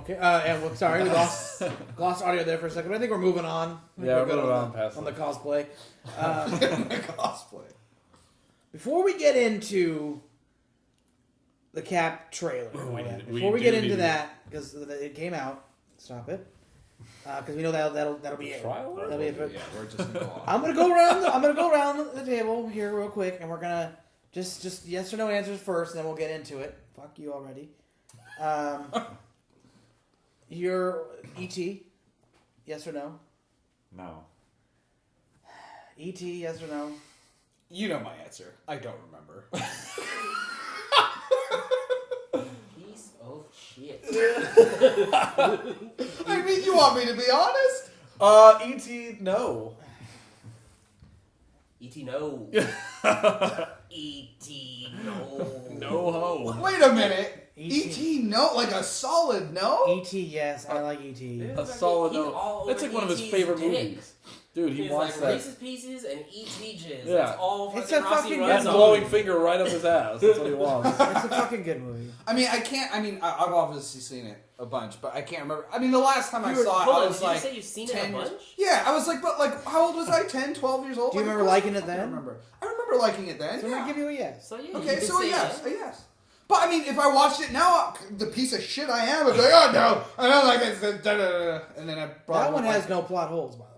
Okay, and we're sorry, we lost audio there for a second, but I think we're moving on. Yeah, we're moving on past the cosplay. The cosplay. Before we get into the Cap trailer, before we get into that, because it came out, stop it, because we know that'll be it. That'll be it. Yeah, we're just gonna go on. I'm gonna go around the table here real quick, and we're gonna just yes or no answers first, and then we'll get into it. Fuck you already. Your E.T. Yes or no? No. E.T. Yes or no? You know my answer. I don't remember. Piece of shit. I mean, you want me to be honest? E.T. No. E.T. no. E.T. no. No ho. Wait a minute. E.T. E.T. no? Like a solid no? E.T. Yes, I like E.T. A solid He's no. all That's over like one of his E.T.'s favorite dick. movies. Dude, he He's wants like that. Reese's Pieces and E.T. jizz. Yeah. That's all It's fucking a Rossi fucking runs That on. glowing finger right up his ass. That's what he wants. It's a fucking good movie. I mean, I've obviously seen it a bunch, but I can't remember. I mean, the last time I Hold saw it, on, I was did like... you say you've seen it 10 a bunch? Yeah, I was like, but like, how old was I? 10, 12 years old? Do you Like, remember of course liking it then? I remember liking it then, So I'm yeah. gonna give you a yes. So yeah, Okay, you so can a say yes, yeah. a yes. But I mean, if I watched it now, the piece of shit I am, I'd be like, oh no, I don't like it. And then I probably That one won't has like no plot holes, by the way.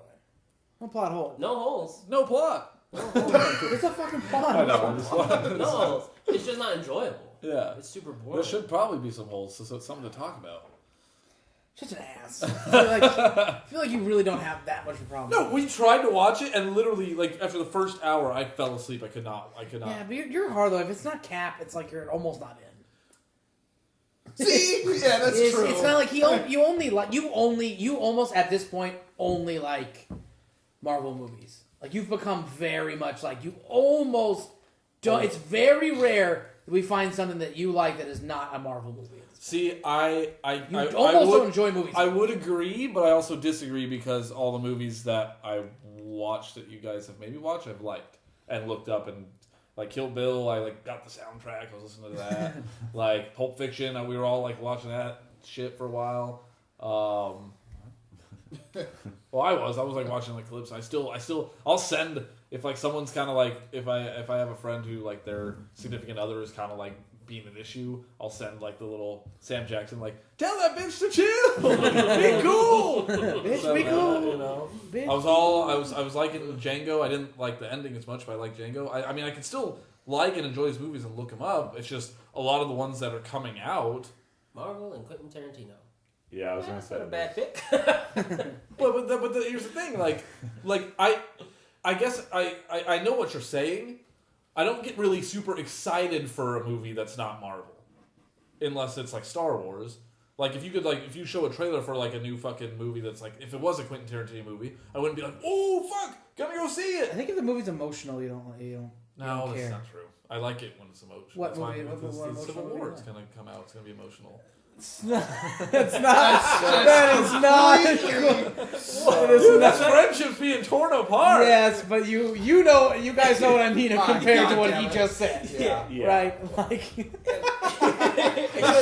No plot holes. No holes. No plot. It's a fucking plot. I know. I just wanted No holes. It's just not enjoyable. Yeah. It's super boring. There should probably be some holes, so it's something to talk about. Just an ass. I feel like you really don't have that much of a problem. No, we tried to watch it, and literally, like after the first hour, I fell asleep. I could not. Yeah, but you're hard though. If it's not Cap, it's like you're almost not in. See? Yeah, that's true. It's not like you almost at this point only like Marvel movies. Like you've become very much like you almost don't. It's very rare that we find something that you like that is not a Marvel movie. See, I almost don't enjoy movies. I would agree, but I also disagree because all the movies that I watched that you guys have maybe watched, I've liked and looked up and. Like Kill Bill, I like got the soundtrack. I was listening to that. Like Pulp Fiction, we were all like watching that shit for a while. Well, I was like watching like clips. I'll send if like someone's kind of like if I have a friend who like their significant other is kind of like being an issue, I'll send like the little Sam Jackson like tell that bitch to chill, be cool, Bitch, be cool. You know, Bitch. I was liking Django. I didn't like the ending as much, but I like Django. I mean, I can still like and enjoy his movies and look him up. It's just a lot of the ones that are coming out. Marvel and Quentin Tarantino. Yeah, I was gonna say Not a bad pick. But here's the thing, like I guess I know what you're saying. I don't get really super excited for a movie that's not Marvel, unless it's like Star Wars. Like if you show a trailer for like a new fucking movie that's like if it was a Quentin Tarantino movie, I wouldn't be like, oh fuck, gotta go see it. I think if the movie's emotional, you don't No, care. that's not true. I like it when it's emotional. What That's why movie- with what the emotional Civil movie War is is gonna come out. It's gonna be emotional. It's not. That is not. That's friendships being torn apart. Yes, but you guys know what I mean compared to what he just said. Yeah. Right? Like,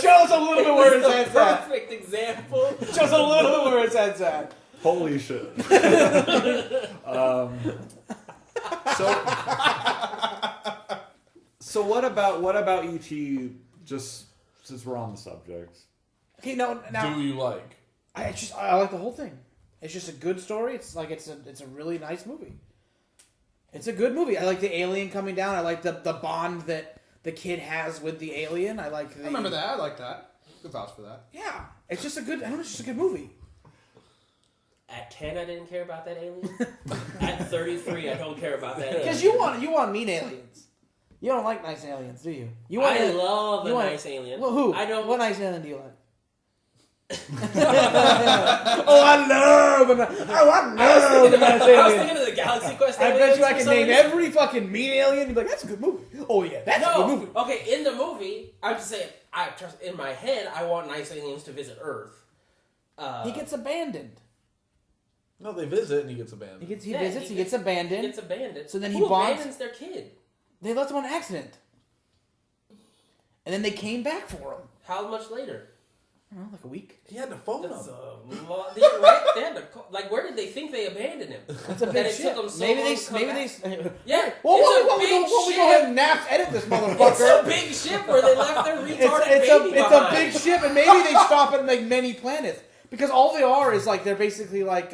show us a little bit where his head's at. Perfect example. Show us a little bit where his head's at. holy shit. So what about E.T. Just since we're on the subject? Okay, now Do you like? I like the whole thing. It's just a good story. It's like it's a really nice movie. It's a good movie. I like the alien coming down. I like the bond that the kid has with the alien. I remember that. I like that. Good vouch for that. Yeah, it's just a good. I don't know. It's just a good movie. At 10, I didn't care about that alien. At 33, I don't care about that alien. Because you want mean aliens. You don't like nice aliens, do you? I love a nice alien. Well, who? I don't. What nice alien do you like? I love a nice I was alien. thinking of the Galaxy Quest I bet aliens you I for can some name reason. every fucking mean alien. You'd be like, that's a good movie. Oh yeah, that's a good movie. Okay, in the movie, I'm just saying, in my head, I want nice aliens to visit Earth. He gets abandoned. No, they visit and he gets abandoned. He gets abandoned. He gets abandoned. So then he Who bonds. abandons their kid? They left him on accident. And then they came back for him. How much later? I don't know, like a week. He had to phone That's them. right? They had to like, where did they think they abandoned him? That's a big That it ship. took them so maybe long they, to come maybe back? they. Yeah. Well, it's why we go ahead and naps edit this motherfucker? It's a big ship where they left their retarded it's baby a behind. big ship, and maybe they stop at like many planets because all they are is like they're basically like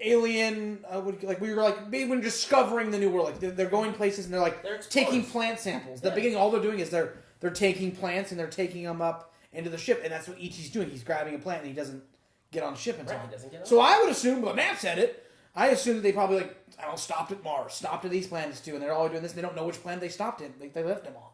alien. Like we were like maybe when discovering the new world, like they're going places and they're like They're taking explorers. plant samples. The Yeah. beginning, all they're doing is they're taking plants and they're taking them up into the ship, and that's what E.T.'s doing. He's grabbing a plant and he doesn't get on the ship in time. Right, he doesn't get on. So I would assume, well, Nap said it. I assume that they probably like I don't know, stopped at Mars, stopped at these planets too, and they're all doing this. And they don't know which planet they stopped in. Like they left him on,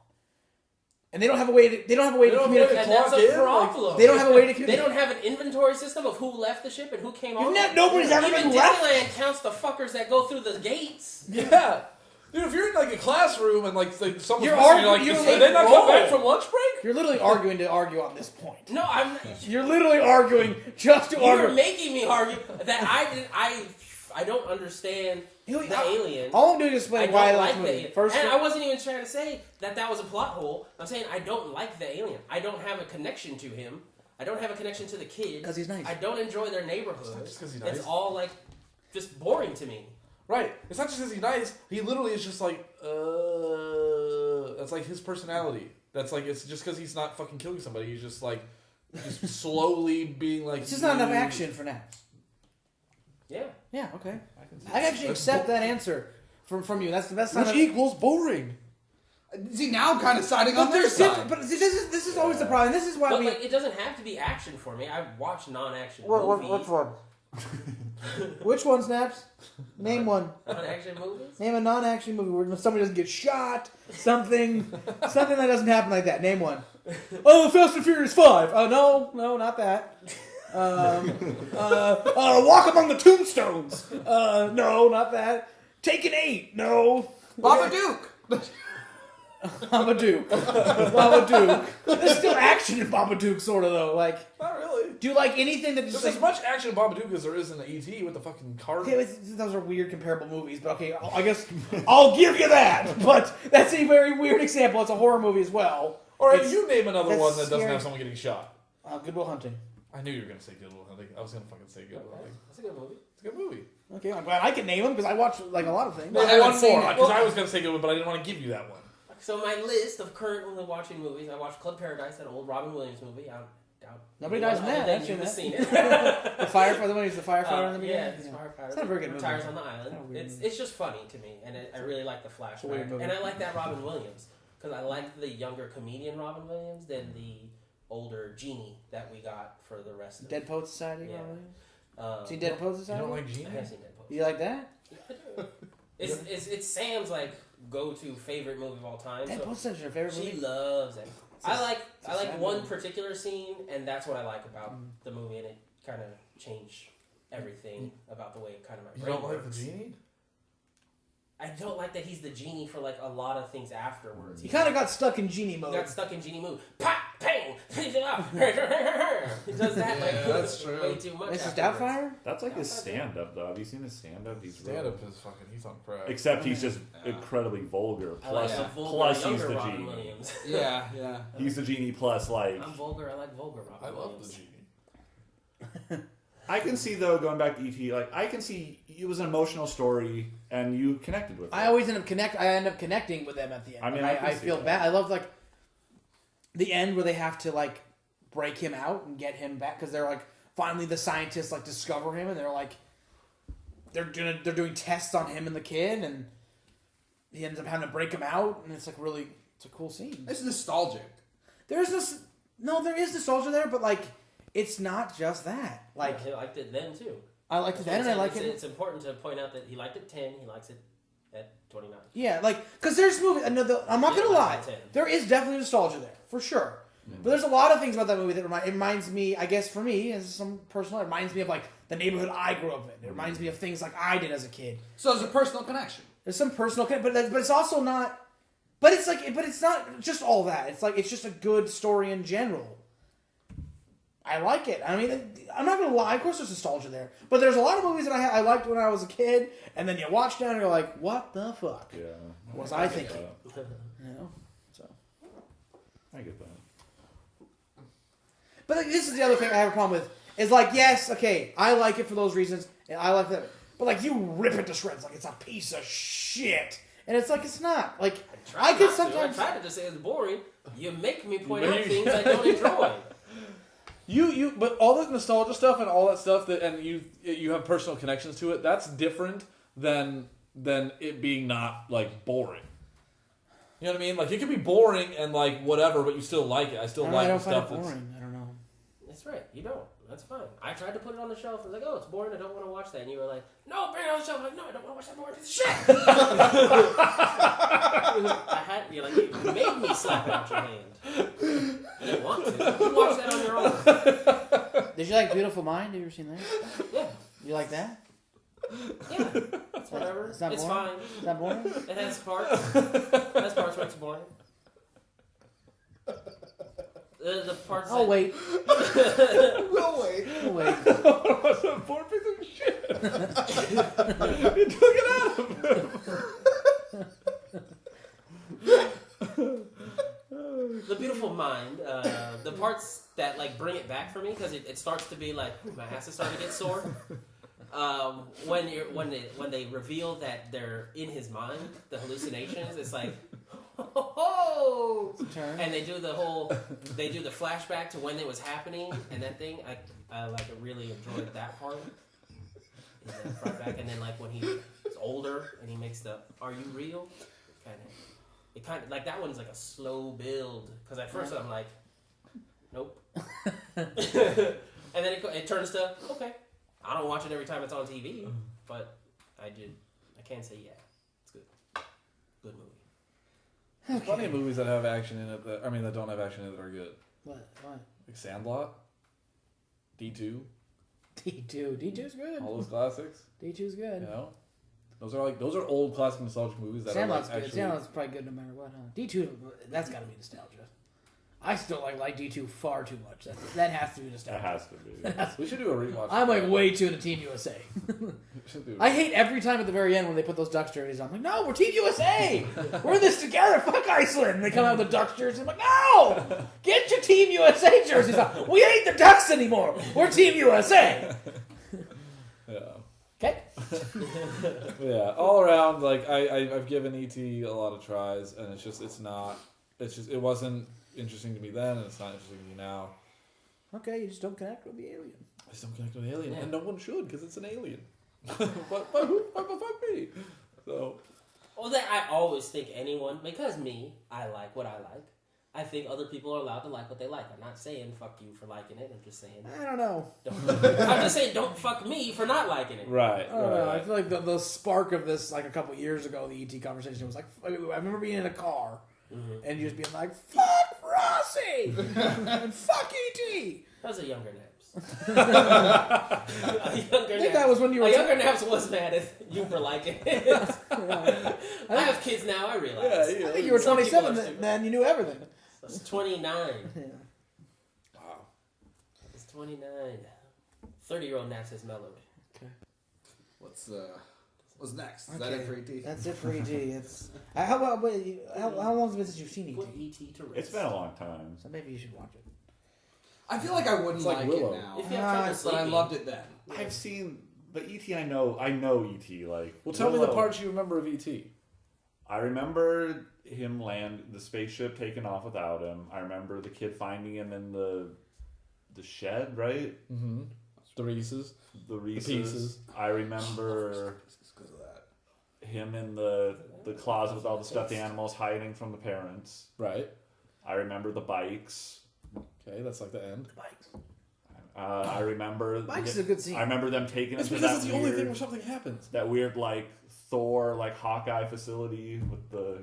and they don't have a way to. They don't have a way to communicate. And that's Clock a in, problem. They don't have a way to They communicate. don't have an inventory system of who left the ship and who came on. Nobody's ever Even been left. Disneyland counts the fuckers that go through the gates. Yeah. Dude, if you're in like a classroom and like someone's You're missing, you're like, arguing- did they not come Roll. back from lunch break? You're literally arguing to argue on this point. No, I'm. You're literally arguing just to You're argue. making me argue that I don't understand the alien. All I'm doing is I explaining don't why I like like the the movie. alien. First, And I wasn't even trying to say that was a plot hole. I'm saying I don't like the alien. I don't have a connection to him. I don't have a connection to the kids. 'Cause he's nice. I don't enjoy their neighborhood. It's not just 'cause he's nice. It's all like just boring to me. Right. It's not just because he's nice. He literally is just like, that's like his personality. That's like, it's just because he's not fucking killing somebody. He's just like, just slowly being like. it's just not enough action for Naps. Yeah. Yeah, okay. see I actually accept that answer from you. That's the best time. Which equals boring. See, now I'm kind of siding on But their there's side. different. But see, this is always the problem. This is why But we. like, it doesn't have to be action for me. I watch non-action movies. Which one? Which one, Snaps? Name one. Non-action movies? Name a non-action movie where somebody doesn't get shot. Something that doesn't happen like that. Name one. Oh, Fast and Furious 5. Oh no, not that. Walk Among the Tombstones. No, not that. Taken 8. No. Babadook. Babadook. There's still action in Babadook, sort of though. Like, Not really. do you like anything that just There's like? as much action in Babadook as there is in the E.T. with the fucking car. Okay, those are weird comparable movies, but okay, I guess I'll give you that. But that's a very weird example. It's a horror movie as well. Or It's- you name another that's one that doesn't scary. have someone getting shot. Good Will Hunting. I knew you were gonna say Good Will Hunting. I was gonna fucking say Good Will Hunting. That's a good movie. It's a good movie. Okay, I'm glad I can name them because I watch like a lot of things. No, I I haven't won seen more it. because I was gonna say Good Will, but I didn't want to give you that one. So my list of currently watching movies, I watched Club Paradise, that old Robin Williams movie. I doubt Nobody dies in that. I've seen You've that. seen it. The firefighter, the one who's the firefighter in the beginning. Yeah, it's firefighter. It's not a very good movie. Retires on the island. It's not a weird It's movie. just funny to me, and I really like the a weird flashback, movie. and I like that Robin Williams because I like the younger comedian Robin Williams than the older genie that we got for the rest of Dead Poet Society. Yeah. Probably. Seen Dead Poet You Society? don't like I Genie? have seen Dead Poets. You like that? It's Sam's like go-to favorite movie of all time. Dead So Poet Society is your favorite she movie? loves it. It's a- I like sad one movie. particular scene, and that's what I like about the movie, and it kind of changed everything about the way kind of my You brain don't like the works. Genie? I don't like that he's the genie for like a lot of things afterwards. He kind of got stuck in genie mode. got stuck in genie move. Pop, bang, he does that like Yeah, that's true. way too much. Mrs. afterwards. Doubtfire? That's like his stand-up, though. Have you seen his stand-up? He's Stand up is fucking, he's on crack. Except he's just incredibly vulgar. I like Plus, that vulgar plus he's younger the Robin genie. Williams. Yeah, yeah. He's the genie. Plus, like, I'm vulgar. I like vulgar Robin I love Williams. the Genie. I can see though going back to ET. Like, I can see it was an emotional story, and you connected with it. I always end up connecting with them at the end. I mean, Like, I can I see feel that. bad. I love like the end where they have to like break him out and get him back because they're like finally the scientists like discover him and they're like they're doing tests on him and the kid and he ends up having to break him out and it's like really it's a cool scene. It's nostalgic. There is nostalgia there, but like it's not just that. Like he liked it then too. I liked it then and I like it. It's important to point out that he liked it 10. He likes it at 29. Yeah, like, because there's movies, I'm not going to Yeah, lie, like 10. there is definitely nostalgia there, for sure. But there's a lot of things about that movie that it reminds me, I guess for me, as some personal, it reminds me of, like, the neighborhood I grew up in. It reminds me of things like I did as a kid. So there's a personal connection. There's some personal, but it's also not, but it's not just all that. It's like, it's just a good story in general. I like it. I mean, I'm not going to lie. Of course there's nostalgia there. But there's a lot of movies that I liked when I was a kid, and then you watch down and you're like, what the fuck Yeah. was I thinking? You know? So. I get that. But this is the other thing I have a problem with. Is like, yes, okay, I like it for those reasons, and I like that. But like, you rip it to shreds like it's a piece of shit. And it's like, it's not. Like, I can sometimes... I tried to just say it's boring. You make me point out things I don't enjoy. But all that nostalgia stuff and all that stuff and you have personal connections to it. That's different than it being not like boring. You know what I mean? Like it can be boring and like whatever, but you still like it. I still like the stuff. I don't find it boring. I don't know. That's right. You don't. That's fine. I tried to put it on the shelf. I was like, oh, it's boring. I don't want to watch that. And you were like, no, bring it on the shelf. I'm like, no, I don't want to watch that boring piece of shit. You're like, you made me slap it out your hand. I didn't want to. You watch that on your own. Did you like Beautiful Mind? Have you ever seen that? Yeah. You like that? Yeah. It's whatever. It's not it's boring? fine. Is that boring? It has parts. It has parts where it's boring. The parts. Oh, wait. We'll wait. Oh, wait. What's a poor piece of shit? You took it out of him. The Beautiful Mind, the parts that like bring it back for me because it starts to be like my ass is starting to get sore. When they reveal that they're in his mind, the hallucinations, it's like, oh, and they do the flashback to when it was happening and that thing. I like really enjoyed that part. And then back, and then like when he's older and he makes the "Are you real?" kind of like that one's like a slow build because at first I'm like, nope, and then it turns to okay. I don't watch it every time it's on TV, but I can't say yeah. It's good. Good movie. There's plenty of movies that have action in it that don't have action in it that are good. What? Like Sandlot, D2. D2's good. All those classics. D2's good. You know? Those are old classic nostalgic movies that Sandlot's are good. actually... Sandlot's probably good no matter what, huh? D2, that's gotta be nostalgia. I still like D2 far too much. That has to be nostalgia. That has to be. We should do a rewatch. I'm like way too into Team USA. I hate every time at the very end when they put those Ducks jerseys on. I'm like, no, we're Team USA. We're in this together. Fuck Iceland. And they come out with the Ducks jerseys. I'm like, no, get your Team USA jerseys on. We ain't the Ducks anymore. We're Team USA. Yeah. Okay. Yeah. All around, like I've given ET a lot of tries, and it wasn't interesting to me then, and it's not interesting to me now. Okay, you just don't connect with the alien. I just don't connect with the alien, and no one should because it's an alien. But fuck me. So. Well, that I always think anyone, because me, I like what I like. I think other people are allowed to like what they like. I'm not saying fuck you for liking it. I'm just saying. I don't know. I'm just saying don't fuck me for not liking it. Right. I don't know. I feel like the spark of this, like a couple years ago, the ET conversation was like, I remember being in a car and you just being like, fuck Rossi and fuck ET. That was a younger Naps. I think that was when you were... A younger Naps was mad at you for liking it. I have kids now, I realize. I think you were 27 then, you knew everything. I was 29. Yeah. Wow. I was 29. 30-year-old Naps has mellowed. Okay. What's next? Is that it for ET? That's it for ET. It's how long has it been since you've seen Put ET? ET to rest. It's been a long time. So maybe you should watch it. I feel like I wouldn't It's like like Willow. it now. If you have trouble but I sleeping. loved it then. I've seen, but ET, I know ET. Like, Well, tell me the Willow. parts you remember of ET. I remember him the spaceship taking off without him. I remember the kid finding him in the shed, right? Mm-hmm. The Reese's. The Reese's. pieces. I remember Because of that. him in the closet with all the stuffed animals hiding from the parents. Right. I remember the bikes. Okay, that's like the end. Bikes. I remember Bikes is a good scene. I remember them taking It's him to because that it's the only thing weird, where something happens. that weird like Thor like Hawkeye facility with the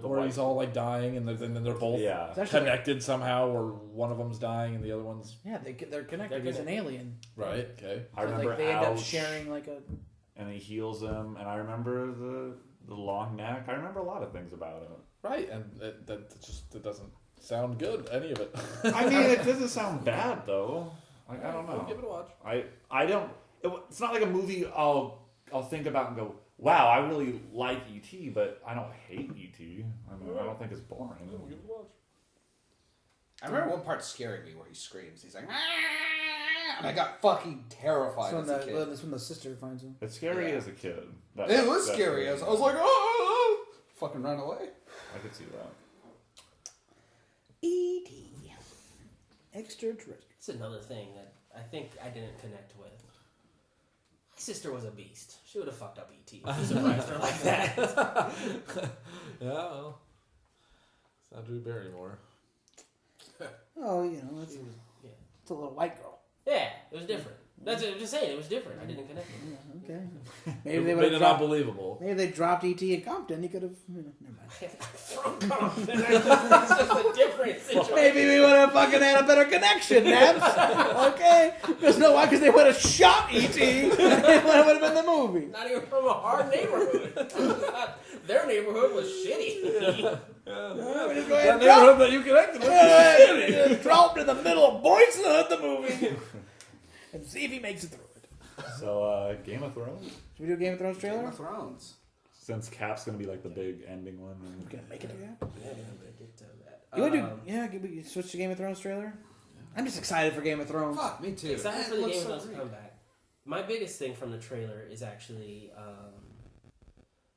Where he's all like dying, and then they're both yeah. It's actually connected somehow, or one of them's dying and the other one's yeah, they're connected. He's an alien. right. Okay. I So, remember like, they end up Ouch, sharing like a. and he heals him, and I remember the long neck. I remember a lot of things about it. Right, and it doesn't sound good. Any of it. I mean, it doesn't sound bad though. Like I don't know. Give it a watch. I don't. It's not like a movie I'll think about and go, wow, I really like E.T., but I don't hate E.T. I mean, I don't think it's boring. Give it a watch. I remember one part scaring me where he screams. He's like, "Ah!" and I got fucking terrified as a kid. That's when the sister finds him. It's scary as a kid. It was scary. I was like, oh, fucking run away. I could see that. E.T. Extraterrestrial. It's another thing that I think I didn't connect with. My sister was a beast. She would have fucked up E.T. if you surprised her like that. Yeah, well, it's not Drew Barrymore. Oh, you know, it's a little white girl. Yeah, it was different. That's what I'm just saying. It was different. I didn't connect with it. Yeah, okay. Maybe they made would it have unbelievable. Maybe they dropped E.T. in Compton. He could have. Never mind. From Compton. It's just a different situation. Maybe we would have fucking had a better connection, Naps. Okay. Because no, why? Because they would have shot E.T. and it would have been the movie. Not even from a hard neighborhood. Their neighborhood was shitty. We just go ahead That and neighborhood that you connected with. just drop him in the middle of Boys in the Hood, the movie, and see if he makes it through it. So, Game of Thrones? Should we do a Game of Thrones trailer? Game of Thrones. Since Cap's going to be like the big ending one. We're gonna make it again. Yeah, they did that. You want to do? Yeah, can we switch to Game of Thrones trailer? I'm just excited for Game of Thrones. Fuck, me too. Excited for It the looks Game of so Thrones great. comeback. My biggest thing from the trailer is actually,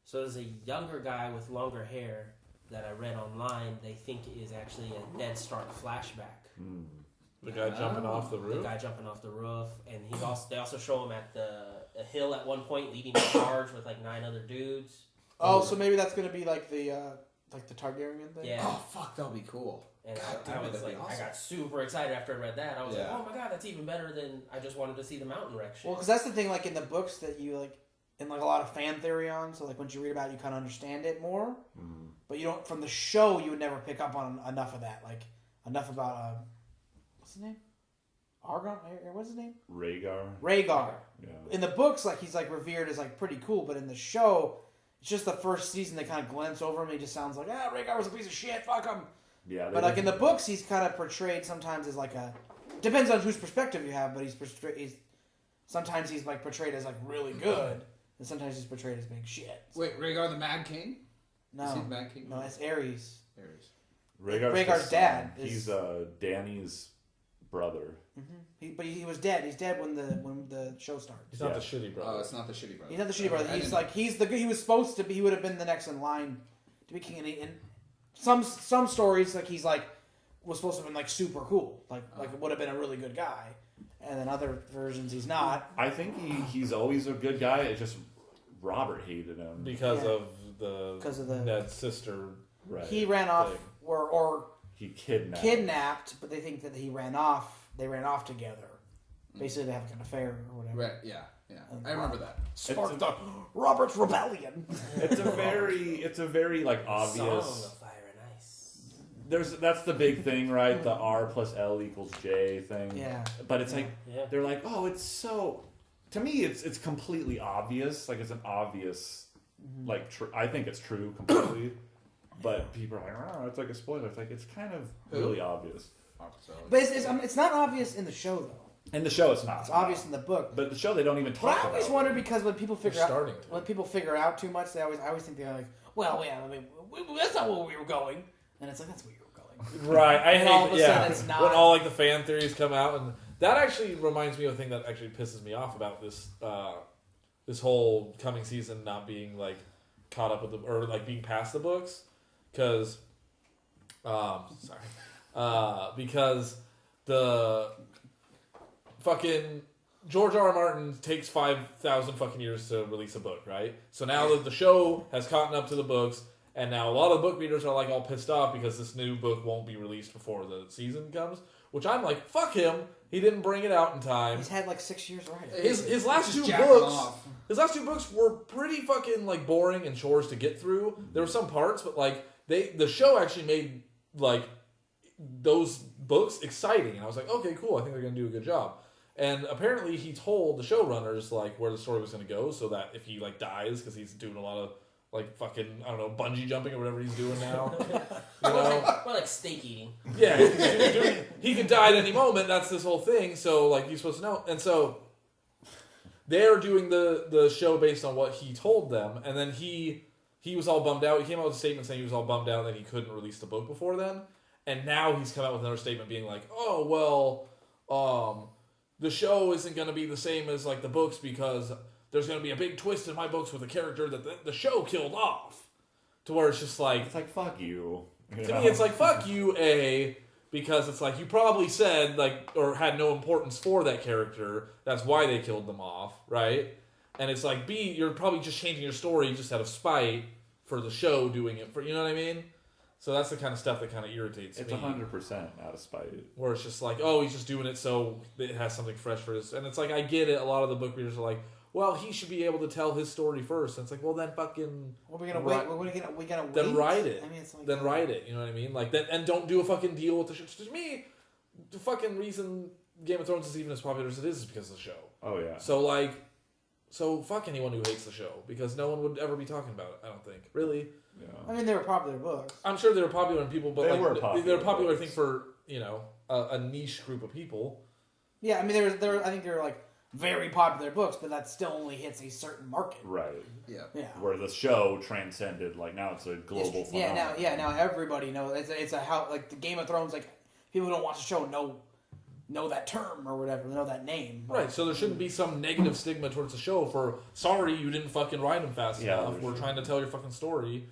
so there's a younger guy with longer hair that I read online. They think is actually a Ned Stark flashback. The guy jumping off the The roof. guy jumping off the roof, and they also show him at a hill at one point leading a charge with like 9 other dudes. Oh, so maybe that's gonna be like the Targaryen thing. Yeah. Oh, fuck, that'll be cool. And God damn I it, was that'd be like, awesome. I got super excited after I read that. I was Yeah. like, oh my god, that's even better than I just wanted to see the mountain wreck shit. Well, because that's the thing, like in the books that you like, in like a lot of fan theory on. So like once you read about it, you kind of understand it more. But you don't from the show. You would never pick up on enough of that. Like enough about what's his name? Argon? What's his name? Rhaegar. Yeah. In the books, like he's like revered as like pretty cool, but in the show, it's just the first season they kind of glance over him. And he just sounds like Rhaegar was a piece of shit. Fuck him. Yeah. But like in the books, he's kind of portrayed sometimes as like a depends on whose perspective you have, but sometimes he's like portrayed as like really good, and sometimes he's portrayed as being shit. Wait, Rhaegar the Mad King? No, Is he the Mad King? no, it's Ares. Rhaegar's Rhaegar's dad son. is- He's Dany's brother. But he was dead. He's dead when the show started. He's not Yeah. the shitty brother. Oh, it's not the shitty brother. He's not the shitty brother. I He's didn't like he was supposed to be. He would have been the next in line to be king. And in some stories, like he's like was supposed to have been like super cool, like would have been a really good guy. And then other versions, he's not. I think he's always a good guy. It's just Robert hated him. Because Yeah. of the the Ned's sister. Right. he ran off thing. or He kidnapped. kidnapped, but they think that he ran off. They ran off together. Basically, they have like an affair or whatever. Right, yeah. I remember that. Sparked the Robert's rebellion. It's a very like Song obvious. of Fire and Ice. That's the big thing, right? The R plus L equals J thing. Yeah. But it's like Yeah. they're like, oh, it's so. To me, it's completely obvious. Like it's an obvious. Like I think it's true completely. But people are like, oh, it's like a spoiler. It's like it's kind of really obvious. But it's not obvious in the show though. In the show, it's not. It's obvious in the book. But the show, they don't even But talk I about. always wonder because when people figure starting out to. when people figure out too much, I always think they're like, well, yeah, I mean, that's not where we were going, and it's like that's where you were going. Right, I And all of hate a yeah. sudden it's not. When all like the fan theories come out, and that actually reminds me of a thing that actually pisses me off about this this whole coming season not being like caught up with the or like being past the books, because because the fucking George R. R. Martin takes 5,000 fucking years to release a book, right? So now that the show has caught up to the books, and now a lot of book readers are like all pissed off because this new book won't be released before the season comes. Which I'm like, fuck him. He didn't bring it out in time. He's had like 6 years to write it. His last Just two jacking books, off. his last two books were pretty fucking like boring and chores to get through. There were some parts, but like the show actually made like those books exciting, and I was like, okay, cool. I think they're gonna do a good job. And apparently, he told the showrunners like where the story was gonna go, so that if he like dies, because he's doing a lot of like fucking I don't know bungee jumping or whatever he's doing now, you know. More like steak eating. Yeah, he could die at any moment. That's this whole thing. So like you're supposed to know, and so they're doing the show based on what he told them, and then he was all bummed out. He came out with a statement saying he was all bummed out that he couldn't release the book before then, and now he's come out with another statement being like, oh well, the show isn't going to be the same as like the books because there's going to be a big twist in my books with a character that the show killed off. To where it's just like... It's like, fuck you. To me, it's like, fuck you, A, because it's like, you probably said, like, or had no importance for that character. That's why they killed them off, right? And it's like, B, you're probably just changing your story just out of spite for the show doing it for, you know what I mean? So that's the kind of stuff that kind of irritates it's me. It's 100% out of spite. Where it's just like, oh, he's just doing it so it has something fresh for his... And it's like, I get it. A lot of the book readers are like, well, he should be able to tell his story first. And it's like, well, then fucking... We're gonna wait. We gotta wait. Then write it. I mean, it's like, then write it. You know what I mean? Like that, and don't do a fucking deal with the show. To me, the fucking reason Game of Thrones is even as popular as it is because of the show. Oh yeah. So fuck anyone who hates the show because no one would ever be talking about it. I don't think really. Yeah. I mean, they were popular books. I'm sure they were popular in people, but They like were popular they're popular. books. I think for a niche group of people. Yeah, I mean, I think they're like very popular books, but that still only hits a certain market. Right. Yeah. Yeah. Where the show transcended, like now it's a global phenomenon. Now everybody knows it's a how like the Game of Thrones. Like people who don't watch the show know that term or whatever, know that name. Right, so there shouldn't be some negative stigma towards the show for sorry you didn't fucking write them fast enough. We're trying to tell your fucking story.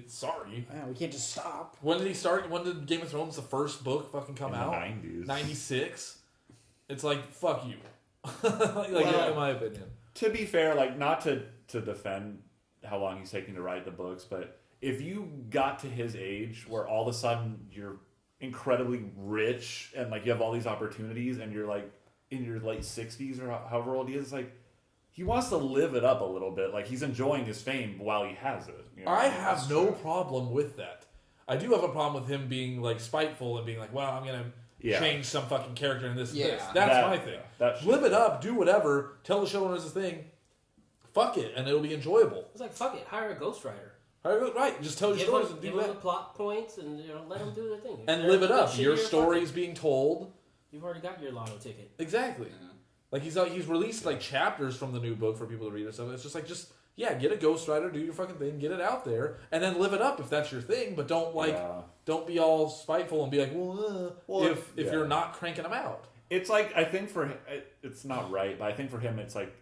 Sorry. Yeah, we can't just stop. When did he start? When did Game of Thrones, the first book, fucking come In out? the 90s. 96? It's like, fuck you. In my opinion. To be fair, like not to defend how long he's taking to write the books, but if you got to his age where all of a sudden you're incredibly rich and like you have all these opportunities and you're like in your late 60s or however old he is, like he wants to live it up a little bit. Like he's enjoying his fame while he has it. You know? I have no problem with that. I do have a problem with him being like spiteful and being like, well, I'm going to change some fucking character in this and this. That's my thing. Live it up, do whatever, tell the showrunners this thing, fuck it, and it'll be enjoyable. It's like, fuck it, hire a ghostwriter. Right, just tell your stories and do give them that. the plot points and let them do their thing. And live it up. Your story's being told. You've already got your lotto ticket. Exactly. Yeah. Like he's released like chapters from the new book for people to read or something. It's just like get a ghostwriter, do your fucking thing, get it out there, and then live it up if that's your thing. But don't don't be all spiteful and be like, if you're not cranking them out. It's like I think for him, it's not right, but I think for him it's like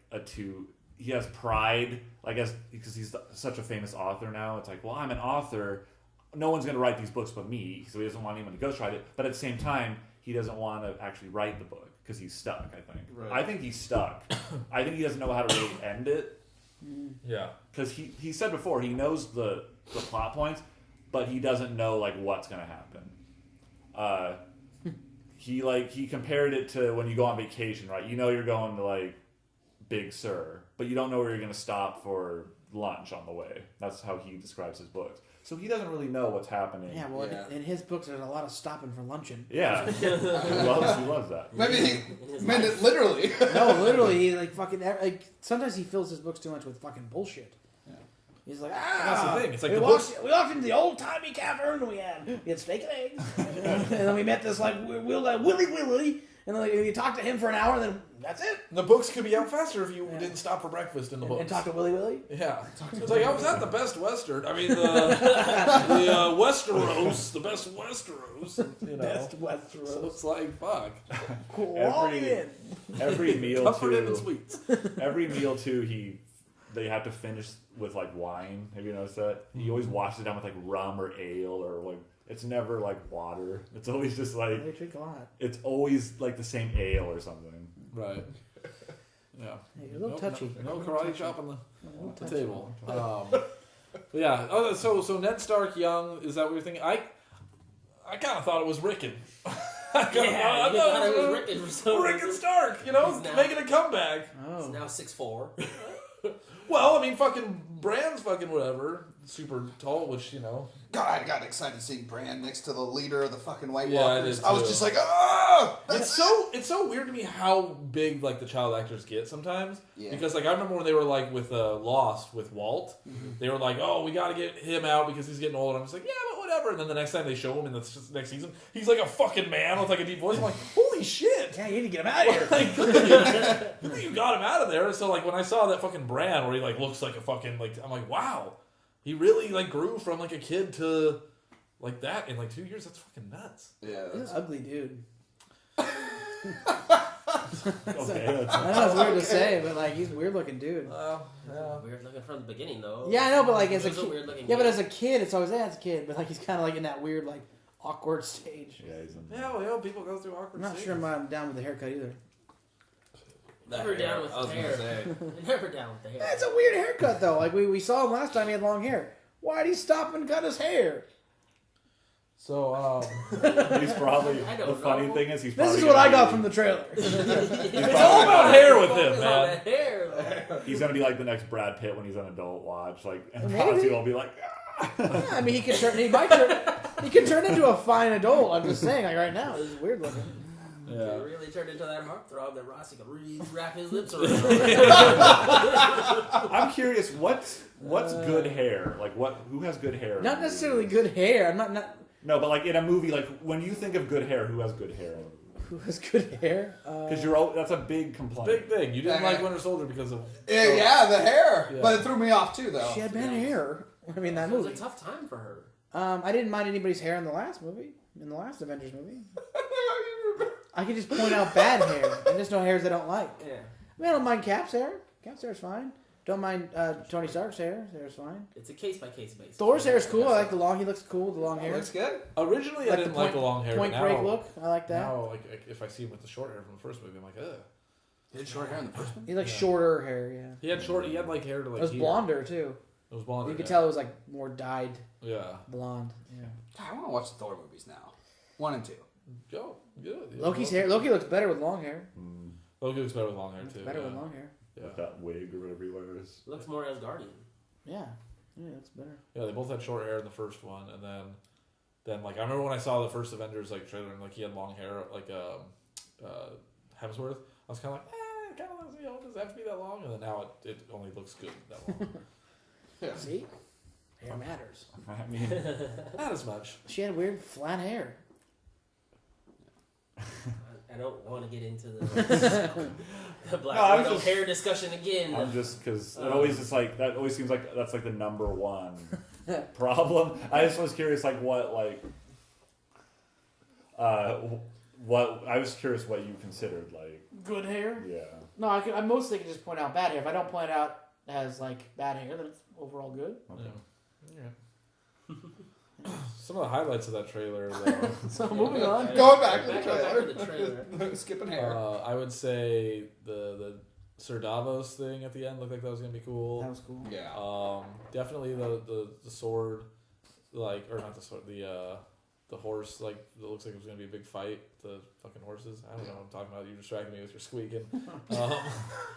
he has pride, like because he's such a famous author now. It's like, well, I'm an author. No one's going to write these books but me, so he doesn't want anyone to ghostwrite it. But at the same time, he doesn't want to actually write the book because he's stuck. I think. Right. I think he's stuck. I think he doesn't know how to really end it. Yeah. Because he said before he knows the plot points, but he doesn't know like what's going to happen. He compared it to when you go on vacation, right? You know you're going to like Big Sur, but you don't know where you're going to stop for lunch on the way. That's how he describes his books. So he doesn't really know what's happening. Yeah, well, in his books, there's a lot of stopping for luncheon. Yeah, he loves that. Maybe he meant it literally. No, literally, he like fucking like. Sometimes he fills his books too much with fucking bullshit. Yeah. He's like, that's the thing. It's like we walked into the old timey cavern and we had steak and eggs, and then we met this like Willy. And then you talk to him for an hour, and then that's it. The books could be out faster if you didn't stop for breakfast in the books. And talk to Willy. Yeah. It's like, I was at the best Western. I mean, the Westeros, the best Westeros. You know. Best Westeros. So it's like, fuck. Every meal Comfort too. and sweets. Every meal too. They have to finish with like wine. Have you noticed that? He always washes it down with like rum or ale or like. It's never like water. It's always just like They drink a lot. It's always like the same ale or something. Right. Yeah. Hey, you're a little touchy. No karate chop on the table. Yeah. Oh, so Ned Stark young. Is that what you're thinking? I kind of thought it was Rickon. I thought it was Rickon for some reason. Rickon Stark. You know, making a comeback. Oh. He's now 6'4". Well, I mean, fucking Bran's fucking whatever. Super tall, which, you know. God, I got excited seeing Bran next to the leader of the fucking White Yeah, Walkers. I was just like, ah! It's so weird to me how big like the child actors get sometimes. Yeah. Because like I remember when they were like with Lost with Walt, they were like, oh, we got to get him out because he's getting old. And I'm just like, yeah, but whatever. And then the next time they show him in the next season, he's like a fucking man with like a deep voice. I'm like, holy shit! Yeah, you need to get him out of here. Like, you got him out of there. So like when I saw that fucking Bran where he like looks like a fucking like, I'm like, wow, he really like grew from like a kid to like that in like 2 years. That's fucking nuts. Yeah. He's an ugly dude. Okay, I know it's weird to say, but like he's a weird looking dude. Yeah. Weird looking from the beginning though. Yeah, I know, but like as a He was kid, weird looking yeah, but kid. as a kid, it's always as a kid. But like he's kind of like in that weird like awkward stage. yeah, he's in. Yeah, people go through awkward I'm not stages. sure I'm down with the haircut either. Never down with I was the gonna hair. say. Never down with the hair. That's a weird haircut though. Like we saw him last time; he had long hair. Why'd he stop and cut his hair? So, He's probably. I The don't funny know. thing is, he's. This probably is what I gonna got be- from the trailer. it's all about hair with him, Focus on man. the hair, though. He's gonna be like the next Brad Pitt when he's on Adult Watch, like, and Maybe. Foxy will be like, Yeah, I mean, he can turn. He might turn. He can turn into a fine adult. I'm just saying. Like right now, this is weird looking. He Yeah. really turned into that heartthrob that Rossi could really wrap his lips around. I'm curious, what's good hair? Like, who has good hair? Not necessarily good hair. I'm not. No, but like in a movie, like when you think of good hair, who has good hair? Who has good hair? Because that's a big complaint. Big thing. You didn't Yeah. like Winter Soldier because of. Yeah, the hair. Yeah. But it threw me off too, though. She had bad hair. I mean, that It was movie. a tough time for her. I didn't mind anybody's hair in the last movie. In the last Avengers movie. I can just point out bad hair. And just no hairs I don't like. Yeah. I mean, I don't mind Cap's hair. Cap's hair's fine. Don't mind Tony Stark's hair. His hair's fine. It's a case by case basis. Thor's hair is cool. I like the long. He looks cool with the long hair. Looks good. Originally, I Like the didn't like the long hair. Point but Break now, look. I like that. Now, like if I see him with the short hair from the first movie, I'm like, ugh. He had short hair in the first one. He like Yeah. shorter hair. Yeah. He had short. He had like hair to like. It was here. blonder too. It was blonde. You could yeah. tell it was like more dyed Yeah. blonde. Yeah. God, I want to watch the Thor movies now. 1 and 2. Go. Good. Yeah. Loki's hair. Loki looks better with long hair. Loki looks better with long hair too. Better yeah. with long hair. Yeah. With that wig or whatever he wears. Looks more Asgardian. Yeah. Yeah, that's better. Yeah, they both had short hair in the first one, and then like I remember when I saw the first Avengers like trailer and like he had long hair like Hemsworth. I was kind of like, kind of does it have to be that long? And then now it only looks good that long. Yeah. See, hair matters. I mean, Not as much. She had weird flat hair. I don't want to get into the Black No, I was Widow just- hair discussion again. I'm just because it always is like that. Always seems like that's like the number one problem. I just was curious, like what I was curious what you considered like. Good hair. Yeah. No, I mostly can just point out bad hair. If I don't point out as like bad hair, then it's overall good. Okay. Yeah. Some of the highlights of that trailer, though, So moving on. Going back to the Back to the trailer. trailer. Skipping hair. I would say the Sir Davos thing at the end looked like that was gonna be cool. That was cool. Yeah. Definitely the sword, like or not the sword, the horse, like it looks like it was gonna be a big fight. The fucking horses. I don't know what I'm talking about. You distracted me with your squeaking.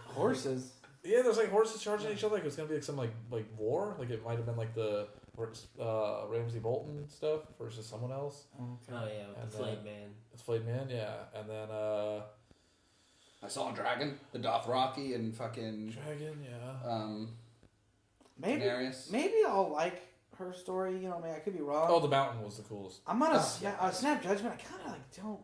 Horses. Yeah, there's like horses charging each other. Like it was gonna be like some like war. Like it might have been like the Ramsey Bolton stuff versus someone else. Oh yeah, with And the Flame Man. It's Flame Man, yeah. And then I saw a dragon, the Dothraki, and fucking Dragon, yeah. Daenerys. Maybe I'll like her story. You know, I mean, I could be wrong. Oh, the mountain was the coolest. I'm gonna snap judgment. I kind of like don't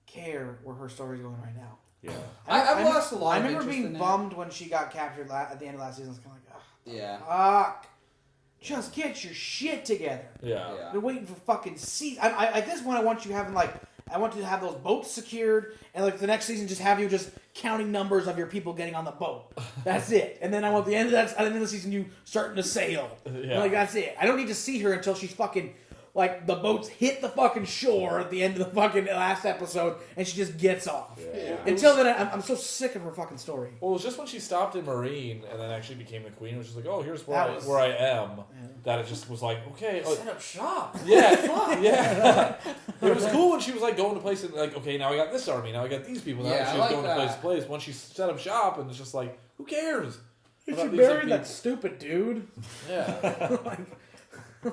care where her story's going right now. Yeah. I've lost a lot I of remember interest being in it. bummed when she got captured at the end of last season. I was kind of like, Yeah. fuck. Just get your shit together. Yeah. Yeah. They're waiting for fucking season. I at this point, I want you having like, I want you to have those boats secured, and like the next season, just have you just counting numbers of your people getting on the boat. That's it. And then I want the end of that, at the end of the season, you starting to sail. Yeah. Like that's it. I don't need to see her until she's fucking like the boats hit the fucking shore at the end of the fucking last episode, and she just gets off. Yeah. Until then, I'm so sick of her fucking story. Well, it was just when she stopped in Marine and then actually became the queen, which was like, oh, here's where, That was- where I am. That it just was like, okay. Set up shop. Yeah. Yeah. It was cool when she was like going to places like, okay, now I got this army, now I got these people. Now Yeah, she I was like going that. to place to place. Once she set up shop and it's just like, who cares? She about these, buried like, that stupid dude. Yeah.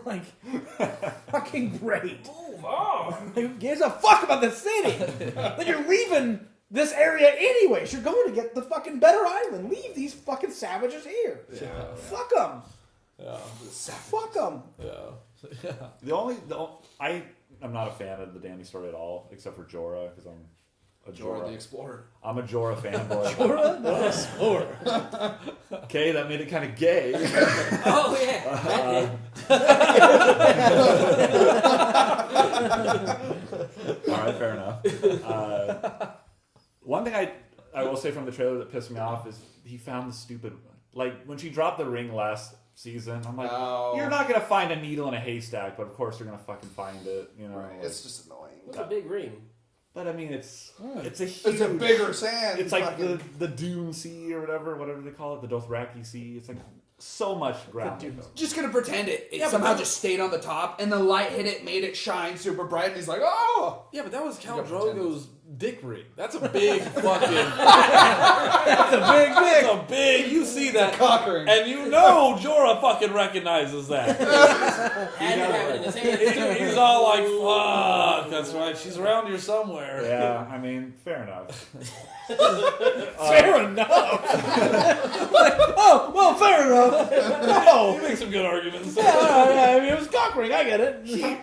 like fucking great. Move on. Like, who gives a fuck about the city? Then you're leaving this area anyways. You're going to get the fucking better island. Leave these fucking savages here. Yeah. Fuck them. Yeah. Fuck them. Yeah. I'm not a fan of the Dany story at all, except for Jorah, because a Jorah the Jorah. Explorer. I'm a Jorah fanboy. Jorah the Explorer. Okay, that made it kind of gay. Oh yeah. All right, fair enough. One thing I will say from the trailer that pissed me off is he found the stupid, like when she dropped the ring last season, I'm like, No. you're not gonna find a needle in a haystack, but of course you're gonna fucking find it, you know. Right. like- It's just annoying. It's a big ring. but I mean, it's a huge. It's a bigger sand. It's like fucking- the Dune Sea or whatever they call it, the Dothraki Sea. It's like so much ground. just gonna pretend it Yeah, but somehow that- just stayed on the top, and the light hit it, made it shine super bright, and he's like, oh! Yeah, but that was Count You gotta pretend Drogo's dick ring. That's a big fucking. That's a big That's a big. You see that, Cock ring. and you know Jorah fucking recognizes that. Had to have it in his hands. He's all like, "Fuck, that's right. She's around here somewhere." Yeah, I mean, fair enough. Fair enough. Oh, well, fair enough. Oh, you make some good arguments. Yeah, I mean, it was cock ring. I get it. He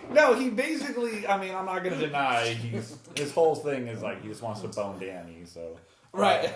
basically. I mean, I'm not gonna deny his whole thing is like he just wants to bone Danny. So Right.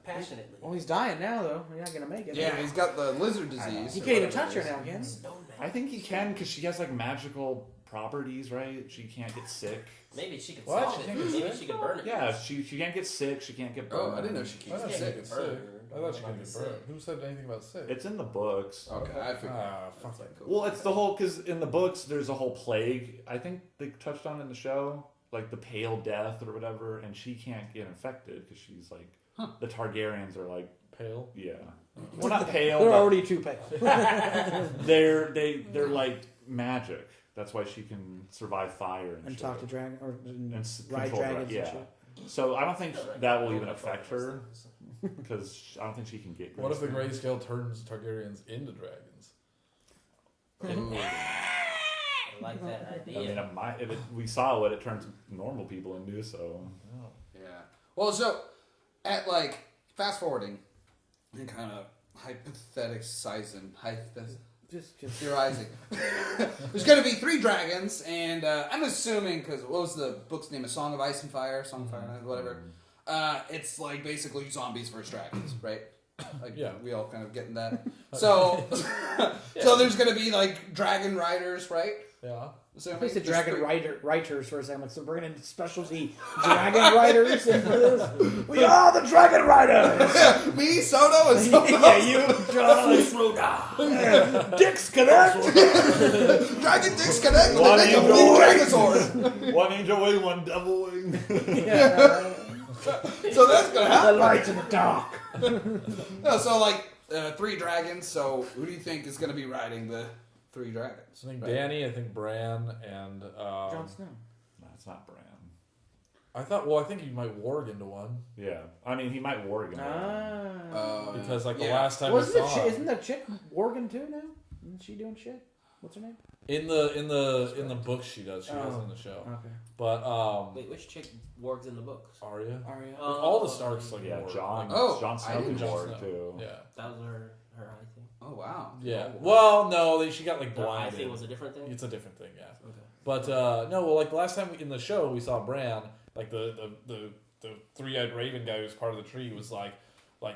Passionately. Well, he's dying now, though. He's not gonna make it. Yeah, he's got the lizard disease. He or can't even whatever touch it her is. now, again. I think he can because she has like magical properties, right? She can't get sick. Maybe she could What? salt She it. can't get Maybe sick? she could burn it. Yeah, she can't get sick. She can't get burned. Oh, I didn't know she I can't thought get she sick. could get sick. I thought she could get burned. Who said anything about sick? It's in the books. Okay, I figured. Fuck that. Well, it's the whole because in the books there's a whole plague. I think they touched on it in the show, like the pale death or whatever, and she can't get infected because she's like the Targaryens are like Pale. yeah, well not pale. They're but already too pale. they're like magic. That's why she can survive fire and, And shit. talk to dragon or ride control dragons and yeah. shit. So I don't think that will even affect her because I don't think she can get. What if the grayscale. grayscale turns Targaryens into dragons? Ooh. I like that I idea. mean, we saw what it turns normal people into. So Yeah. Well, so at like fast forwarding and kind of hypotheticizing, Just theorizing. There's going to be 3 dragons, and I'm assuming because what was the book's name? A Song of Ice and Fire, Song of Fire, and Ice, whatever. It's like basically zombies versus dragons, right? Like Yeah. we all kind of getting that. So, so there's going to be like dragon riders, right? Yeah. So I said dragon writers for a second. Like, so bringing in specialty dragon riders into this. We are the dragon riders. Me, Soto, and Soto. Yeah, you, John, Dicks Connect. Dragon Dicks Connect with One a angel big wing. Dragosaur. one angel wing, one devil wing. Yeah, So that's going to the happen. light in the dark. No, so like 3 dragons. So who do you think is going to be riding the 3 dragons? I think Right. Danny, I think Bran, and Jon Snow. No, it's not Bran. I think he might warg into one Yeah, I mean he might warg him. because like the yeah. last time Wasn't we the saw isn't the chick Worgen too now? Isn't she doing shit? What's her name? in the books she does. She does Oh. in the show. Okay. But Wait, which chick wargs in the books? Arya, Arya. Oh. all the Starks like Yeah, warg. John. Like, Oh, Jon I Snow didn't can know warg Snow. too. Yeah. That was her eye thing. Oh wow. Yeah. Oh, Well, no, she got like The eye blinded. thing was a different thing? It's a different thing, yeah. Okay. But no, well, like the last time in the show we saw Bran, like the 3-eyed raven guy who's part of the tree was like,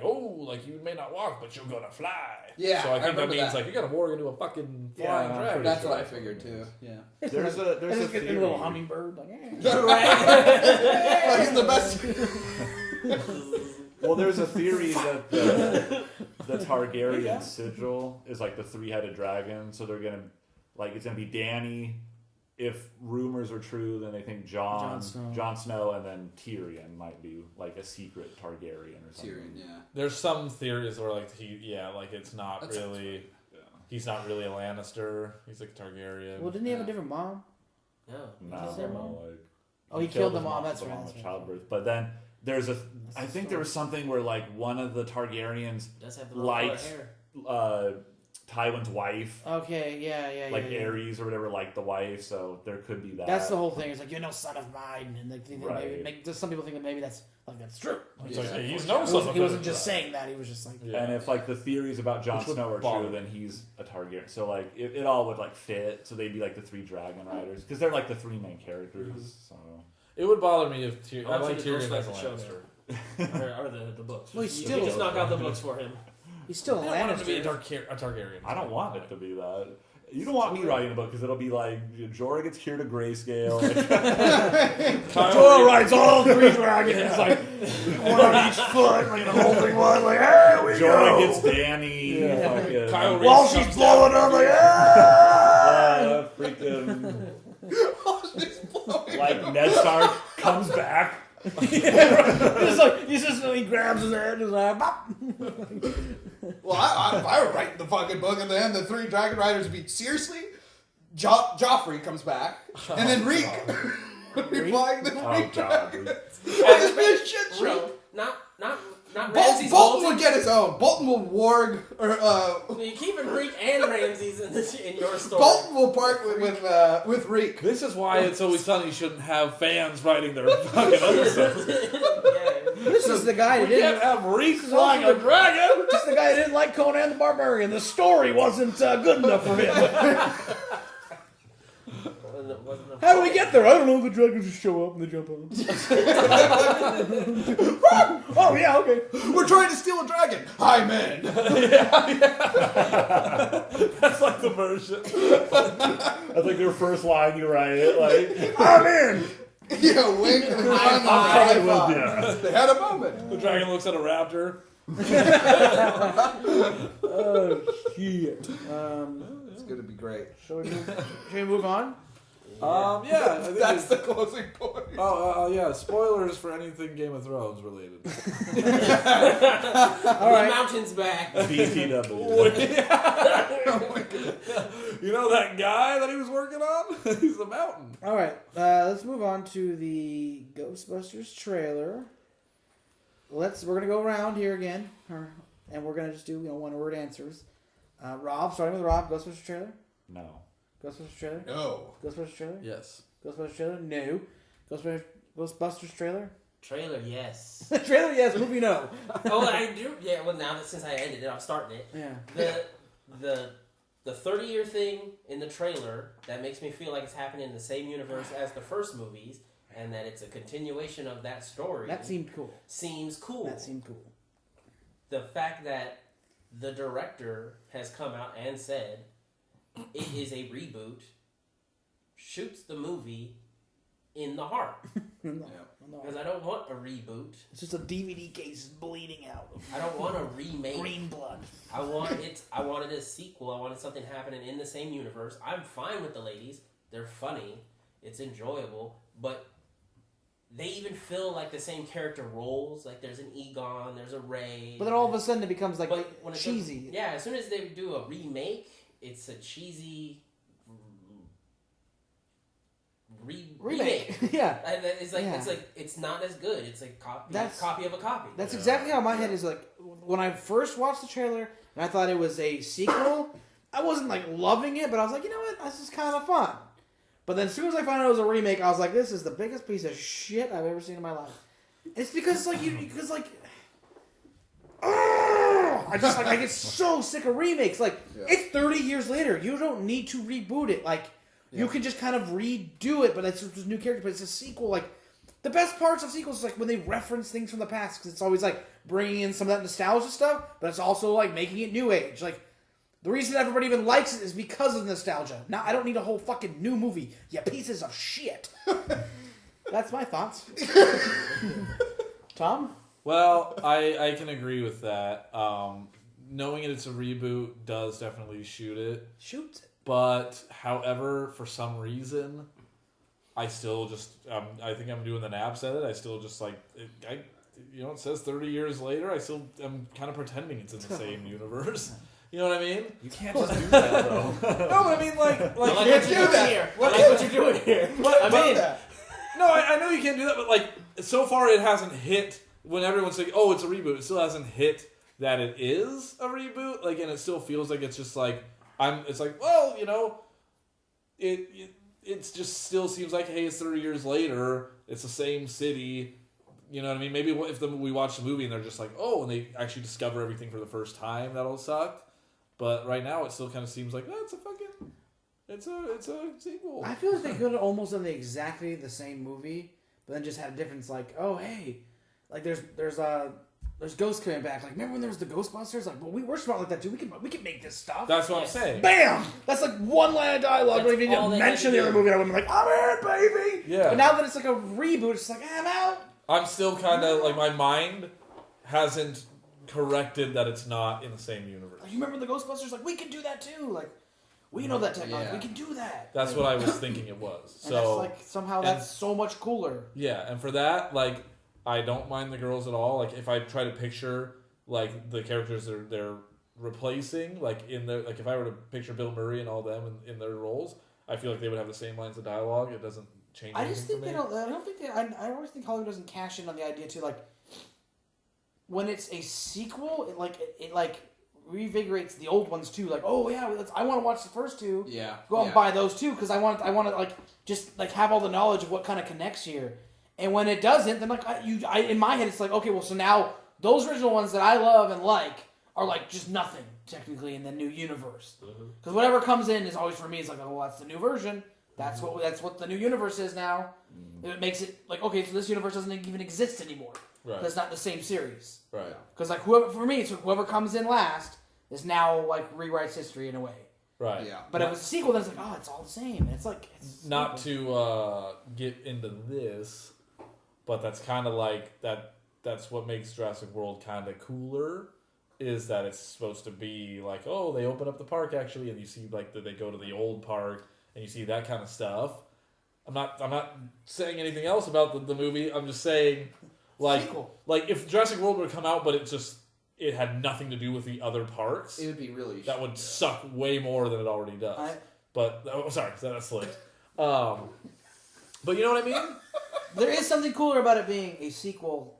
oh, like you may not walk, but you're gonna fly. Yeah, So I I think that remember means that. like you gotta warg into a fucking Yeah, flying I'm dragon. pretty That's sure what I that's what figured it too. is. Yeah. There's a Just get a theory. little hummingbird. Like, Right. He's the best. Well, there's a theory that the Targaryen sigil is like the 3-headed dragon, so they're gonna it's gonna be Danny. If rumors are true, then they think Jon Snow, and then Tyrion might be like a secret Targaryen or something. Tyrion, yeah. There's some theories where like it's not That sounds really. He's not really a Lannister. He's like a Targaryen. well, didn't he have a different mom? No. No, Is there mom? like Oh, he killed the his mom. That's the right. mom That's at right. childbirth. But then there's I think there was something where like one of the Targaryens Does have the liked hair. Tywin's wife. Okay, yeah. Like Ares or whatever, like the wife, so there could be that. That's the whole thing. It's like, you're no son of mine, and like, Right. just some people think that maybe that's true. It's Yeah. like, hey, he's no He son wasn't, of he wasn't a- just saying that. He was just like, Yeah. And if like the theories about Jon Which would Snow are bother true, me. then he's a Targaryen. So like it all would like fit. So they'd be like the 3 dragon riders because they're like the 3 main characters. So It would bother me if I I'll like see the Tyrion as a Ghostbusters show Lannister. or the books. Well, he's You still- just knock out the books for him. He's still I a don't want him to be Lannister. a Targaryen. I don't want it to be that. You don't want me writing a book because it'll be like Jorah gets cured of grayscale. Jorah rides all 3 dragons, like one on each foot, like holding one, like here we Jorah go. gets Danny. Yeah. Fucking, Kyle Reese While comes she's blowing down. up, like ah! freaking She's blowing like Ned Stark comes back. It's like he grabs his head and is like, bop. Well, if I were writing the fucking book and then the 3 dragon riders would be seriously. Joffrey comes back, and then Reek would be flying the 3 Oh god. dragons. It's this shit show. Not Ramses Bolton Bolton. would get his own. Bolton will warg, or You're keeping Reek and Ramses in your story. Bolton will part with Reek. This is why It's Always Sunny shouldn't have fans writing their fucking episodes. Yeah. This is the guy that We can't didn't. have Reek flying a dragon. This is the guy that didn't like Conan the Barbarian. The story wasn't good enough for him. How do we get there? I don't know. The dragons just show up and they jump on. Oh yeah, okay. We're trying to steal a dragon. Hi, man. That's like the version. That's like your first line you write it like I'm in. Yeah, wink and high I'm five. with you. They had a moment. The dragon looks at a raptor. Oh shit. It's gonna be great. Shall we move on? Yeah. I think That's it's- the closing point. yeah. Spoilers for anything Game of Thrones related. All right. Mountains back. BTW. You know that guy that he was working on? He's the mountain. All right. Let's move on to the Ghostbusters trailer. We're gonna go around here again, and we're gonna just do 1-word answers. Rob, starting with Rob. Ghostbusters trailer. No. Ghostbusters trailer. No. Ghostbusters trailer. Yes. Ghostbusters trailer. No. Ghostbusters trailer. Trailer, yes. Trailer. Yes. Movie. No. Oh, I do. Yeah. Well, now that since I ended it, I'm starting it. Yeah. The 30-year thing in the trailer that makes me feel like it's happening in the same universe as the first movies, and that it's a continuation of that story. That seemed cool. Seems cool. That seemed cool. The fact that the director has come out and said it is a reboot shoots the movie in the heart. No. Because I don't want a reboot. It's just a DVD case bleeding out. I don't want a remake. Green blood. I wanted a sequel. I wanted something happening in the same universe. I'm fine with the ladies. They're funny. It's enjoyable. But they even fill like the same character roles. Like there's an Egon, there's a Ray. But then all of a sudden it becomes like But when it's cheesy. yeah, as soon as they do a remake, it's a cheesy remake. Yeah. And it's like Yeah. it's not as good. It's a copy of a copy. That's exactly how my head is. Like when I first watched the trailer and I thought it was a sequel, I wasn't like loving it, but I was like, you know what, this is kind of fun. But then as soon as I found out it was a remake, I was like, this is the biggest piece of shit I've ever seen in my life. It's because I get so sick of remakes. Like it's 30 years later, you don't need to reboot it. Like you can just kind of redo it, but it's just new character. But it's a sequel. Like the best parts of sequels is like when they reference things from the past, because it's always like bringing in some of that nostalgia stuff, but it's also like making it new age. Like the reason everybody even likes it is because of nostalgia. Now I don't need a whole fucking new movie. You pieces of shit. That's my thoughts. Tom? Well, I can agree with that. Knowing it's a reboot does definitely shoot it. Shoot. But, however, for some reason, I still just, I think I'm doing the Nab said it, I still just like, it says 30 years later, I still am kind of pretending it's in the same universe. You know what I mean? You can't just do that though. No, but I mean, like I like what can't you're do doing that. here. I like what you're doing here. I'm in. no, I know you can't do that, but like, so far it hasn't hit, when everyone's like, oh, it's a reboot, it still hasn't hit that it is a reboot, like, and it still feels like it's just like, it's like, well, it just still seems like, hey, it's 30 years later, it's the same city, you know what I mean? Maybe if we watch the movie and they're just like, oh, and they actually discover everything for the first time, that'll suck. But right now, it still kind of seems like, it's a sequel. I feel like they could have almost done exactly the same movie, but then just had a difference. Like, oh hey, like there's ghosts coming back. Like, remember when there was the Ghostbusters? Like, well, we're smart like that too. We can make this stuff. That's what I'm saying. Bam! That's like one line of dialogue. That's Don't even all they mention the had to other do. movie. And I would be like, I'm in, baby. Yeah. But now that it's like a reboot, it's just like, I'm out. I'm still kind of like my mind hasn't corrected that it's not in the same universe. Like, you remember the Ghostbusters? Like, we can do that too. Like, we know that technology. Yeah. We can do that. That's what I was thinking it was. And So that's like somehow that's so much cooler. yeah, and for that, like, I don't mind the girls at all. Like, if I try to picture like the characters they're replacing, like in the like if I were to picture Bill Murray and all them in their roles, I feel like they would have the same lines of dialogue. It doesn't change. I just think anything for me. they don't. I don't think they. I always think Hollywood doesn't cash in on the idea too. Like when it's a sequel, it reinvigorates the old ones too. Like, oh yeah, I want to watch the first two. Yeah. Go out and buy those too because I want to like just like have all the knowledge of what kind of connects here. And when it doesn't, then like I in my head it's like, okay, well, so now those original ones that I love and like are like just nothing technically in the new universe. Because whatever comes in is always for me. It's like, oh, well, that's the new version. That's what the new universe is now. It makes it like, okay, so this universe doesn't even exist anymore. Right. That's not the same series. Right. Because like whoever comes in last is now like rewrites history in a way. Right. Yeah. But if it's a sequel, then it's like, oh, it's all the same. And it's like it's Not stupid. to get into this, but that's kind of like that. That's what makes Jurassic World kind of cooler. Is that it's supposed to be like, oh, they open up the park actually, and you see like that they go to the old park, and you see that kind of stuff. I'm not saying anything else about the movie. I'm just saying, like, Sequel. like if Jurassic World were to come out, but it had nothing to do with the other parks, It would be really. that would suck way more than it already does. But sorry, that's slick. But you know what I mean? There is something cooler about it being a sequel.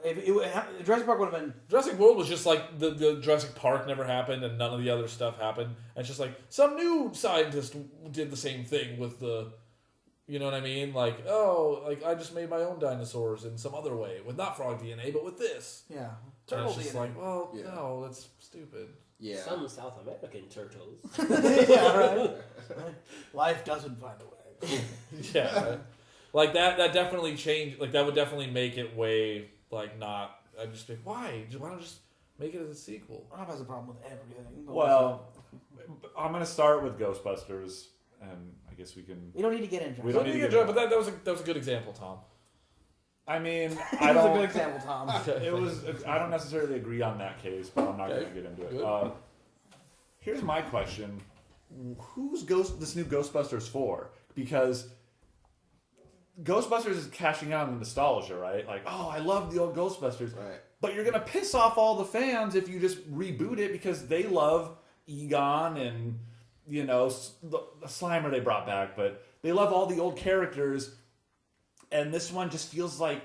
If Jurassic Park would have been Jurassic World was just like the Jurassic Park never happened and none of the other stuff happened. And it's just like some new scientist did the same thing with the, you know what I mean? Like, oh, like I just made my own dinosaurs in some other way with not frog DNA, but with this. yeah And turtle it's just DNA. like, well, Yeah. no, that's stupid. Yeah. Some South American turtles. Yeah, right. Life doesn't find a way. Yeah. Right? Like that definitely changed. Like that would definitely make it way like not. I'd just be like, why? Why don't just make it as a sequel? Rob has a problem with everything. But Well, I'm gonna start with Ghostbusters, and I guess we can. we don't need to get into We it. don't But need to get that was a good example, Tom. I mean, That I was a good don't. example, Tom. It was. I don't necessarily agree on that case, but I'm not Okay. going to get into it. Good. Here's my question: who's this new Ghostbusters for? Because Ghostbusters is cashing out on the nostalgia, right? Like, oh, I love the old Ghostbusters. Right. But you're gonna piss off all the fans if you just reboot it because they love Egon and the Slimer they brought back, but they love all the old characters. And this one just feels like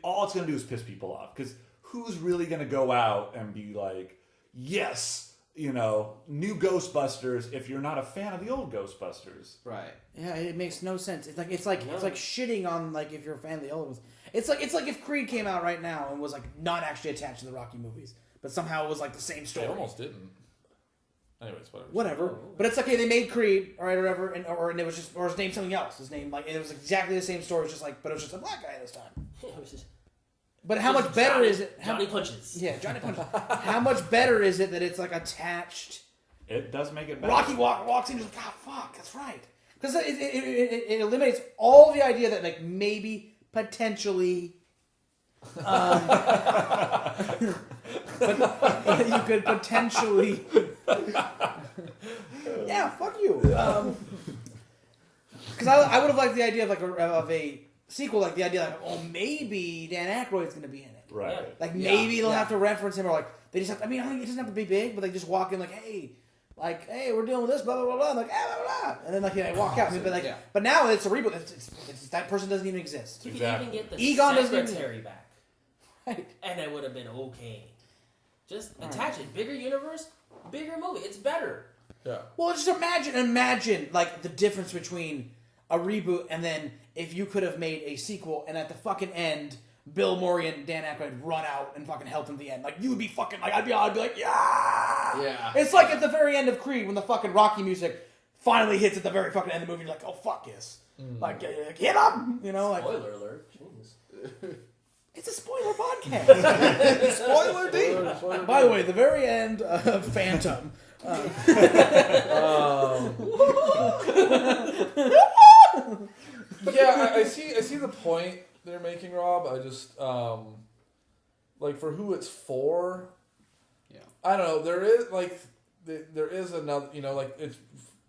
all it's gonna do is piss people off because who's really gonna go out and be like, yes, new Ghostbusters if you're not a fan of the old Ghostbusters? Right. Yeah, it makes no sense. It's like shitting on like if you're a fan of the old ones. It's like if Creed came out right now and was like not actually attached to the Rocky movies, but somehow it was like the same They story. almost didn't. Anyways, whatever. Whatever. But it's like, hey, they made Creed, all right, or whatever, and it was just, or his name something else. His name, like, it was exactly the same story, just like, but it was just a black guy this time. It was just But how much better is it? Johnny Punches. Yeah, Johnny Punches. How much better is it that it's like attached? It does make it better. Rocky walks in and just like, oh, fuck, that's right. Because it eliminates all the idea that like maybe potentially. But you could potentially. Yeah, fuck you. Because I would have liked the idea of like of a sequel, like the idea like, oh, maybe Dan Aykroyd's going to be in it. Right. Yeah. Like maybe they'll yeah. have to reference him, or like they just have. I mean, I think it doesn't have to be big, but they just walk in like, hey, we're dealing with this, blah blah blah blah, like blah blah blah, and then like they walk out. But like, Yeah. but now it's a reboot. It's that person doesn't even exist. You could Exactly. even get the Egon doesn't even- secretary back, Right. and it would have been okay. Just attach it. Bigger universe, bigger movie. It's better. Yeah. Well, just imagine like the difference between a reboot and then if you could have made a sequel and at the fucking end, Bill Murray and Dan Aykroyd run out and fucking help him at the end. Like you would be fucking like I'd be like, yeah. Yeah. It's like at the very end of Creed when the fucking Rocky music finally hits at the very fucking end of the movie. You're like, oh fuck yes, like hit him, you know, like Spoiler alert. Jeez. it's a spoiler podcast. Spoiler deep. By the way, the very end of Phantom. Yeah, I see the point they're making, Rob. I just like for who it's for. Yeah. I don't know. There is another. You know, like it's.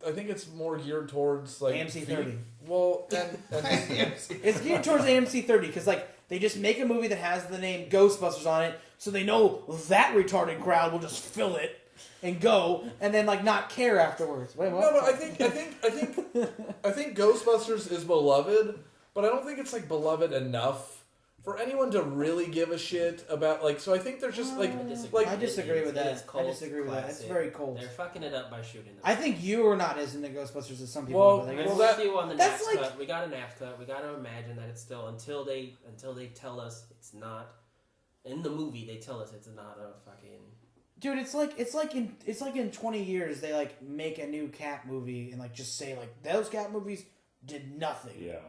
I think it's more geared towards like AMC 30. Well, and It's geared towards AMC 30 because like they just make a movie that has the name Ghostbusters on it, so they know that retarded crowd will just fill it and go, and then like not care afterwards. Wait, what? no, but I think Ghostbusters is beloved, but I don't think it's like beloved enough for anyone to really give a shit about. Like, so I think they're just like I disagree with It that. is cult I disagree with that. It's classic. very cold. They're fucking it up by shooting them. I think you are not as into Ghostbusters as some people. Well, are. Like, I'm it's- well, with you on the that's Naps like- cut. We got a Naps cut. We got to imagine that it's still until they tell us it's not in the movie. They tell us it's not a fucking. dude, it's like in 20 years they like make a new Cat movie and like just say like those Cat movies did nothing. Yeah.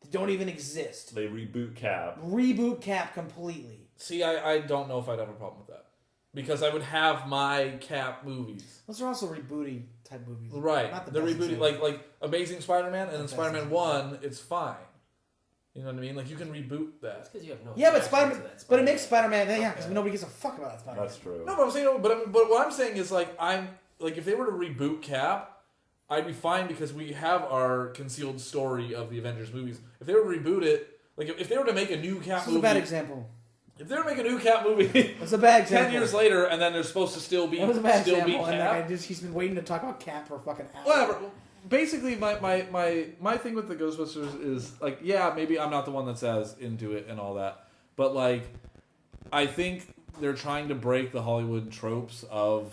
They don't even exist. They reboot Cap. Reboot Cap completely. See, I don't know if I'd have a problem with that because I would have my Cap movies. Those are also rebooty type movies. Right. Not the They're best rebooting example. like Amazing Spider-Man and then Best Spider-Man example. 1, it's fine. You know what I mean? Like you can reboot That's that. because you have no. Yeah, but attraction Spider, to that but it makes Spider-Man. Spider-Man. Yeah, because nobody gives a fuck about that Spider-Man. That's true. No, but I'm saying but what I'm saying is like I'm like if they were to reboot Cap, I'd be fine because we have our concealed story of the Avengers movies. If they were to reboot it, like if they were to make a new Cap This is movie, a bad example. if they were to make a new Cap movie It's a bad example. 10 years later, and then they're supposed to still be It was a bad still be example, and Cap. like, he's been waiting to talk about Cap for a fucking hour. Whatever. Basically, my thing with the Ghostbusters is like, yeah, maybe I'm not the one that's as into it and all that, but like, I think they're trying to break the Hollywood tropes of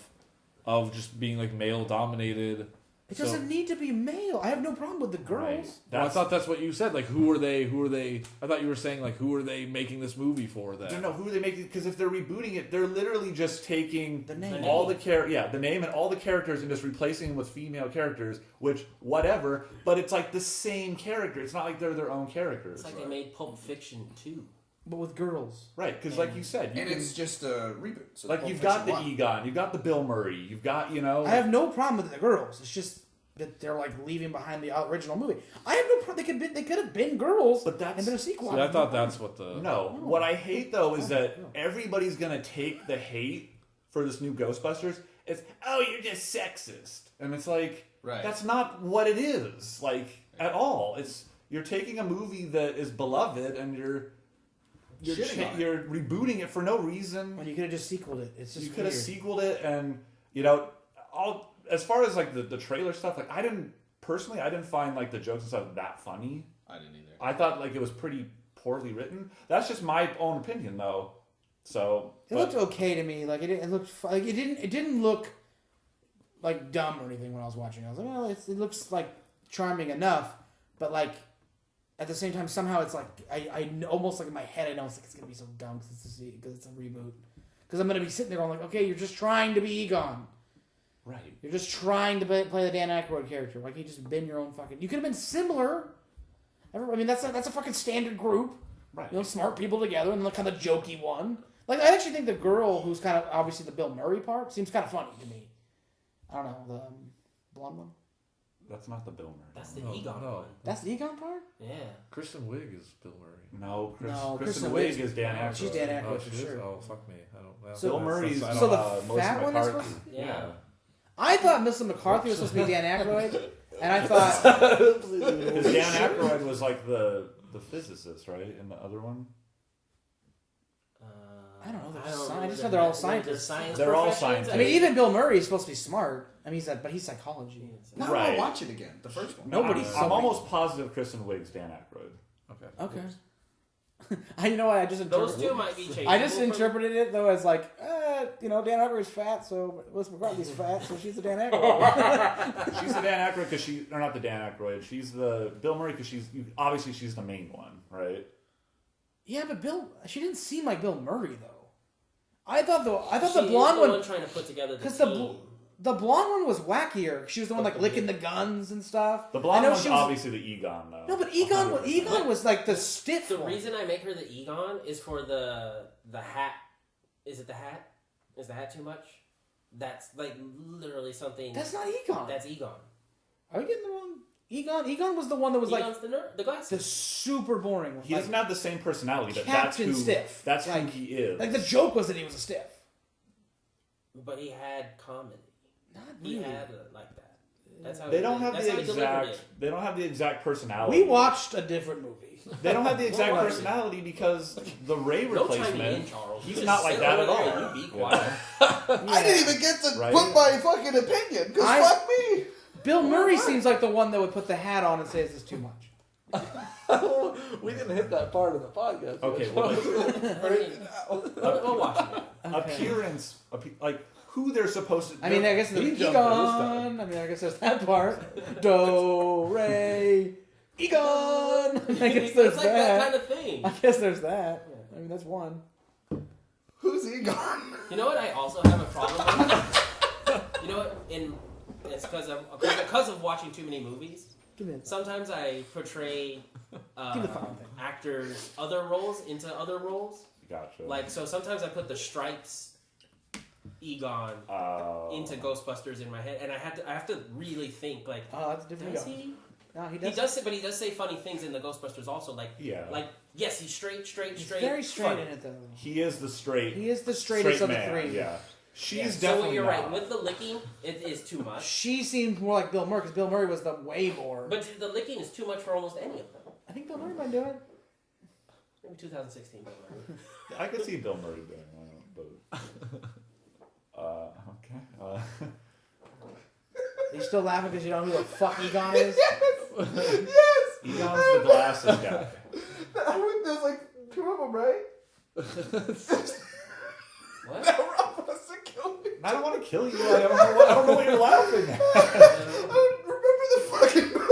just being like male dominated. It doesn't need to be male. I have no problem with the girls. Right. Well, I thought that's what you said. Like, who are they? Who are they? I thought you were saying like, who are they making this movie for? I Then don't know who they make because if they're rebooting it, they're literally just taking The name. all the the name and all the characters and just replacing them with female characters, which whatever. But it's like the same character. It's not like they're their own characters, It's like they made Pulp Fiction too. But with girls. right? Because like you said, you And can, it's just a reboot. So like Pulp you've got the Fiction Egon, you've got the Bill Murray, you've got I have no problem with the girls. It's just that they're like leaving behind the original movie. I have no problem. They could have been girls, But that's- and been a sequel. See, I thought that's what the No, what I hate though is that everybody's gonna take the hate for this new Ghostbusters. It's you're just sexist, and it's like Right. that's not what it is, like at all. It's you're taking a movie that is beloved and you're Shitting on it. you're rebooting it for no reason. When you could have just sequeled it. It's just You could have weird. sequeled it, and all as far as like the trailer stuff, like I didn't find like the jokes and stuff that funny. I didn't either. I thought like it was pretty poorly written. That's just my own opinion, though. So It looked okay to me. Like it looked like it didn't look like dumb or anything when I was watching. I was like, well, it looks like charming enough, but like at the same time, somehow it's like I almost like in my head I know it's gonna be so dumb because it's a reboot. Because I'm gonna be sitting there going like, okay, you're just trying to be Egon. right. You're just trying to play the Dan Aykroyd character. Like you just been your own fucking. You could have been similar. I mean, that's a fucking standard group. Right. You know, smart people together, and the kind of jokey one. Like I actually think the girl who's kind of obviously the Bill Murray part seems kind of funny to me. I don't know the blonde one. That's not the Bill Murray. That's the No, Egon no. one. That's the Egon part. Yeah. Kristen Wiig is Bill Murray. No, No, Kristen Kristen Wiig Wiig is Dan Aykroyd. She's Dan Aykroyd Oh, for she is? sure. Oh, fuck me. I don't know. So- Bill Murray's I don't So the know. fat one is McCarthy. supposed Yeah. I thought Melissa McCarthy was supposed to be Dan Aykroyd, and I thought Because Dan Aykroyd was like the physicist, right? In the other one, I don't know. They're I don't I know just that- know they're all they're scientists. science They're all professionals. scientists. I mean, even Bill Murray is supposed to be smart. I mean, but he's psychology. Now Right. I'll watch it again. The first one. Nobody's I'm so- almost positive Kristen Wiig's Dan Aykroyd. Okay. Okay. You know what? I just Those interpreted. two might be changeable. I just from- interpreted it though as like, Dan Aykroyd's fat, so Melissa McCarthy's fat, so she's a Dan Aykroyd. She's the Dan Aykroyd because or not the Dan Aykroyd. She's the Bill Murray because obviously she's the main one, right? Yeah, but she didn't seem like Bill Murray though. I thought She the blonde is the one, trying to put together the because team. The blonde one was wackier. She was the one like licking the guns and stuff. The blonde I know one's she was, obviously the Egon, though. No, but Egon was like the stiff The one. reason I make her the Egon is for the hat. Is it the hat? Is the hat too much? That's like literally something. That's not Egon. That's Egon. Are we getting the wrong? Egon was the one that was Egon's the glasses. the super boring one. He doesn't have the same personality, but that's Captain who, Stiff. That's Like- who he is. Like the joke was that he was a stiff. But he had comedy. Not He really. had like that. That's how They he don't did- have that's the how he delivered exact. it. They don't have the exact personality. We watched a different movie. They don't have the exact What? personality because the Ray Don't chime replacement. in, Charles. He's Just not like sit that over at there all. and You be quiet. I didn't even get to Right? put my fucking opinion, because fuck me. Bill Murray seems like the one that would put the hat on and say, "Is this too much?" We didn't hit that part of the podcast. Okay, well, We'll watch it. appearance, like who they're supposed to. I mean, I guess the He jumped in this Egon. I mean, I guess there's that part. Do, Ray, Egon. I guess there's It's like that that. kind of thing. I guess there's that. I mean, that's one. Who's Egon? You know what? I also have a problem with. You know what? It's because of watching too many movies. Give me a Sometimes I portray Give me the fucking thing. actors' other roles into other roles. Gotcha. Like, so sometimes I put the Stripes Egon into Ghostbusters in my head, and I have to really think, like, Oh, that's a different does Egon. he? No, he He does say, but he does say funny things in the Ghostbusters also. Like, Yeah. like yes, he's straight, He's very straight funny. in it, though. He is the straight. He is the straightest of the man, three. Yeah. She's Yeah. So definitely you're not. right. With the licking, it is too much. She seemed more like Bill Murray, because Bill Murray was the way more. But the licking is too much for almost any of them. I think Bill Murray might do it. Maybe 2016. Bill Murray. I could see Bill Murray doing that, but okay. You still laughing because you don't know who the fuck Egon is? Yes! Egon's the glasses guy. There's like two of them, right? What? That Rob wants to kill me. I don't want to kill you. I don't know what you're laughing at. Remember the fucking movie?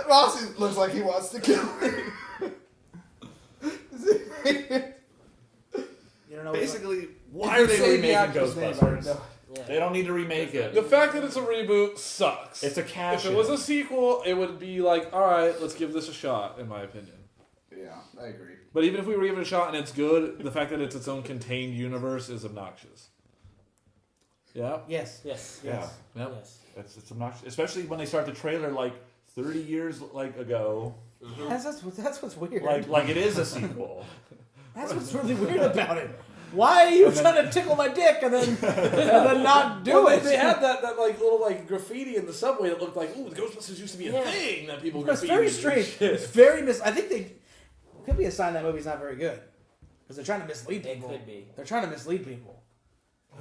Rossi looks like he wants to kill me. You don't know Basically, why are they remaking Ghostbusters? Yeah. They don't need to remake it. The fact that it's a reboot sucks. It's a cash. If it was a sequel, it would be like, all right, let's give this a shot, in my opinion. Yeah, I agree. But even if we were giving it a shot and it's good, the fact that it's its own contained universe is obnoxious. Yeah? Yes. Yes. Yeah, Yep. Yes. it's obnoxious, especially when they start the trailer like 30 years ago, That's what's weird. like it is a sequel. That's what's really weird about it. Why are you trying to tickle my dick and then not do Well, it? They had that like little like graffiti in the subway that looked like, ooh, the Ghostbusters used to be a Yeah. thing that people It's graffitied. very and strange. shit. It's very I think it could be a sign that movie's not very good because they're trying to mislead It people. could be. They're trying to mislead people.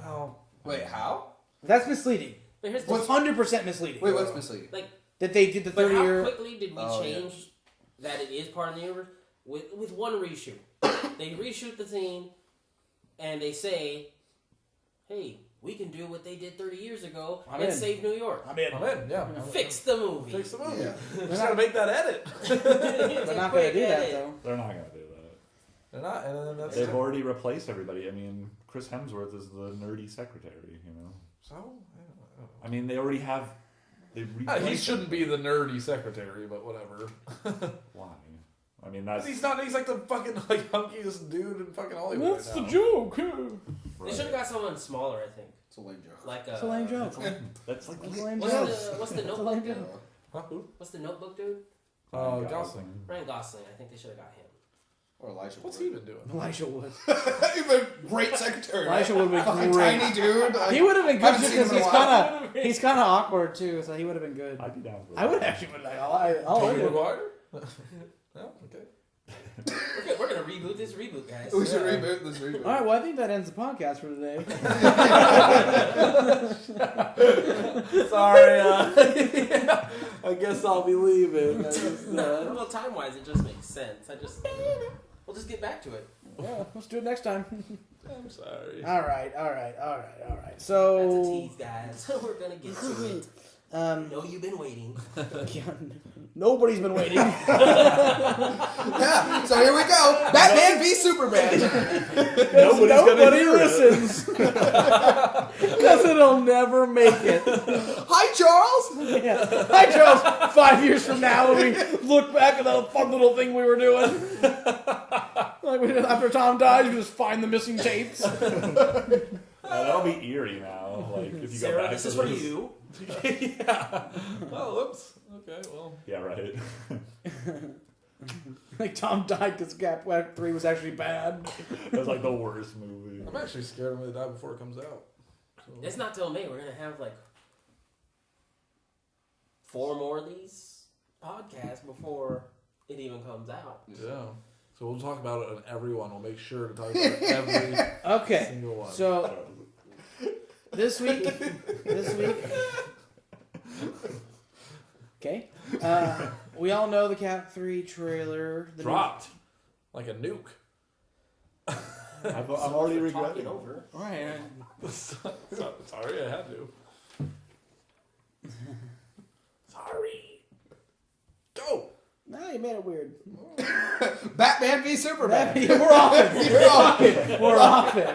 Wow. Wait, how? That's misleading. But here's the What's 100% misleading? Wait, what's misleading? like. That they did the But 30-year. how quickly did we Oh, change that it is part of the universe? With one reshoot. They reshoot the scene, and they say, hey, we can do what they did 30 years ago I'm and in. save New York. I'm in. I'm in, yeah. Fix the movie. Fix the movie. Yeah. Just gotta make that edit. They're not going to do that though. They're not gonna do that. They're not, and then that's They've already replaced everybody. I mean, Chris Hemsworth is the nerdy secretary. You know. so. I mean, they already have. They replaced He shouldn't be the nerdy secretary, but whatever. Why? I mean, that's. He's not. He's like the fucking like hunkiest dude in fucking Hollywood. That's right the now. joke. They should have got someone smaller, I think. It's a lame joke. Like It's a lame joke. That's like. It's a lame What's joke. what's the It's a notebook lame dude? joke. Huh? Who? What's the notebook dude? Gosling. Ryan Gosling. I think they should have got him. Or Elijah What's Wood. he been doing? Elisha Wood. He's a great secretary. Elisha right? would be Fucking great. tiny dude. Like, He would have been good haven't just seen him because in a while. he's kind of awkward too, so he would have been good. I'd be down for that. I would actually would like. I'll Tobey look at it. Maguire? No, okay. We're gonna reboot this reboot, guys. We should reboot this reboot. All right, well, I think that ends the podcast for today. Sorry, I guess I'll be leaving. Well, time wise, it just makes sense. We'll just get back to it. Yeah, let's do it next time. I'm sorry. All right. That's a So tease, guys. We're gonna get to it. No, you've been waiting. Nobody's been waiting. Yeah, so here we go. Batman v Superman. Nobody listens. Because it'll never make it. Hi, Charles. Yeah. Hi, Charles. 5 years from now, when we look back at that fun little thing we were doing. Like after Tom dies, you just find the missing tapes. That'll be eerie now. Like if you go Sarah, back this to is for you. Yeah. Oh, whoops. Okay, well. Yeah, right. Like Tom died because Cap 3 was actually bad. That's like the worst movie. I'm actually scared I'm going to die before it comes out. So. It's not till May. We're gonna have like 4 more of these podcasts before it even comes out. Yeah. So we'll talk about it on every one. We'll make sure to talk about every Okay. single one. So this week. Okay. We all know the Cap 3 trailer. The dropped like a nuke. I'm already regretting. Talking over. Right. Sorry, I had to. Sorry. Go. No, you made it weird. Batman v Superman. We're off it. You're off it. We're off it.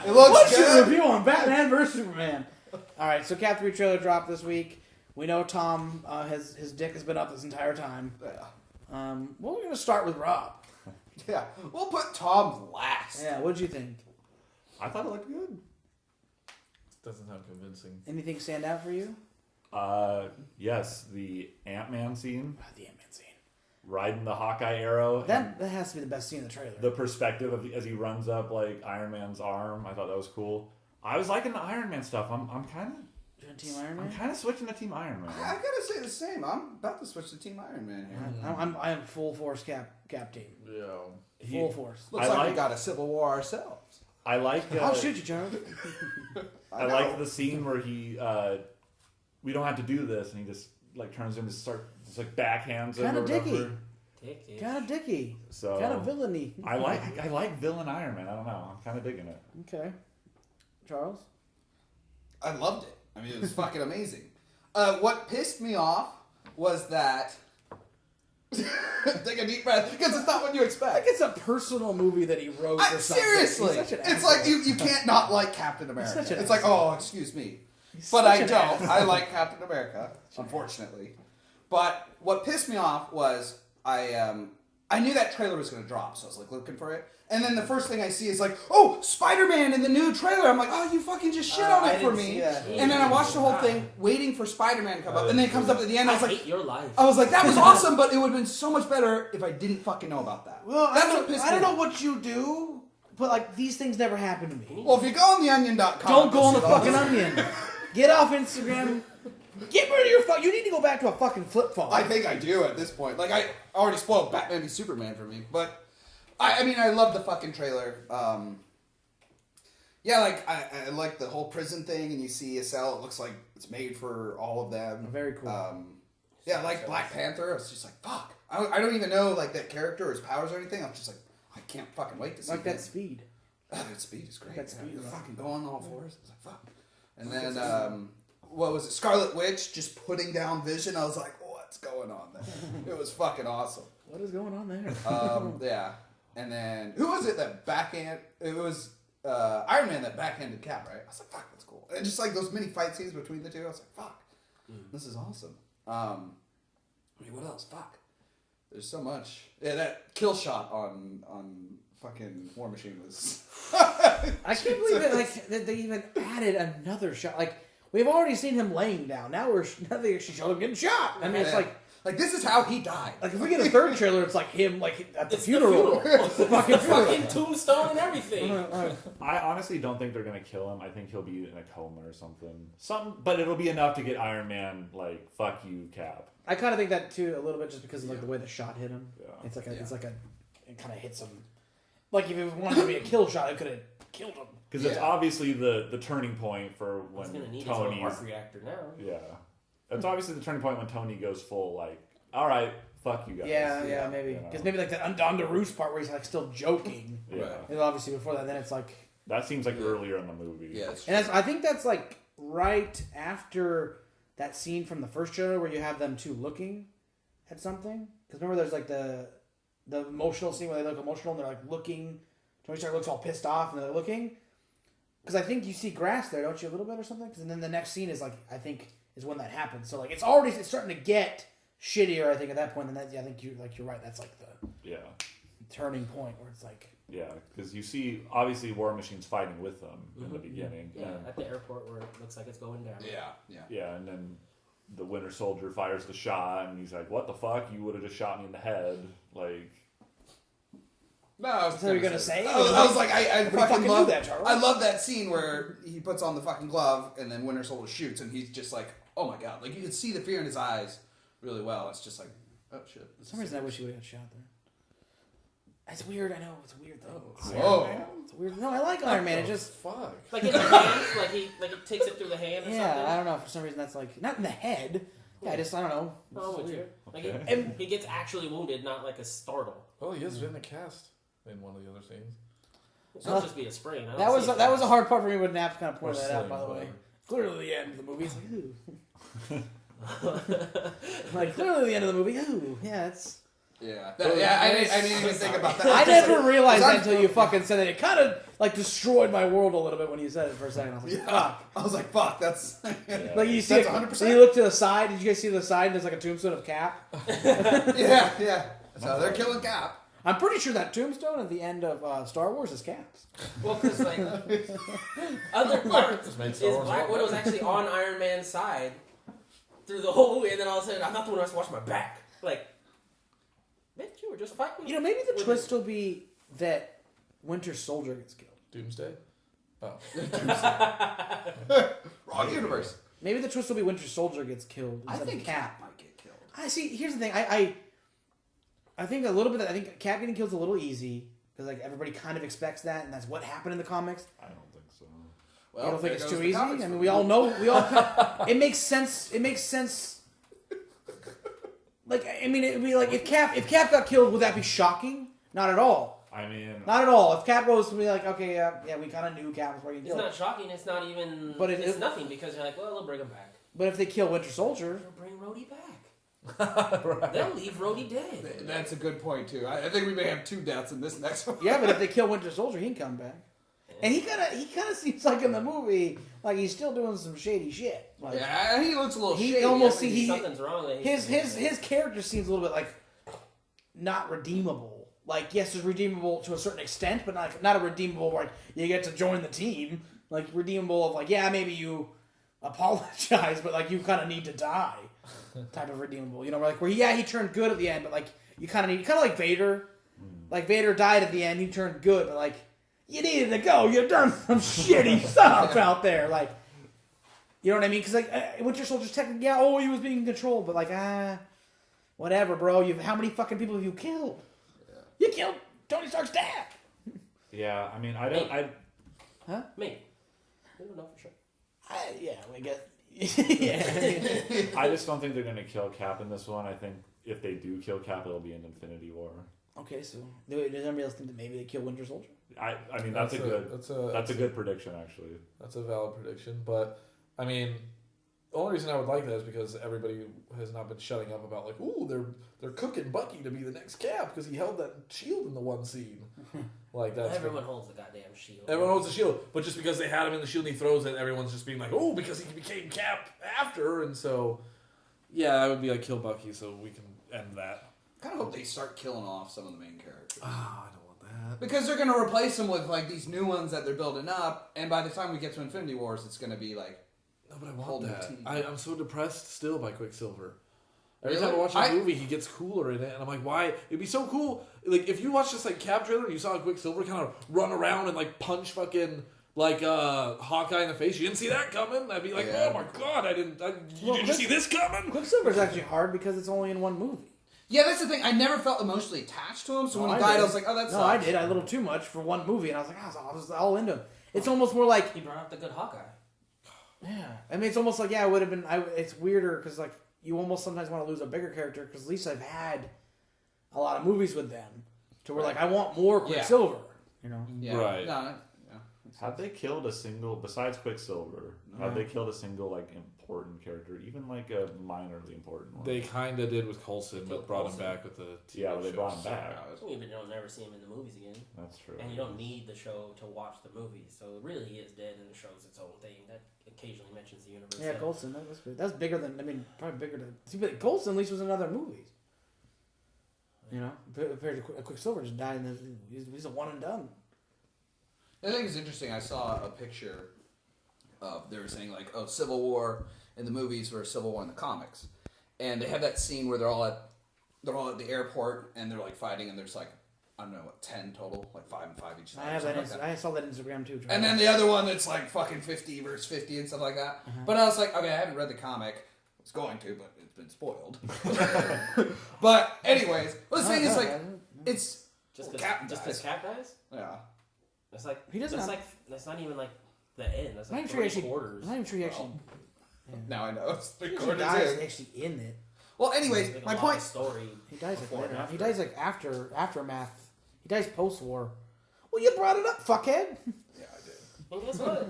It looks What's your good. review on Batman vs Superman? All right, so Cap 3 trailer dropped this week. We know Tom, his dick has been up this entire time. Yeah. Well, we're gonna start with Rob. Yeah, we'll put Tom last. Yeah, what'd you think? I thought it looked good. Doesn't sound convincing. Anything stand out for you? Yes, the Ant-Man scene, The Ant-Man scene. riding the Hawkeye arrow. That has to be the best scene in the trailer. The perspective of as he runs up like Iron Man's arm, I thought that was cool. I was liking the Iron Man stuff. I'm kind Team Iron Man. of switching to Team Iron Man. I gotta say the same. I'm about to switch to Team Iron Man here. I'm full force Cap team. Yeah. Full force. Looks I like we like- got a civil war ourselves. I like. I'll shoot you, Charles. I like the scene where he. We don't have to do this, and he just like turns him to just like backhands him. Kinda or whatever. dicky. Dick. Kind of dicky. So Kind of villainy. I like villain Iron Man. I don't know. I'm kind of digging it. Okay. Charles? I loved it. I mean, it was fucking amazing. What pissed me off was that. Take a deep breath, because it's not what you expect. Like it's a personal movie that he wrote or something. Seriously, He's such an it's asshole. like you can't not like Captain America. such an It's like, asshole. oh, excuse me. He's But such I an don't. asshole. I like Captain America, unfortunately. But what pissed me off was I knew that trailer was going to drop, so I was like looking for it. And then the first thing I see is like, oh, Spider-Man in the new trailer. I'm like, oh, you fucking just shit on I it for didn't me. see that. And then I watched the whole thing waiting for Spider-Man to come up. And then it comes up at the end. I was like, hate your life. I was like, that was awesome, but it would have been so much better if I didn't fucking know about that. Well, That's what pissed I don't me know off. what you do, but like these things never happen to me. Well, if you go on theonion.com, Don't go on the you'll see fucking all- onion. Get off Instagram. Get rid of your phone. You need to go back to a fucking flip phone. I think I do at this point. Like, I already spoiled Batman v Superman for me, but I mean, I love the fucking trailer. Yeah, like I like the whole prison thing, and you see a cell. It looks like it's made for all of them. Very cool. Yeah, like Black Panther. I was just like, fuck. I don't even know like that character or his powers or anything. I'm just like, I can't fucking wait to see like that him. speed. Oh, that speed is great. That speed, You're yeah. fucking going on all fours. I was like, fuck. And then, what was it? Scarlet Witch just putting down Vision. I was like, what's going on there? It was fucking awesome. What is going on there? Yeah. And then, who was it that backhand? It was Iron Man that backhanded Cap, right? I was like, fuck, that's cool. And just like those mini fight scenes between the two, I was like, fuck, this is awesome. I mean, what else? Fuck. There's so much. Yeah, that kill shot on fucking War Machine was. I can't believe it. Like that they even added another shot. Like we've already seen him laying down. Now they actually showed him getting shot. I mean, it's Yeah. like this is how he died. if we get a third trailer, it's like him like at the funeral. Fucking funeral. Fucking tombstone and everything. I honestly don't think they're gonna kill him. I think he'll be in a coma or something. But it'll be enough to get Iron Man like fuck you, Cap. I kind of think that too a little bit just because of like the way the shot hit him. Yeah. It's like it kind of hits him. Like if it wanted to be a kill shot, it could have killed him. Because it's Yeah. obviously the turning point for He's when gonna need his own Tony's arc reactor now. yeah. It's obviously the turning point when Tony goes full like, all right, fuck you guys. Yeah, maybe you know. because maybe like that on the roost part where he's like still joking. Yeah. Right. And obviously before that, then it's like. That seems like earlier in the movie. Yeah, it's And I think that's like right after that scene from the first trailer where you have them two looking at something. Because remember, there's like the emotional scene where they look emotional and they're like looking. Tony Stark looks all pissed off and they're looking. Because I think you see grass there, don't you, a little bit or something? Because then the next scene is like, I think, is when that happens. So like it's starting to get shittier. I think at that point, and I think you're right. That's like the turning point where it's like. Yeah, because you see, obviously, War Machine's fighting with them in the beginning. Yeah, at the airport where it looks like it's going down. Yeah, and then the Winter Soldier fires the shot, and he's like, "What the fuck? You would have just shot me in the head!" Like, no, I was gonna say. I was like, I fucking love that, Charles. I love that scene where he puts on the fucking glove, and then Winter Soldier shoots, and he's just like, "Oh my god!" Like you can see the fear in his eyes really well. It's just like, oh shit. For some reason, I wish he would have got shot there. It's weird. I know it's weird though. It's weird. No, I like Iron Man. It just fuck. Like in the hands, like he takes it through the hand or something. I don't know. For some reason, that's like not in the head. Yeah, I don't know. Oh, It's weird. Like he gets actually wounded, not like a startle. Oh, he has been in the cast in one of the other scenes. It could just be a sprain. That was a hard part for me when Naps kind of pointed that out. By the way, clearly the end of the movie. It's like, ooh. Like clearly the end of the movie. Ooh, yeah, it's. Yeah, I didn't even think about that. I never realized that until you fucking said it. It kind of like destroyed my world a little bit when you said it for a second. I was like, fuck. I was like, fuck, that's... Like you see that's it, 100%. you look to the side. Did you guys see the side? There's like a tombstone of Cap. yeah. So they're killing Cap. I'm pretty sure that tombstone at the end of Star Wars is Cap's. Well, because like other parts is Black Widow's actually on Iron Man's side through the whole movie, and then all of a sudden, I'm not the one who has to watch my back. Like, bitch, you were just fighting. You know, maybe the twist will be that Winter Soldier gets killed. Doomsday? Oh. Wrong universe. Maybe the twist will be Winter Soldier gets killed. I think Cap Cap might get killed. I see. Here's the thing. I think a little bit. I think Cap getting killed is a little easy because like everybody kind of expects that, and that's what happened in the comics. I don't think so. Well, you don't think it's too the easy? comics I mean, for we me. all know. It makes sense. It makes sense. Like, I mean, it'd be like if Cap got killed, would that be shocking? Not at all. I mean, not at all. If Cap goes to be like, okay, yeah, we kind of knew Cap was getting It's killed. not shocking. It's not even. But it's nothing because you're like, well, they'll bring him back. But if they kill Winter Soldier, They'll bring Rhodey back. Right. They'll leave Rhodey dead. That's a good point, too. I think we may have 2 deaths in this next one. yeah, but if they kill Winter Soldier, he can come back. And he kind of seems like in the movie, like he's still doing some shady shit. Like, Yeah, he looks a little he shady. almost Something's wrong. That his character seems a little bit like not redeemable. Like, yes, it's redeemable to a certain extent, but not a redeemable like you get to join the team. Like redeemable of like, yeah, maybe you apologize, but like you kind of need to die. Type of redeemable, you know, like where he turned good at the end, but like you kind of like Vader. Like Vader died at the end, he turned good, but like you needed to go. You've done some shitty stuff out there, like you know what I mean? Because like Winter Soldier's technically, he was being controlled, but like whatever, bro. How many fucking people have you killed? You killed Tony Stark's dad. yeah, I mean, Huh? Me. We don't know for sure. We guess. Yeah. I just don't think they're going to kill Cap in this one. I think if they do kill Cap, it'll be in Infinity War. Okay, so does anybody else think that maybe they kill Winter Soldier? I mean, that's a good prediction, actually. That's a valid prediction, but I mean, the only reason I would like that is because everybody has not been shutting up about like, ooh, they're cooking Bucky to be the next Cap because he held that shield in the one scene. Like that's everyone holds the goddamn shield. Everyone holds the shield, but just because they had him in the shield and he throws it, everyone's just being like, oh, because he became Cap after, and so yeah, I would be like, kill Bucky so we can end that. I kind of hope they start killing off some of the main characters. Oh, I don't want that. Because they're going to replace them with like these new ones that they're building up, and by the time we get to Infinity Wars, it's going to be like. No, but I want Holding that. team. I'm so depressed still by Quicksilver. Every Really? time I watch a movie, he gets cooler in it, and I'm like, why? It'd be so cool. Like, if you watch this, like, Cap trailer, and you saw Quicksilver kind of run around and, like, punch fucking, like, Hawkeye in the face. You didn't see that coming? I'd be like, oh, my God, did you see this coming? Quicksilver's actually hard because it's only in one movie. Yeah, that's the thing. I never felt emotionally attached to him, so when he died, I was like, oh, that's. No, I did. I a little too much for one movie, and I was like, I was all into him. It's almost more like. He brought up the good Hawkeye. Yeah. I mean, it's almost like, it would have been. It's weirder because, like, you almost sometimes want to lose a bigger character because at least I've had a lot of movies with them to where, like, I want more Quicksilver, you know? Yeah. Right. No, Have they killed a single, besides Quicksilver, have they killed a single, like, important character, even, like, a minorly important one? They kind of did with Coulson, but brought Coulson. him back with the TV Yeah, but they brought him shows. back. Yeah, but you'll never see him in the movies again. That's true. And you don't need the show to watch the movies. So really he is dead and the show's its own thing. That occasionally mentions the universe. Yeah, Coulson. That's bigger than. I mean, probably bigger than. See, but Coulson at least was in other movies. You know, compared to Quicksilver, just died. He's a one and done. I think it's interesting. I saw a picture of, they were saying like, oh, Civil War in the movies versus Civil War in the comics, and they have that scene where they're all at the airport and they're like fighting, and there's like, I don't know, what, 10 total, like 5 and 5 each side. I have that. I saw that Instagram too. And then the other one that's like fucking 50 versus 50 and stuff like that. But I was like, okay, I haven't read the comic. I was going to, but it's been spoiled. But anyways, the thing is like, it's Just Cap because dies. Cap dies? Yeah. That's like He doesn't That's have- like that's not even like the end. That's I'm like not even sure he 3 quarters. I'm not even sure he actually. Now I know. It's He 3 actually quarters dies in. actually in it. Well, anyways, Like a my lot point. of story. He dies like before and later. after. He dies like aftermath. He dies post war. Well, you brought it up, fuckhead. Yeah, I did. And guess what?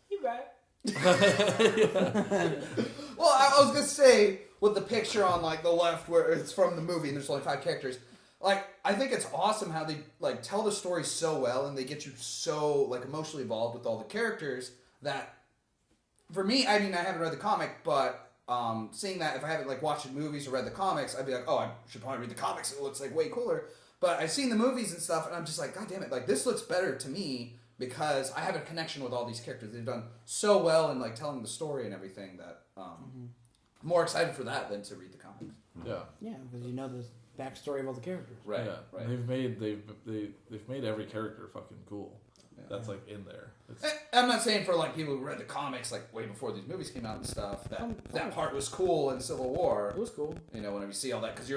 You right. Well, I was gonna say with the picture on like the left where it's from the movie and there's only 5 characters. Like, I think it's awesome how they like tell the story so well and they get you so like emotionally involved with all the characters that, for me, I mean, I haven't read the comic, but seeing that, if I haven't like watched the movies or read the comics, I'd be like, oh, I should probably read the comics. It looks like way cooler. But I've seen the movies and stuff, and I'm just like, God damn it! Like, this looks better to me because I have a connection with all these characters. They've done so well in like telling the story and everything that I'm more excited for that than to read the comics. Yeah. Yeah, because you know the backstory of all the characters. Right. Yeah. Right. They've made every character fucking cool. Yeah. That's like in there. It's, I'm not saying for like people who read the comics like way before these movies came out and stuff that part was cool in Civil War. It was cool. You know, whenever you see all that, because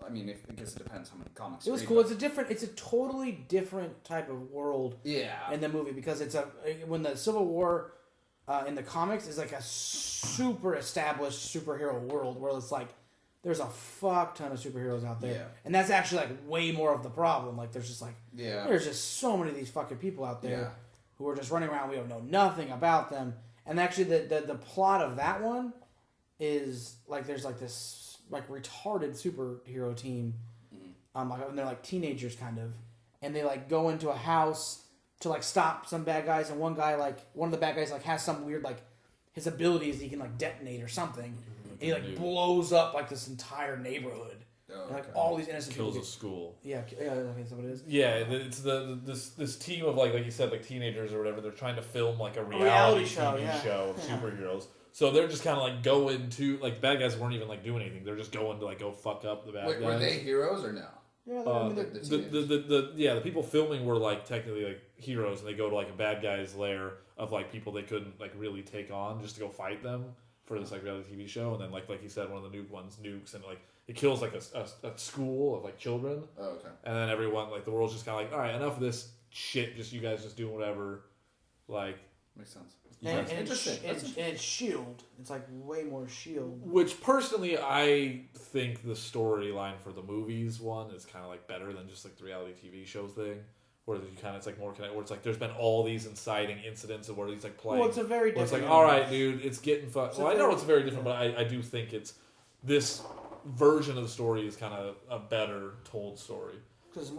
I mean, I guess it depends how many comics. It was you cool. read, It's a totally different type of world yeah. in the movie because when the Civil War in the comics is like a super established superhero world where it's like there's a fuck ton of superheroes out there, Yeah. and that's actually like way more of the problem. Like there's just like Yeah. there's just so many of these fucking people out there Yeah. who are just running around. We don't know nothing about them, and actually the plot of that one is like there's like this like retarded superhero team, like and they're like teenagers kind of, and they like go into a house to like stop some bad guys, and one of the bad guys like has some weird like his ability is he can like detonate or something, and he like blows up like this entire neighborhood, Oh, and, like okay. all these innocent kills people. a school. Yeah, I think that's what it is. Yeah, it's this team of like you said, like teenagers or whatever. They're trying to film like a reality reality show, TV yeah. show of Yeah. superheroes. So they're just kind of like going to like bad guys weren't even like doing anything. They're just going to like go fuck up the bad Wait, guys. were they heroes or no? Yeah, The people filming were like technically like heroes, and they go to like a bad guy's lair of like people they couldn't like really take on just to go fight them for this like reality TV show. And then like you said, one of the nuke ones nukes and like it kills like a school of like children. Oh, okay. And then everyone like the world's just kind of like, all right, enough of this shit. Just you guys just doing whatever. Like Makes sense. and Interesting. it's Shield. It's like way more Shield. which personally I think the storyline for the movies one is kind of like better than just like the reality TV shows thing. Where you kind of it's like more connected. Where it's like there's been all these inciting incidents of where he's like playing. Well, it's a very where different. it's like, all right, dude, it's getting fucked. It's a Well, I know very- it's very different, but I do think it's this version of the story is kind of a better told story. Because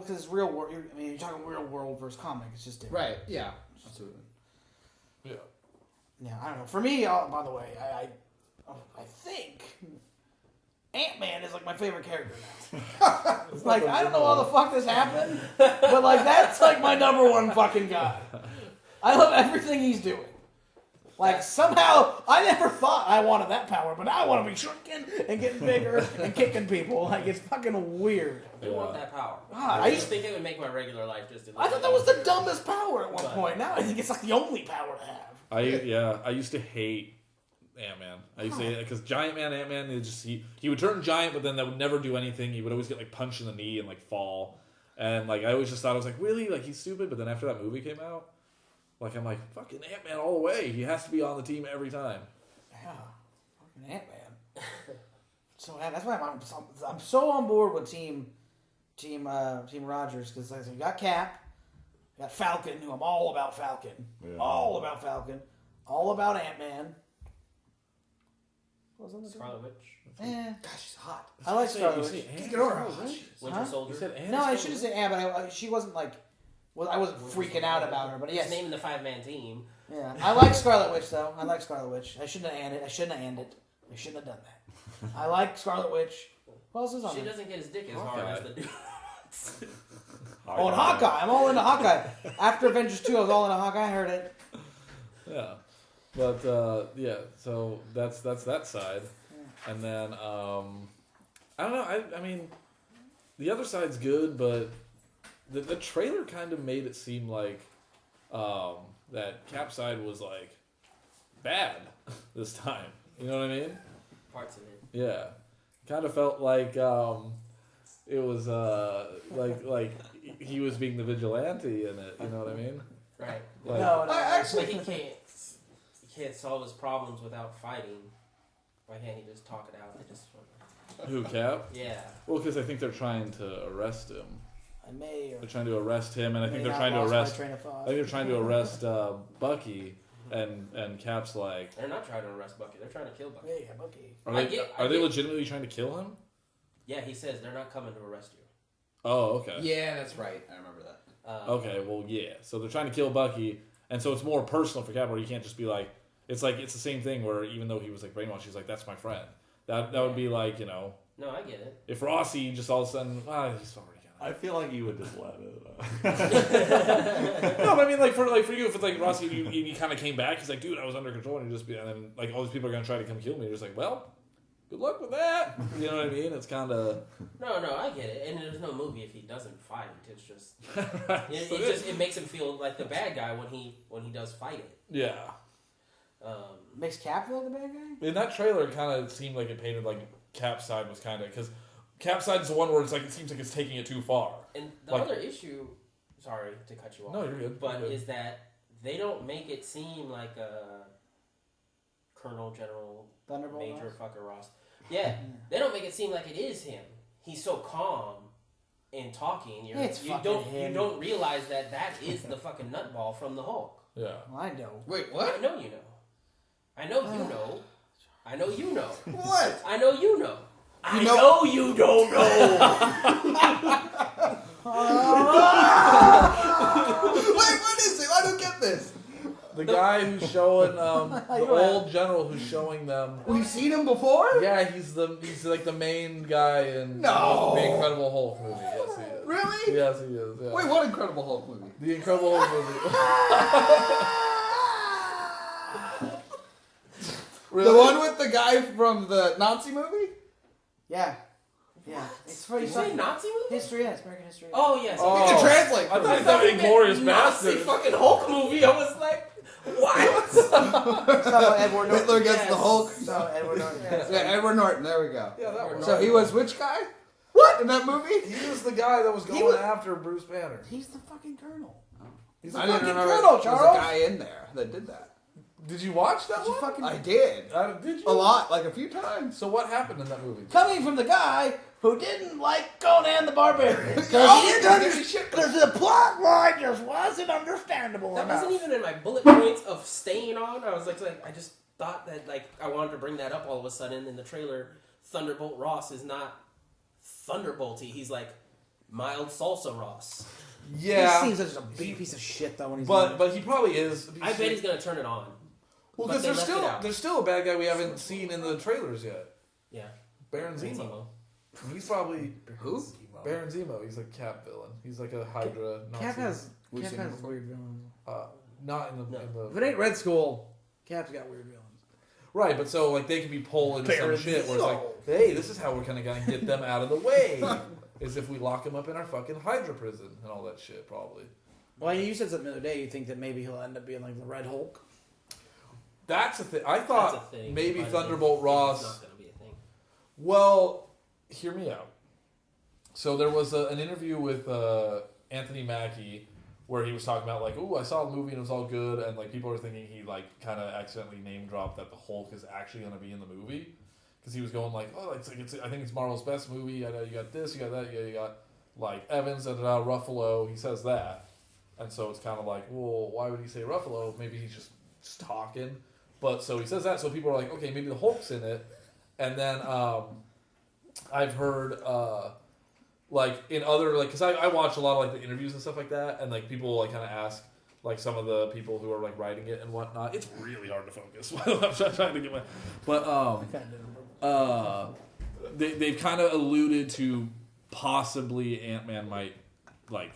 it's real world. I mean, you're talking real world versus comic. It's just different. Right. Yeah. Absolutely. Yeah. Yeah, I don't know. For me, by the way, I think Ant-Man is like my favorite character now. It's like I don't know how the fuck this happened, but like that's like my number one fucking guy. I love everything he's doing. Like somehow I never thought I wanted that power, but now I want to be shrinking and getting bigger and kicking people. Like it's fucking weird. I want that power. God, I used to think it would make my regular life just. I thought that was the dumbest power at one point. Now I think it's like the only power to have. I used to hate Ant-Man. I used to because Giant Man, Ant-Man, he would turn giant, but then that would never do anything. He would always get like punched in the knee and like fall. And like I always just thought I was like, really? Like he's stupid. But then after that movie came out, like I'm like fucking Ant-Man all the way. He has to be on the team every time. Yeah, fucking Ant-Man. So yeah, that's why I'm so on board with Team Rogers because you got Cap, We got Falcon, who I'm all about Falcon. Yeah. All about Falcon. All about Ant-Man. What was on the Scarlet Witch. Eh. Gosh, she's hot. I like Scarlet You Witch. say Can't get over how hot Huh? she is. Winter Huh? Soldier. You said Anne No, I Scarlet shouldn't say Ant, but she wasn't like. Well, I wasn't freaking out about her, but He's yes. naming the 5-man team. Yeah, I like Scarlet Witch though. I like Scarlet Witch. I shouldn't have ended it. I shouldn't have ended it. I shouldn't have done that. I like Scarlet Witch. What else is on She there? doesn't get his dick as Hawkeye. hard as the dude. Oh, and Hawkeye. I'm all into Hawkeye. After Avengers 2, I was all into Hawkeye. I heard it. Yeah, but yeah. So that's that side, and then I don't know. I mean, the other side's good, but the trailer kind of made it seem like that Cap side was like bad this time. You know what I mean? Parts of it. Yeah, kind of felt like it was like he was being the vigilante in it. You know what I mean? Right. Like, No, I actually- But he can't solve his problems without fighting. Why can't he just talk it out? I just who Cap? yeah. Well, because I think they're trying to arrest him. I may or They're trying to arrest him, and I may think they're not trying to lost my arrest. train of I thought. think they're trying to arrest Bucky, and Cap's like, They're not trying to arrest Bucky. They're trying to kill Bucky. Yeah, Bucky. are I they get- are I they get- legitimately trying to kill him? Yeah, he says they're not coming to arrest you. Oh, okay. Yeah, that's right. I remember that. Okay, well, yeah. So they're trying to kill Bucky, and so it's more personal for Cap, where you can't just be like, it's the same thing where even though he was like brainwashed, he's like, that's my friend. That would be like, you know, No, I get it. if Rossi just all of a sudden, he's already gonna. I feel like you would just let it. No, but I mean, like for you, if it's like Rossi, you kind of came back. He's like, dude, I was under control, and you just be, and then like all these people are gonna try to come kill me. You're just like, well, good luck with that. You know what I mean? It's kind of No, I get it. And there's no movie if he doesn't fight. It's just So it makes him feel like the bad guy when he does fight it. yeah. Makes Cap feel like the bad guy? In that trailer, it kind of seemed like it painted like Cap's side was kind of because Cap's side is the one where it's like it seems like it's taking it too far. And the Like- other issue, sorry to cut you off. No, you're good. But You're good. is that they don't make it seem like a Colonel General Thunderbolt Major Ross? fucker Ross. Yeah, they don't make it seem like it is him. He's so calm in talking. It's you fucking him. You don't realize that is the fucking nutball from the Hulk. Yeah. Well, I know. Wait, I what? know you know. I know you know. I know you know. What? I know you know. I know- know you don't know. Wait, what is it? I don't get this. The guy who's showing the You old general who's showing them. We've seen him before? Yeah, he's like the main guy in No. the Incredible Hulk movie. Yes, he is. Really? Yes, he is. Yeah. Wait, what Incredible Hulk movie? The Incredible Hulk movie. Really? The one with the guy from the Nazi movie? Yeah. Yeah. It's for Did you say Nazi movie? history. Yeah, it's American history. Oh yes. Oh. You can translate. I for thought me. you said Inglourious Nazi Basterds. fucking Hulk movie. I was like, what? So Edward Norton. Hitler against the Yes. Hulk. So Edward Norton. Yeah, Edward Norton. There we go. Yeah, that works. So he was which guy? What in that movie? He was the guy that was going was- after Bruce Banner. He's the fucking colonel. He's I a didn't fucking remember colonel, there was Charles. a guy in there that did that. Did you watch that Did you one? fucking I did Did you? a lot, like a few times. So what happened in that movie? coming from the guy who didn't like Conan the Barbarian. Because Oh, he yeah, didn't give me understand. shit. Because the plot line just wasn't understandable That enough. wasn't even in my bullet points of staying on. I was like I just thought that I wanted to bring that up all of a sudden in the trailer. Thunderbolt Ross is not Thunderbolty. He's like mild salsa Ross. Yeah, He seems like just a big piece of shit though when he's but he probably is. I bet he's gonna turn it on. Well, but because they left it out. there's still a bad guy we haven't seen in the trailers yet. Yeah. Baron Zemo. Zemo. He's probably Who? Baron Zemo. He's a Cap villain. He's like a Hydra. Cap Nazi. has We've Cap seen him has before. weird villains. Not in the No. If it ain't Red Skull, Cap's got weird villains. right, but so like they could be pulling Baron some shit where it's like, Zemo. hey, this is how we're kind of gonna get them out of the way. Is if we lock him up in our fucking Hydra prison and all that shit, probably. Well, you said something the other day. You think that maybe he'll end up being like the Red Hulk. That's a thing. I That's thought a thing. maybe But Thunderbolt it's Ross. not gonna be a thing. Well, hear me out. So there was an interview with Anthony Mackie where he was talking about like, oh, I saw the movie and it was all good, and like people were thinking he like kind of accidentally name dropped that the Hulk is actually going to be in the movie because he was going like, oh, it's I think it's Marvel's best movie. I know you got this, you got that, you got like Evans and Ruffalo. He says that, and so it's kind of like, well, why would he say Ruffalo? Maybe he's just talking. But so he says that, so people are like, okay, maybe the Hulk's in it. And then I've heard like in other like because I watch a lot of like the interviews and stuff like that, and like people like kind of ask like some of the people who are like writing it and whatnot. It's really hard to focus while I'm trying to get my. But they've kind of alluded to possibly Ant-Man might like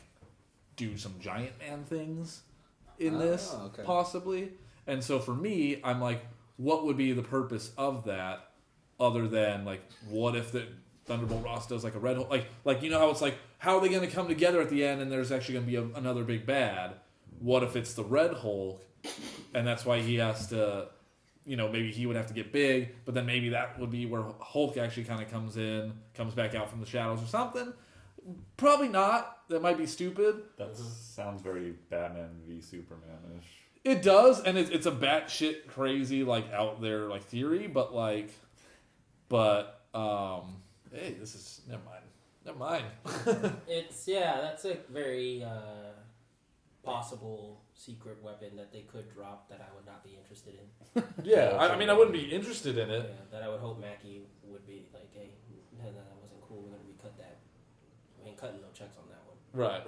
do some Giant Man things in this, possibly. And so for me, I'm like, what would be the purpose of that, other than like, what if the Thunderbolt Ross does like a Red Hulk, like you know how it's like, how are they going to come together at the end, and there's actually going to be another big bad? What if it's the Red Hulk, and that's why he has to, you know, maybe he would have to get big, but then maybe that would be where Hulk actually kind of comes back out from the shadows or something. Probably not. That might be stupid. That sounds very Batman v Superman-ish. It does, and it's a batshit crazy, like, out there, like, theory, but hey, this is, never mind. That's a very possible secret weapon that they could drop that I would not be interested in. Yeah, I mean, I wouldn't be interested in it. Yeah, that I would hope Mackie would be like, hey, no, that wasn't cool, we're going to recut that. We ain't cutting no checks on that one. Right.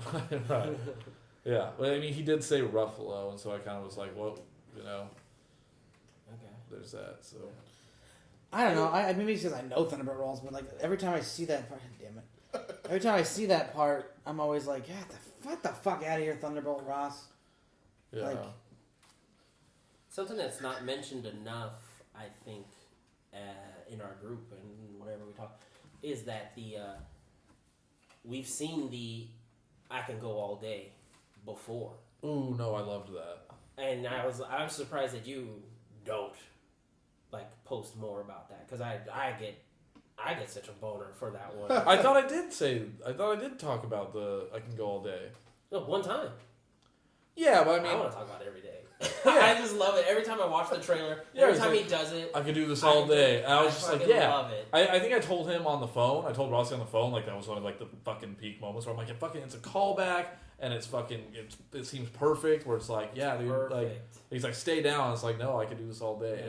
Yeah, well, I mean, he did say Ruffalo, and so I kind of was like, well, you know, okay, there's that. So I don't know. Maybe it's because I know Thunderbolt Ross, but like every time I see that part, damn it. Every time I see that part, I'm always like, get the fuck out of here, Thunderbolt Ross. yeah, Like, something that's not mentioned enough, I think, in our group and whatever we talk, is that we've seen the I Can Go All Day before. Ooh, no, I loved that. And I'm surprised that you don't like post more about that, because I get such a boner for that one. I thought I did talk about the I Can Go All Day. No, one time. Yeah, but I mean, I want to talk about it every day. I just love it. Every time I watch the trailer, every time he does it, I could do this all day. And I was just like, yeah. Love it. I think I told him on the phone. I told Rossi on the phone, like that was one of like the fucking peak moments where I'm like, it's a callback, and it seems perfect. Where it's like, yeah, dude, perfect. like he's like, stay down. It's like, no, I could do this all day.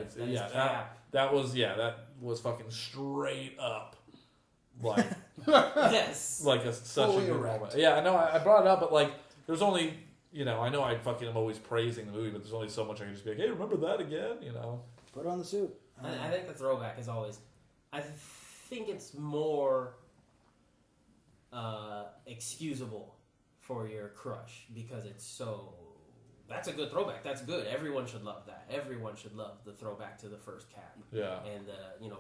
That was fucking straight up, like yes, like such a good moment. Yeah, I know. I brought it up, but like, there's only. You know, I know I fucking am always praising the movie, but there's only so much I can just be like, hey, remember that again? You know? Put on the suit. I think the throwback is always... I think it's more excusable for your crush, because it's so... That's a good throwback. That's good. Everyone should love that. Everyone should love the throwback to the first Cap. Yeah. And,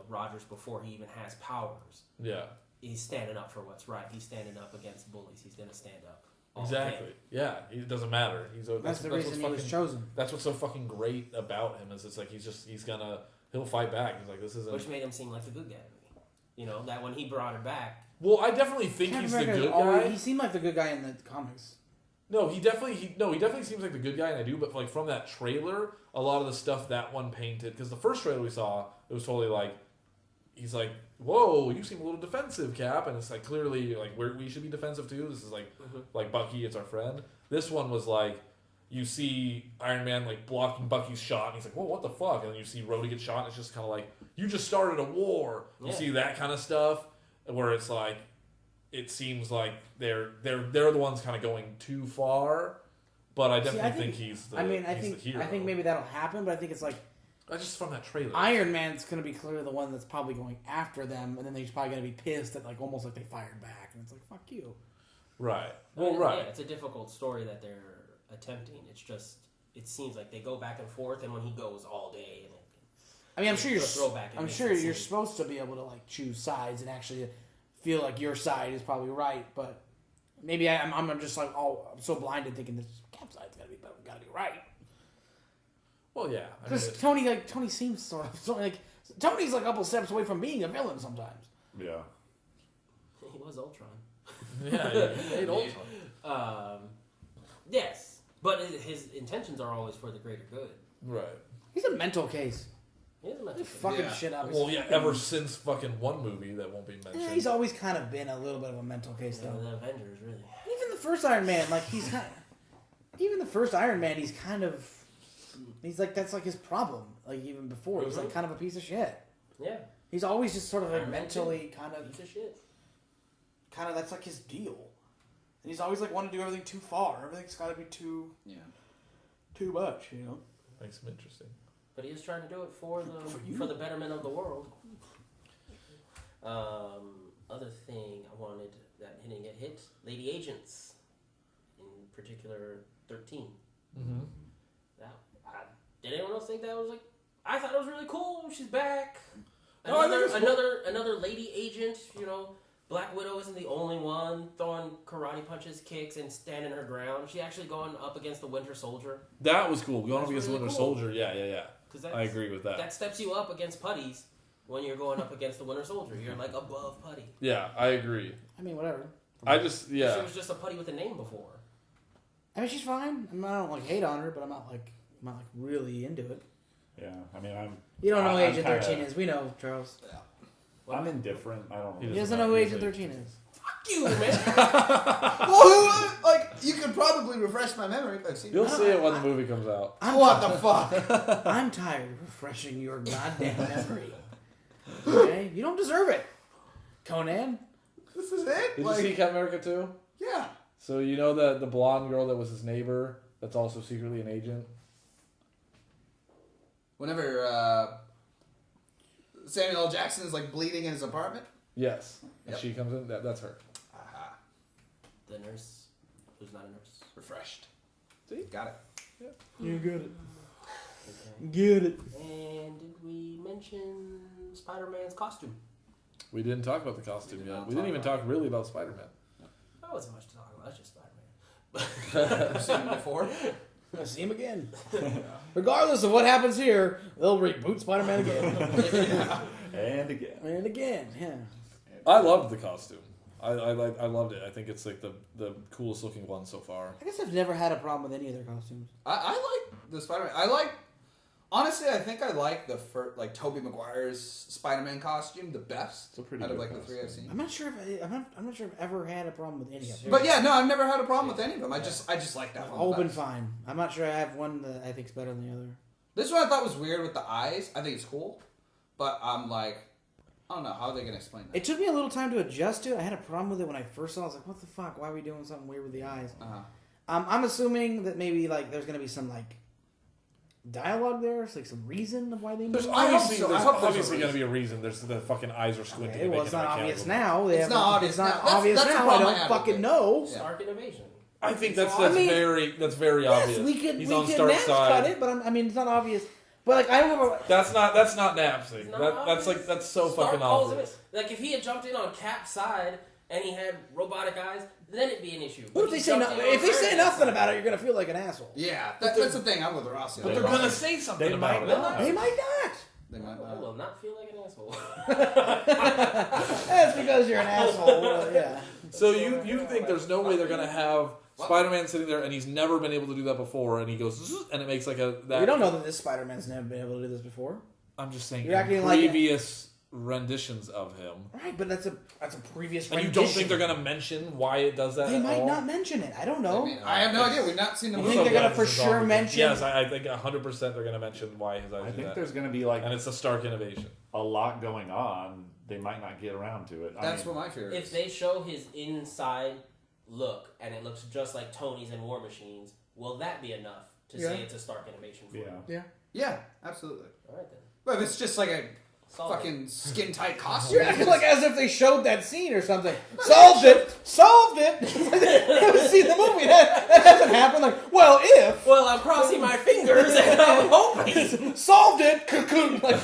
Rogers, before he even has powers. Yeah. He's standing up for what's right. He's standing up against bullies. He's going to stand up. Exactly. Yeah, it doesn't matter. That's the reason he was chosen. That's what's so fucking great about him is it's like he'll fight back. He's like, this isn't. Which made him seem like the good guy to me. You know, that when he brought her back. Well, I definitely think he's the good guy. He seemed like the good guy in the comics. No, he definitely seems like the good guy, and I do. But like from that trailer, a lot of the stuff that one painted, because the first trailer we saw, it was totally like, he's like, whoa, you seem a little defensive, Cap, and it's like clearly like we should be defensive too. This is like Bucky, it's our friend. This one was like, you see Iron Man like blocking Bucky's shot, and he's like, whoa, what the fuck? And then you see Rhodey get shot, and it's just kind of like, you just started a war. You see that kind of stuff where it's like, it seems like they're the ones kind of going too far. But I definitely think he's the hero. I think maybe that'll happen, but I think it's like, just from that trailer. Iron Man's going to be clearly the one that's probably going after them, and then they're probably going to be pissed at like almost like they fired back, and it's like, fuck you. Right. Well, right. Yeah, it's a difficult story that they're attempting. It's just, it seems like they go back and forth, and when he goes all day, and I mean, I'm sure you're supposed to be able to like choose sides and actually feel like your side is probably right, but maybe I'm just like, I'm so blinded thinking this Cap side's got to be right. Well, yeah. Because Tony seems sort of Tony's like a couple steps away from being a villain sometimes. Yeah. He was Ultron. Yeah, he made Ultron. Yes, but his intentions are always for the greater good. Right. He's a mental case. He is a mental case. Fucking shit up. Well, yeah, ever since fucking one movie that won't be mentioned. Yeah, he's always kind of been a little bit of a mental case, though. The Avengers, really. Even the first Iron Man, like he's kind of... even the first Iron Man, he's like that's like his problem. Like even before, he's like kind of a piece of shit. Yeah. He's always just sort of like Iron Man mentally kind of piece of shit. that's like his deal. And he's always like wanting to do everything too far. Everything's got to be too much, you know. Makes him interesting. But he is trying to do it for the betterment of the world. Other thing I wanted that didn't get hit, Lady Agents, in particular 13. Mm-hmm. Did anyone else think that was like? I thought it was really cool. She's back. No, I think it's cool. Another lady agent. You know, Black Widow isn't the only one throwing karate punches, kicks, and standing her ground. She actually going up against the Winter Soldier. That was cool. Going up against the really Winter cool. Soldier. Yeah. I agree with that. That steps you up against putties when you're going up against the Winter Soldier. You're like above putty. Yeah, I agree. I mean, whatever. She was just a putty with a name before. I mean, she's fine. I don't like hate on her, but I'm not really into it. Yeah, I mean, You don't know who I'm Agent 13 is. We know, Charles. Yeah. I'm indifferent. I don't. He doesn't know who Agent 13 is. Fuck you, man. Well, like you could probably refresh my memory if I've seen. You'll see it when the movie comes out. What the fuck? I'm tired of refreshing your goddamn memory. Okay? You don't deserve it, Conan. This is it. Did you see Captain America 2? Yeah. So you know the blonde girl that was his neighbor that's also secretly an agent? Whenever Samuel L. Jackson is like bleeding in his apartment. Yes. And Yep. she comes in. That's her. Aha. The nurse, who's not a nurse. Refreshed. See? Got it. You get it. Okay. Get it. And did we mention Spider-Man's costume? We didn't talk about the costume We did yet. not We didn't talk even about talk really about Spider-Man. That wasn't much to talk about. That's just Spider-Man. You've seen him before. I'll see him again. Regardless of what happens here, they'll reboot Spider-Man again. And again. And again, yeah. I loved the costume. I loved it. I think it's like the coolest looking one so far. I guess I've never had a problem with any of their costumes. I like the Spider-Man. Honestly, I think I like the first, like Tobey Maguire's Spider-Man costume the best It's a pretty out of good like the costume. three I've seen. I'm not sure if I'm not sure I've ever had a problem with any of them. But yeah, no, I've never had a problem with any of them. I just like that I've one. all the been best. fine. I'm not sure I have one that I think's better than the other. This one I thought was weird with the eyes. I think it's cool, but I'm like, I don't know how are they gonna explain that. It took me a little time to adjust to it. I had a problem with it when I first saw it. I was like, what the fuck? Why are we doing something weird with the eyes? I'm assuming that maybe like there's gonna be some like dialogue there. It's like some reason of why they There's moved. obviously, I hope there's a obviously going to reason. be a reason. There's the fucking eyes are squinting. Okay, and well, it's making not a obvious mechanical- now. It's not obvious It's not now. obvious That's the now. I problem I don't have fucking with it. know. Yeah. Stark Innovation. I think that's I mean, very obvious. Yes, we He's could on Stark's Naps cut side. it, but I mean it's not obvious. But like I remember. That's not Napsing. It's not That's obvious. that's so Stark fucking calls obvious. it. Like if he had jumped in on Cap's side and he had robotic eyes, then it'd be an issue. What if But they he say jumped in on if they say Iron nothing Man's about it, you're gonna feel like an asshole. Yeah, that's the thing. I'm with Rossi. But they're going to say something They about might it. not. They might not. They might side. I not. will not feel like an asshole. That's because you're an asshole. Well, yeah. So you think there's no way they're going to have Spider-Man sitting there and he's never been able to do that before and he goes "Zzz," and it makes like a that. We don't know that this Spider-Man's never been able to do this before. I'm just saying You're acting like previous renditions of him. Right, but that's a previous. And you rendition. don't think they're going to mention why it does that They at might all? not mention it. I don't know. I mean, I have no idea. We've not seen the You movie. think they're gonna glad for this is sure on the- mention- Yes, I think 100% they're going to mention why his eyes I do think that. there's going to be like And it's a Stark innovation. a lot going on. They might not get around to it. That's what my fear is. If they show his inside look and it looks just like Tony's in War Machines, will that be enough to Yeah. say it's a Stark innovation for him? Yeah. Yeah, absolutely. All right then. But if it's just like a Solve it. fucking skin tight costume, You're acting like as if they showed that scene or something. Solved it. You haven't seen the movie. That hasn't happened. Like, well, if Well, I'm crossing my fingers and I'm hoping. solved it, cocoon. Like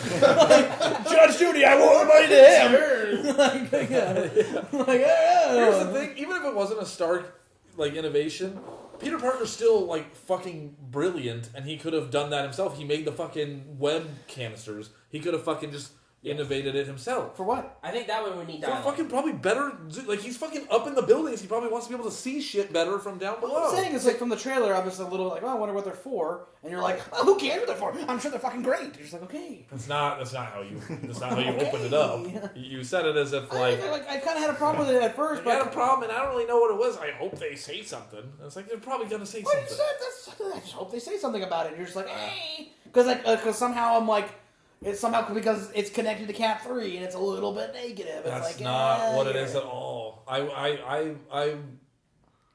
Judge Judy, I want the money to him. Like, yeah. Like, Here's the thing: even if it wasn't a Stark like innovation, Peter Parker's still like fucking brilliant, and he could have done that himself. He made the fucking web canisters. He could have fucking just innovated it himself. For what? I think that one would need For dialogue. fucking probably better, like he's fucking up in the buildings. He probably wants to be able to see shit better from down below. What I'm saying is, like, from the trailer, I'm just a little like, oh, I wonder what they're for. And you're like, oh, who cares what they're for? I'm sure they're fucking great. You're just like, okay. That's not how you opened it up. You said it as if like I kind of had a problem with it at first, I but had a problem, and I don't really know what it was. I hope they say something. And it's like they're probably gonna say something. I just hope they say something about it. And you're just like, hey, because somehow I'm like, it's somehow because it's connected to Cap 3 and it's a little bit negative. It's That's like, not what it is at all.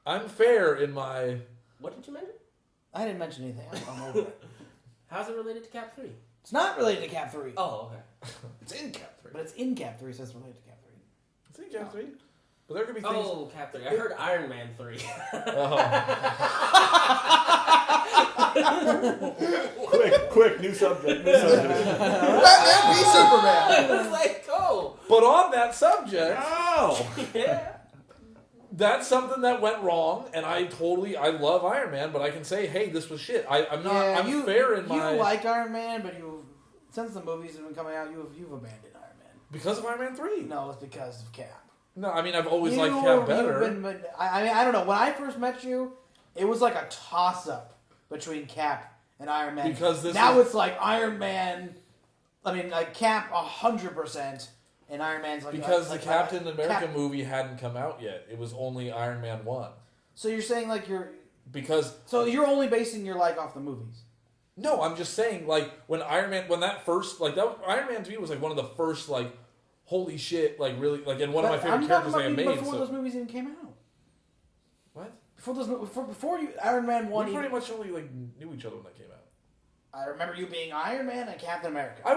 I'm fair in my. What did you mention? I didn't mention anything. I'm over it. How's it related to Cap 3? It's not related to Cap 3. Oh, okay. It's in Cap 3. But it's in Cap 3, so it's related to Cap 3. It's in Cap 3, but there could be things. Oh, Cap 3. I heard Iron Man 3. Quick, new subject. Batman v Superman. I was like, oh. But on that subject, Yeah. that's something that went wrong, and I love Iron Man, but I can say, hey, this was shit. I'm fair in my. You liked Iron Man, but since the movies have been coming out, you've abandoned Iron Man. Because of Iron Man 3. No, it's because of Cap. No, I mean, I've always liked Cap better. I mean, I don't know. When I first met you, it was like a toss-up between Cap and Iron Man. Because it's like Iron Man. I mean, like Cap 100%, and Iron Man's like because like, the Captain America Cap. movie hadn't come out yet. It was only Iron Man 1. So you're saying like So you're only basing your life off the movies. No, I'm just saying like when Iron Man Iron Man 3 was like one of the first like holy shit like really like and one of my favorite characters they have made. Before those movies even came out. What? Before Iron Man 1. We pretty much only like knew each other when that came out. I remember you being Iron Man and Captain America. I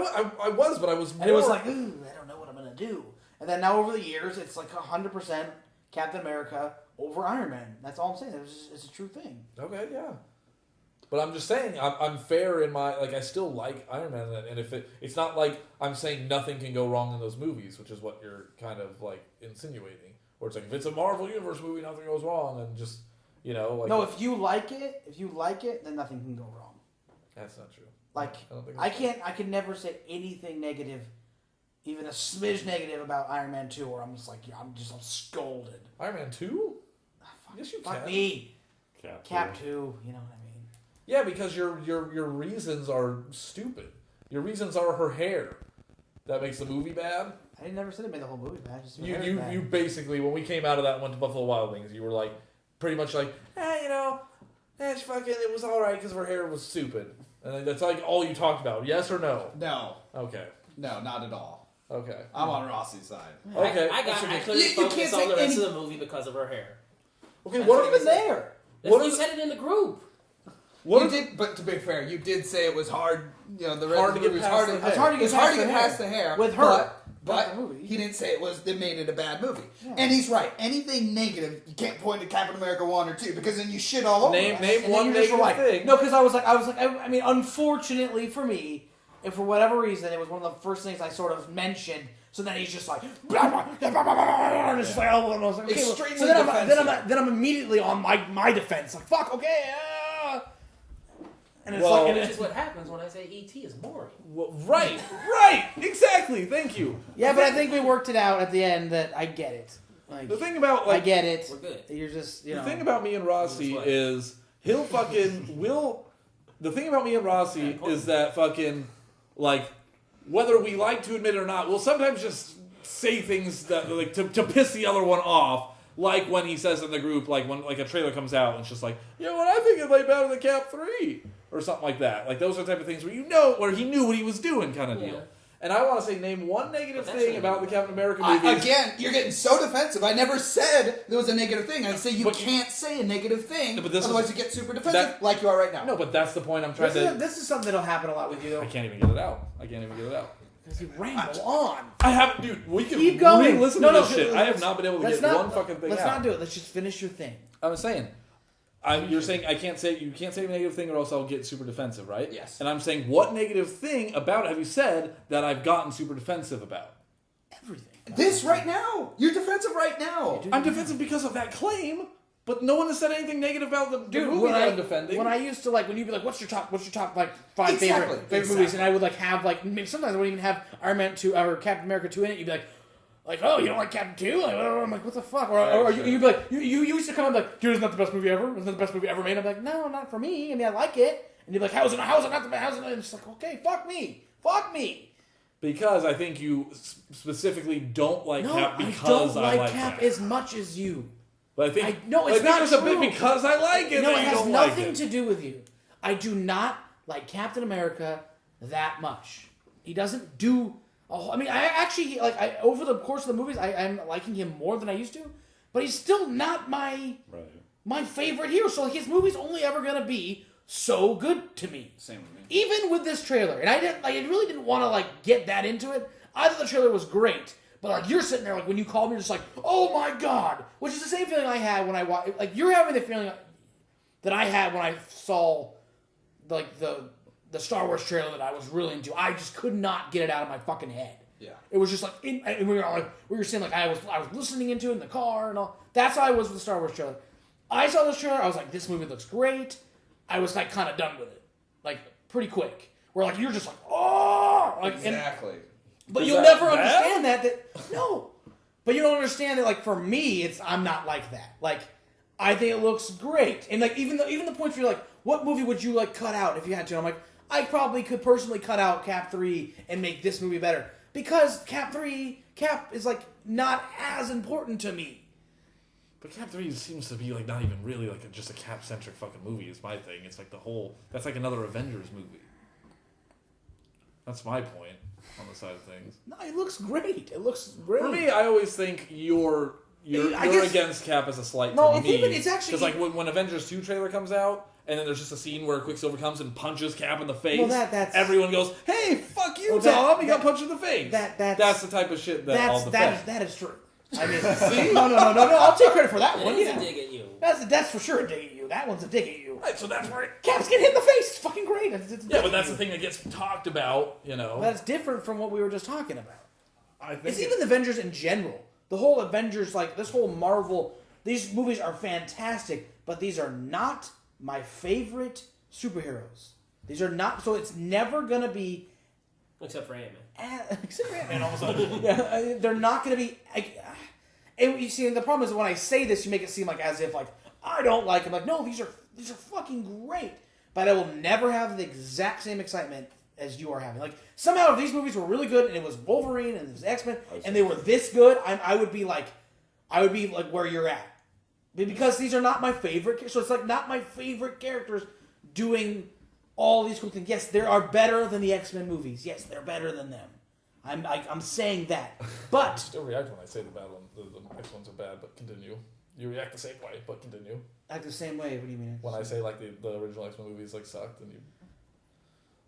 was, but I was more... And it was like, ooh, I don't know what I'm going to do. And then now over the years, it's like 100% Captain America over Iron Man. That's all I'm saying. It's a true thing. Okay, yeah. But I'm just saying, I'm fair in my... Like, I still like Iron Man, and if it's not like I'm saying nothing can go wrong in those movies, which is what you're kind of, like, insinuating. Or it's like, if it's a Marvel Universe movie, nothing goes wrong, and just, you know... Like, no, if you like it, then nothing can go wrong. That's not true. Like, I can never say anything negative, even a smidge negative about Iron Man 2, or I'm just like, yeah, I'm scolded. Iron Man 2? Fuck, Yes, you fuck can. me. Cap 2, you know what I mean? Yeah, because your reasons are stupid. Your reasons are her hair. That makes the movie bad. I never said it made the whole movie bad. Just You basically, when we came out of that and went to Buffalo Wild Wings, you were like, pretty much like, it was alright because her hair was stupid. And that's like all you talked about. Yes or no? No. Okay. No, not at all. Okay. I'm on Rossi's side. Okay. I couldn't focus on the rest of the movie because of her hair. Okay, what even there? You said it in the group. But to be fair, you did say it was hard. You know, hard to get past the hair. It's hard to get past the hair with her. But he didn't say it made it a bad movie. Yeah. And he's right. Anything negative, you can't point to Captain America 1 or 2 because then you shit all over. Name one negative thing. No, because I was like, I mean, unfortunately for me, if for whatever reason it was one of the first things I sort of mentioned. So then he's just like, blah, blah, blah, blah, blah, blah, and it's just like, oh, and I was like, okay, extremely so then I'm immediately on my defense. Like, fuck, okay. And it's which is what happens when I say E.T. is boring. Well, right, exactly. Thank you. Yeah, but I think we worked it out at the end that I get it. Like, the thing about I get it. We're good. You're just the thing about me and Rossi is he'll fucking will. The thing about me and Rossi is that fucking like whether we like to admit it or not, we'll sometimes just say things that like to piss the other one off. Like when he says in the group, like when like a trailer comes out and it's just like, you know what, I think it might better than Cap 3 or something like that. Like those are the type of things where he knew what he was doing kind of deal. And I want to say, name one negative thing about the Captain America movie. Again, you're getting so defensive. I never said there was a negative thing. I say you can't say a negative thing, otherwise you get super defensive like you are right now. No, but that's the point I'm trying to... This is something that'll happen a lot with you, though. I can't even get it out. Because you ramble on. I haven't... Dude, we can keep going. Listen to this shit. I have not been able to get one fucking thing out. Let's not do it. Let's just finish your thing. I was saying... you're saying you can't say a negative thing or else I'll get super defensive, right? Yes. And I'm saying, what negative thing about it have you said that I've gotten super defensive about? Everything. This right now. You're defensive right now. I'm defensive because of that claim. But no one has said anything negative about the movie when that I'm defending. When I used to when you'd be like, what's your top like 5 Exactly. favorite movies, and I would like have like maybe sometimes I wouldn't even have Iron Man 2 or Captain America 2 in it. You'd be like, oh, you don't like Captain 2? I'm like, what the fuck? Or you'd be like, you used to come and be like, dude, isn't that the best movie ever? Isn't that the best movie ever made? I'm like, no, not for me. I mean, I like it. And you'd be like, how's it not the best? How's it not? And it's like, okay, fuck me. Because I think you specifically don't like Cap because I don't like Cap Cap as much as you. But I think it's not there's a true. bit because I like it. No, that it you has don't nothing like it. to do with you. I do not like Captain America that much. He doesn't do. I mean, I actually over the course of the movies, I'm liking him more than I used to. But he's still not my favorite hero. So his movie's only ever gonna be so good to me. Same with me. Even with this trailer, and I really didn't want to get that into it. I thought the trailer was great. But you're sitting there when you called me, you're just like, oh my god, which is the same feeling I had when I watched. You're having the feeling that I had when I saw the Star Wars trailer that I was really into. I just could not get it out of my fucking head. Yeah, it was just we were saying I was listening into it in the car and all. That's how I was with the Star Wars trailer. I saw this trailer, I was like, this movie looks great. I was kind of done with it, pretty quick. Where you're just like, oh, exactly. But you'll never understand that no. But you don't understand that for me, I'm not like that. I think it looks great. And even the points where you're like, what movie would you cut out if you had to? I'm like, I probably could personally cut out Cap 3 and make this movie better. Because Cap is not as important to me. But Cap 3 seems to be not even really just a Cap-centric fucking movie is my thing. It's that's another Avengers movie. That's my point on the side of things. No, it looks great. For me, I always think you're against Cap as a slight to me. It's actually... Because when Avengers 2 trailer comes out, and then there's just a scene where Quicksilver comes and punches Cap in the face, everyone goes, hey, fuck you, Tom, he got punched in the face. That's the type of shit that is true. I mean, see? No, I'll take credit for that one. It's a dig at you. That's for sure a dig at you. That one's a dig at you. Right, so that's where Cap's getting hit in the face. It's fucking great. But that's the thing that gets talked about, That's different from what we were just talking about. I think it's even the Avengers in general. The whole Avengers, this whole Marvel, these movies are fantastic, but these are not my favorite superheroes. These are not, so it's never gonna be... Except for Ant-Man. Except for Ant-Man, all of a sudden. Yeah, they're not gonna be... And you see, the problem is when I say this, you make it seem as if, I don't like them. No, these are fucking great. But I will never have the exact same excitement as you are having. Somehow if these movies were really good and it was Wolverine and it was X-Men and they were this good, I would be where you're at. Because these are not my favorite. So it's not my favorite characters doing all these cool things. Yes, they are better than the X-Men movies. Yes, they're better than them. I'm saying that. But I still react when I say the next ones are bad, but continue. You react the same way, but continue. Act the same way? What do you mean? When I say the original X-Men movies sucked, and you...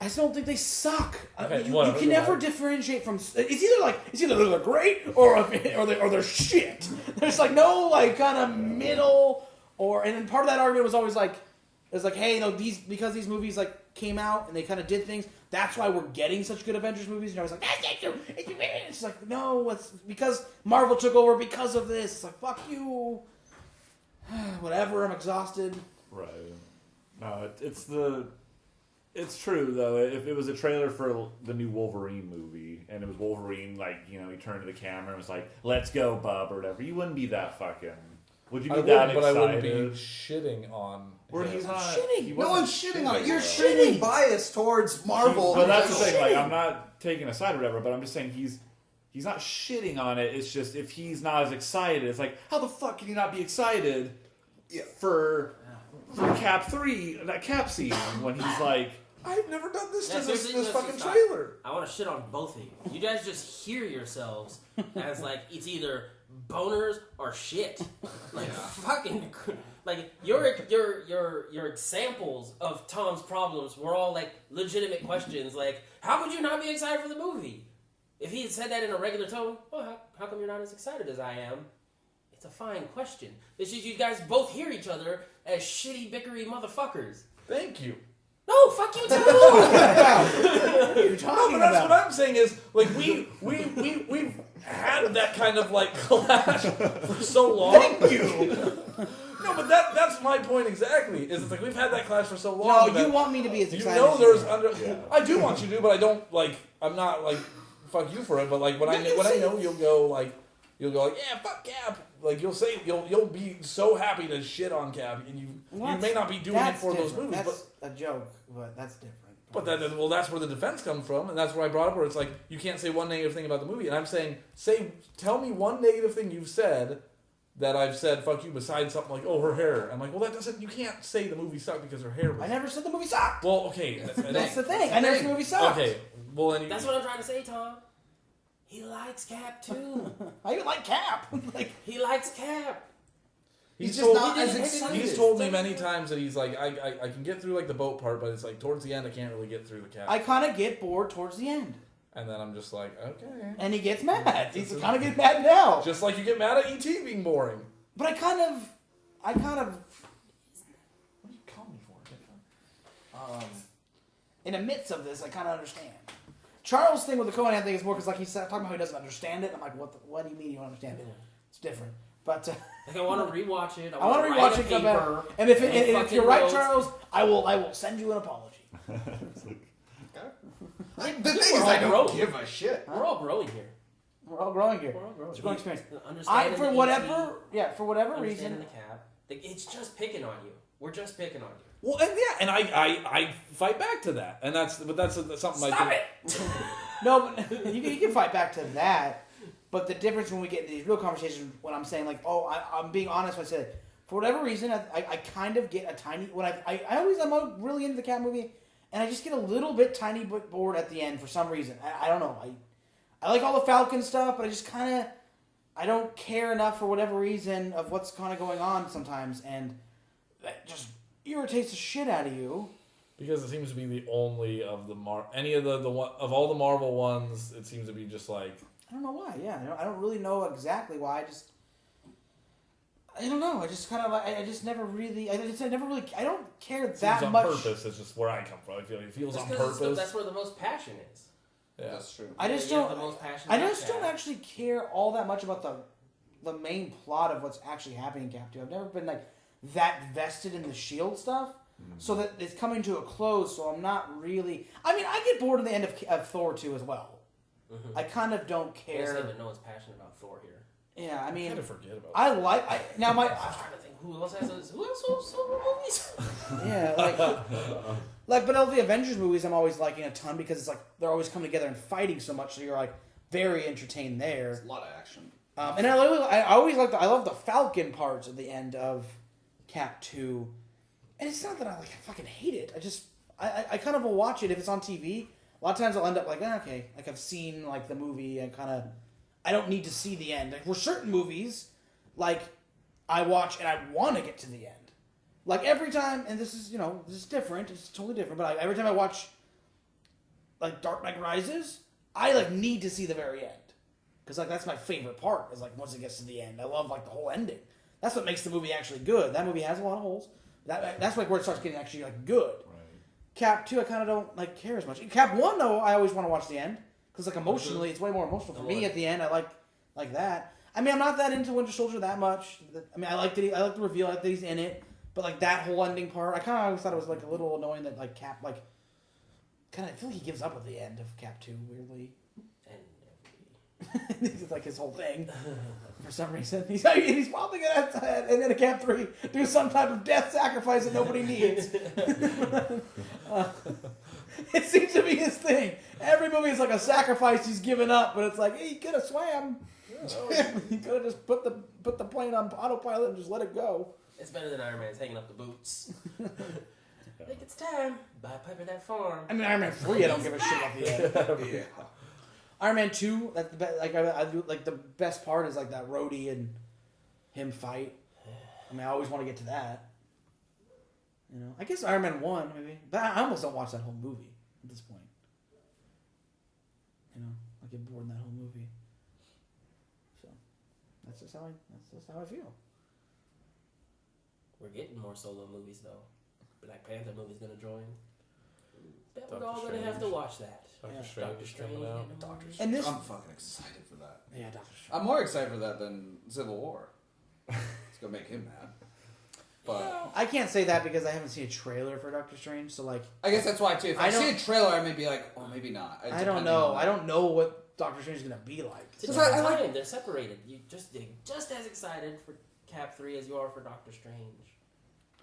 I still don't think they suck. Okay, you can never differentiate from... It's either they're great or they're shit. There's no kind of middle and then part of that argument was always hey, because these movies came out and they kind of did things, that's why we're getting such good Avengers movies. And I was it's no, it's because Marvel took over because of this. It's fuck you. Whatever, I'm exhausted. Right. No, it's true though. If it was a trailer for the new Wolverine movie and it was Wolverine, he turned to the camera and was like, "Let's go, bub," or whatever, you wouldn't be that fucking. Would you be that excited? But I wouldn't be shitting on. Where he's not shitting. No one's shitting on it. You're shitting biased towards Marvel. But that's the thing. I'm not taking a side or whatever. But I'm just saying he's not shitting on it. It's just if he's not as excited, it's how the fuck can you not be excited for Cap 3, that Cap scene when he's like, I've never done this to this fucking stop. trailer. I want to shit on both of you. You guys just hear yourselves as it's either boners or shit. Fucking your examples of Tom's problems were all legitimate questions. How could you not be excited for the movie? If he had said that in a regular tone, well, how come you're not as excited as I am? It's a fine question. It's just you guys both hear each other as shitty, bickery motherfuckers. Thank you. No, fuck you too. What are you talking That's about? what I'm saying is we've had that kind of like clash for so long. Thank you. No, but that's my point exactly. Is it's like we've had that clash for so long. No, that you want me to be as you excited. know as there's you under. Yeah. I do want you to, but I don't like. I'm not like fuck you for it. But like when I know you'll go like yeah fuck Cap. Like you'll be so happy to shit on Cap, and you may not be doing it for those movies. That's but a joke, but that's different. But that's where the defense comes from, and that's where I brought up where it's like you can't say one negative thing about the movie, and I'm saying tell me one negative thing you've said that I've said fuck you besides something like her hair. I'm like, well, that doesn't. You can't say the movie sucked because her hair was. I never said the movie sucked. Well, okay, That's the thing. I never said the movie sucked. Okay, well then. That's what I'm trying to say, Tom. He likes Cap too. I even like Cap. Like He likes Cap. He's just told, not as he's excited. told me many times that he's like, I can get through like the boat part, but it's like towards the end I can't really get through the Cap. I kind of get bored towards the end, And then I'm just like, okay. and he gets mad. He's kind of getting mad now. Just like you get mad at E.T. being boring. But I kind of. What do you call me for? In the midst of this, I kind of understand. Charles' thing with the Conan thing is more because like he's talking about how he doesn't understand it. I'm like, what do you mean you don't understand it? It's different. But Like I want to rewatch it. I want to rewatch it. Come back. And if you're right, Charles, I will send you an apology. The thing is, I don't give a shit. We're all growing here. We're all growing here. We're all growing. It's a growing experience. Understanding For the whatever ET, reason, understanding the Cap. Like, it's just picking on you. We're just picking on you. Well, and I fight back to that, and that's something Stop I it! think. no, but you can fight back to that. But the difference when we get into these real conversations, when I'm saying like, I'm being honest when I say, for whatever reason, I kind of get a tiny when I'm really into the Cat movie, and I just get a little bit tiny bit bored at the end for some reason. I don't know. I like all the Falcon stuff, but I just kind of I don't care enough for whatever reason of what's kind of going on sometimes, and that just irritates the shit out of you. Because it seems to be the only of any of the of all the Marvel ones, it seems to be just like. I don't know why. Yeah, I don't really know exactly why. I don't know. I just kind of. I just never really. I don't care that on much. Purpose. It's just where I come from. I feel it feels Just on 'cause purpose. that's where the most passion is. Yeah. That's true. I just You have don't. the most passion I about just don't Cap. actually care all that much about the main plot of what's actually happening in Cap 2. I've never been like that vested in the Shield stuff, so that it's coming to a close. So I'm not really. I mean, I get bored at the end of Thor 2 as well. Mm-hmm. I kind of don't I guess care. even no one's passionate about Thor here. Yeah, I mean, kind of forget about. I like. Now my. I was trying to think who else has those. Who else has solo movies? Yeah, but all the Avengers movies I'm always liking a ton because it's like they're always coming together and fighting so much, so you're like very entertained there. There's a lot of action. And I always I love the Falcon parts at the end of Cap 2, and it's not that I fucking hate it. I kind of will watch it if it's on TV. A lot of times I'll end up like, okay, like I've seen like the movie and kind of I don't need to see the end. Like, for certain movies, like I watch and I want to get to the end. Like every time, and this is different. It's totally different. But every time I watch like Dark Knight Rises, I like need to see the very end because like that's my favorite part. Is like once it gets to the end, I love like the whole ending. That's what makes the movie actually good. That movie has a lot of holes. That's like where it starts getting actually like good. Cap 2, I kind of don't like care as much. Cap 1, though, I always want to watch the end because like emotionally, it's way more emotional for me at the end. I like that. I mean, I'm not that into Winter Soldier that much. I mean, I like the reveal. I like that he's in it, but like that whole ending part, I kind of always thought it was like a little annoying that like Cap like kind of I feel like he gives up at the end of Cap 2 weirdly. It's like his whole thing for some reason. He's probably gonna and then a Cap 3 do some type of death sacrifice that nobody needs. It seems to be his thing. Every movie is like a sacrifice he's given up, but it's like, hey, he could have swam. He could have just put the plane on autopilot and just let it go. It's better than Iron Man's hanging up the boots. I think it's time. Buy a pipe at that farm. I mean, Iron Man 3, I don't give a shit about the end. Yeah. Iron Man 2, that's the best. Like I do, like the best part is like that Rhodey and him fight. I mean, I always want to get to that. You know, I guess Iron Man 1 maybe, but I almost don't watch that whole movie at this point. You know, I get bored in that whole movie. So that's just how I feel. We're getting more solo movies though. Black Panther movie's gonna join. Bet we're Doctor all gonna have to Strange. watch that. Doctor Strange coming out. And this, I'm fucking excited for that. yeah, Doctor Strange. I'm more excited for that than Civil War. It's gonna make him mad. But I can't say that because I haven't seen a trailer for Doctor Strange. So like, I guess that's why too. If I see a trailer, I may be like, oh, maybe not. I don't know. I don't know what Doctor Strange is gonna be like. It's a different time. They're separated. You just as excited for Cap 3 as you are for Doctor Strange.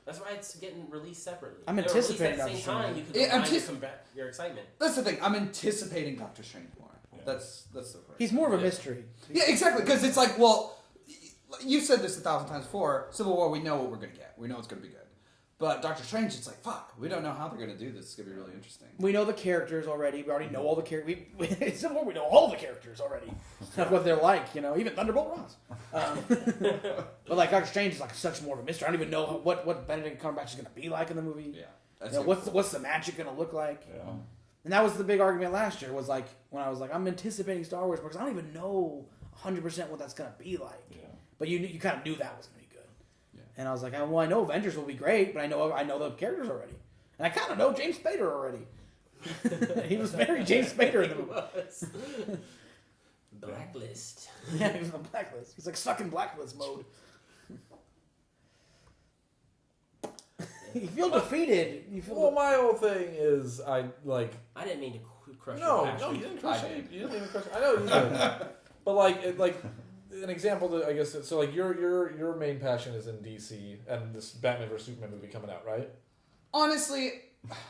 That's why it's getting released separately. I'm anticipating at the same time. You could combat your excitement. That's the thing. I'm anticipating Doctor Strange more. Yeah. That's the part. He's more of a mystery. Yeah, exactly. Because it's like, well, you've said this 1,000 times before. Civil War, we know what we're gonna get. We know it's gonna be good. But Doctor Strange, it's like, fuck, we don't know how they're gonna do this. It's gonna be really interesting. We know the characters already. We already know all the characters. In Civil War, we know all the characters already. Of what they're like, you know, even Thunderbolt Ross. But like Doctor Strange is like such more of a mystery. I don't even know what Benedict Cumberbatch is gonna be like in the movie. Yeah. You know, what's the magic gonna look like? Yeah. And that was the big argument last year. Was like when I was like, I'm anticipating Star Wars because I don't even know 100% what that's gonna be like. Yeah. But you kind of knew that was gonna be good. Yeah. And I was like, well, I know Avengers will be great, but I know the characters already, and I kind of know James Spader already. He was very James Spader in the movie. Blacklist. Yeah, he was on Blacklist. He's like stuck in Blacklist mode. You feel defeated. Well, my whole thing is I didn't mean to crush your No, passion. you didn't crush it. You didn't even crush it. I know you did. But like an example, I guess. So like your main passion is in DC and this Batman vs Superman movie coming out, right? Honestly,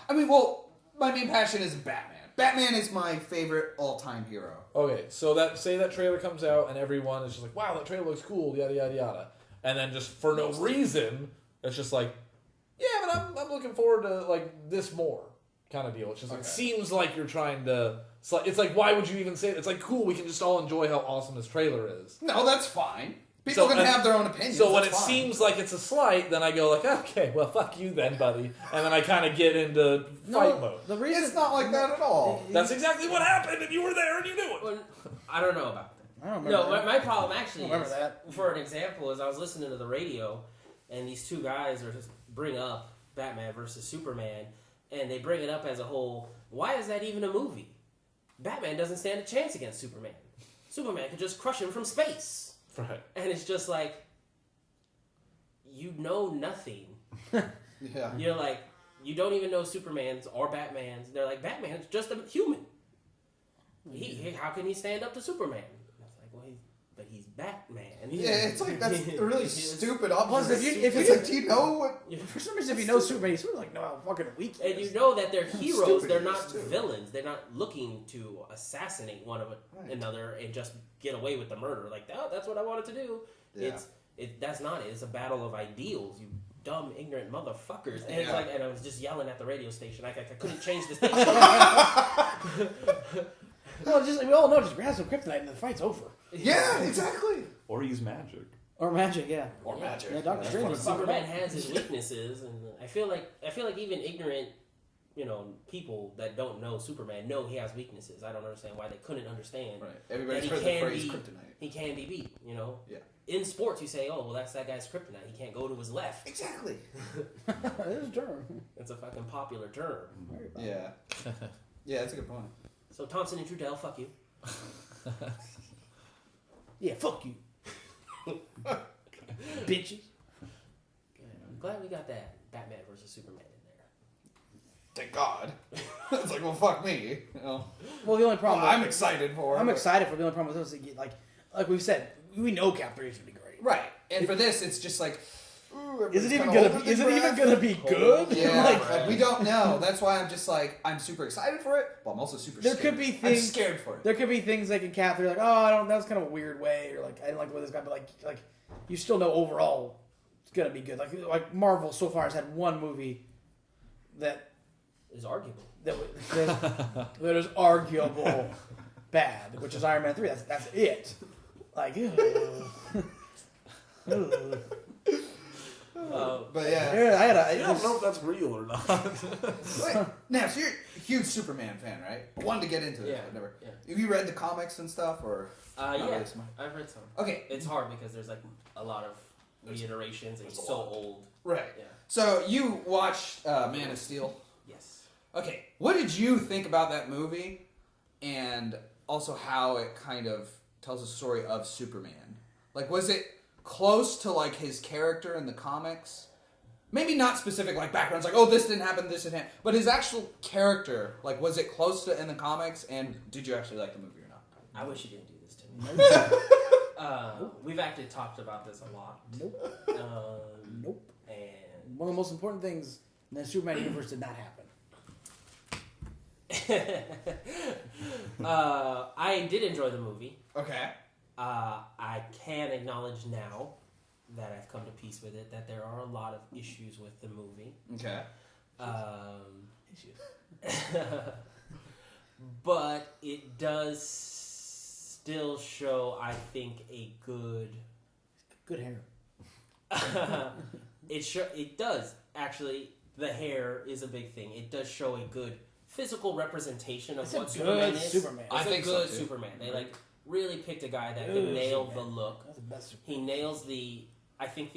I mean, well, my main passion is Batman. Batman is my favorite all-time hero. Okay, so say that trailer comes out and everyone is just like, wow, that trailer looks cool, yada yada yada, and then just for no reason, it's just like, yeah, but I'm looking forward to like this more kind of deal. It's just like, it seems like you're trying to. It's like why would you even say it? It's like cool, we can just all enjoy how awesome this trailer is. No, that's fine. People can have their own opinions. So when that's it fine. seems like it's a slight, then I go like, okay, well, fuck you then, buddy. And then I kind of get into fight mode. The reason It's not like that at all. That's exactly what happened, and you were there and you knew it. Well, I don't know about that. I don't remember. No, my problem actually remember is, that. for an example, is I was listening to the radio, and these two guys are just bring up Batman versus Superman, and they bring it up as a whole. Why is that even a movie? Batman doesn't stand a chance against Superman. Superman could just crush him from space. Right. And it's just like, you know nothing. Yeah. You're like, you don't even know Superman's or Batman's. They're like, Batman's just a human. How can he stand up to Superman? And it's like, well, he's Batman. Yeah, it's like that's a really stupid Plus, observation. if It's you- like, do you know what? For some reason, if you know Superman, you sort of like know how fucking weak he And is. you know that they're heroes. Stupid They're he not is, too. villains. They're not looking to assassinate one of another and just get away with the murder. Like, oh, that's what I wanted to do. Yeah. That's not it. It's a battle of ideals. You dumb, ignorant motherfuckers. And it's Yeah. like, and I was just yelling at the radio station. I couldn't change the station. Well, just we all know, just grab some kryptonite and the fight's over. Yeah, exactly. Or use magic. Or magic, yeah. Or magic. Yeah, Doctor Strange. is Superman has his weaknesses, and I feel like even ignorant, people that don't know Superman know he has weaknesses. I don't understand why they couldn't understand. Right. Everybody's that heard he the can phrase be- kryptonite. He can be beat. Yeah. In sports, you say, "Oh, well, that's that guy's kryptonite. He can't go to his left." Exactly. It is a term. It's a fucking popular term. Yeah. Yeah, that's a good point. So Thompson and Trudell, fuck you. Yeah, fuck you. Bitches. I'm glad we got that Batman versus Superman in there. Thank God. It's like, well, fuck me. Well, the only problem. I'm excited for. I'm but- excited for the only problem with this is like we've said, we know Cap 3 is gonna be great. Right. And for this, it's just like, ooh, Is it even everybody's gonna kinda be? Is it holding even their gonna be good? breath. Yeah, Like, like, we don't know. That's why I'm just like, I'm super excited for it, but I'm also super There scared. could be I'm things- scared for it. there could be things like in Cap 3, like, oh, I don't. That was kind of a weird way, or like I didn't like the way this guy, but like you still know overall it's gonna be good. Like Marvel so far has had one movie that It's arguable. that is arguable bad, which is Iron Man 3. That's it. Like, ugh. Ugh. But yeah. Yeah, I had I don't know if that's real or not. Wait, now, so you're a huge Superman fan, right? I wanted to get into it. Yeah, But never. yeah. Have you read the comics and stuff, or? Not Yeah, really smart. I've read some. Okay. It's hard because there's like a lot of reiterations and he's there's a so lot. old. Right. Yeah. So you watched Man of Steel. Yes. Okay. What did you think about that movie? and also how it kind of tells a story of Superman. Like, was it close to like his character in the comics? Maybe not specific like backgrounds, like, oh, this didn't happen, this didn't happen. But his actual character, like, was it close to in the comics? And did you actually like the movie or not? I wish you didn't do this to me. We've actually talked about this a lot. Nope. Nope. And one of the most important things in the Superman universe did not happen. I did enjoy the movie. Okay. I can acknowledge now that I've come to peace with it that there are a lot of issues with the movie. Okay. But it does still show, I think, a good hair. It does actually. The hair is a big thing. It does show a good physical representation of what Superman is. Superman. It's a good Superman. They really picked a guy that can nail the look. That's the best Superman. He nails the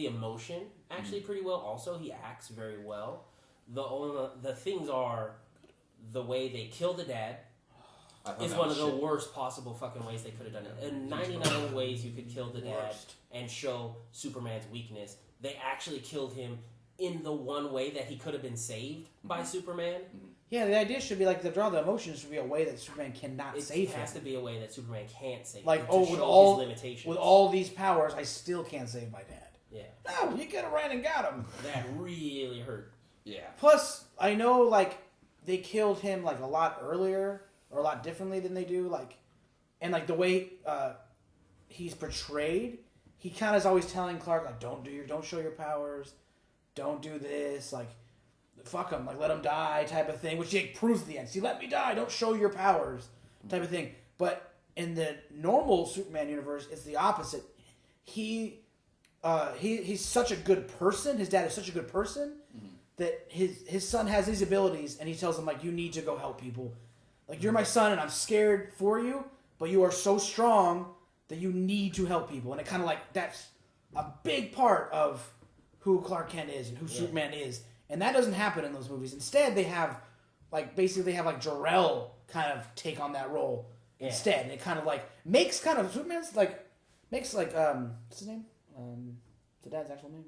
emotion actually pretty well. Also, he acts very well. The things are the way they kill the dad is one of the worst possible fucking ways they could have done it. In 99 ways you could kill the dad and show Superman's weakness. They actually killed him in the one way that he could have been saved by Superman. Yeah, the idea should be like to draw the emotions should be a way that Superman cannot save him. It has to be a way that Superman can't save him. Like, his limitations. With all these powers, I still can't save my dad. Yeah. No, you could have ran and got him. That really hurt. Yeah. Plus, I know, like, they killed him, like, a lot earlier, or a lot differently than they do, like, and, like, the way he's portrayed, he kind of is always telling Clark, like, don't show your powers, don't do this, like, fuck him, like, let him die type of thing, which he proves at the end. See, let me die, don't show your powers type of thing. But in the normal Superman universe, it's the opposite. He's such a good person, his dad is such a good person, that his son has these abilities, and he tells him, like, you need to go help people. Like, you're my son, and I'm scared for you, but you are so strong that you need to help people. And it kind of, like, that's a big part of who Clark Kent is and who Superman is. And that doesn't happen in those movies. Instead, they have, like, Jor-El kind of take on that role instead. And it kind of, like, makes kind of, Superman's, like, what's his name? The dad's actual name?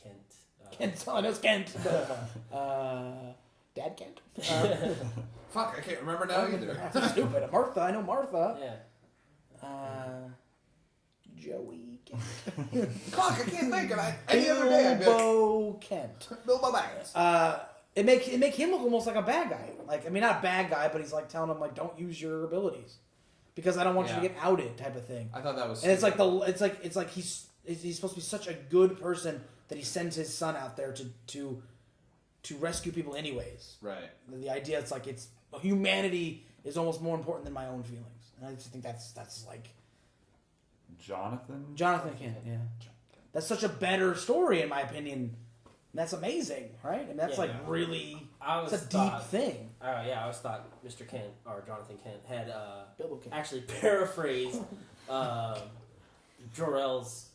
Kent. Kent. Oh, I know it's Kent. Dad Kent? Fuck, I can't remember now either. That's stupid. Martha. I know Martha. Yeah. Joey Kent. Fuck, I can't think of it. Any other day I'd be like, Bilbo Kent. Bilbo Baggins. It make him look almost like a bad guy. Like, I mean, not a bad guy, but he's like telling him, like, don't use your abilities because I don't want you to get outed, type of thing. I thought that was. And it's like he's supposed to be such a good person that he sends his son out there to rescue people anyways. Right. The idea it's like humanity is almost more important than my own feelings, and I just think that's like Jonathan Kent. Yeah, that's such a better story in my opinion. And that's amazing, right? I mean, that's really it's a deep thing. I always thought Mr. Kent or Jonathan Kent had Bilbo Kent. actually paraphrased Jor-El's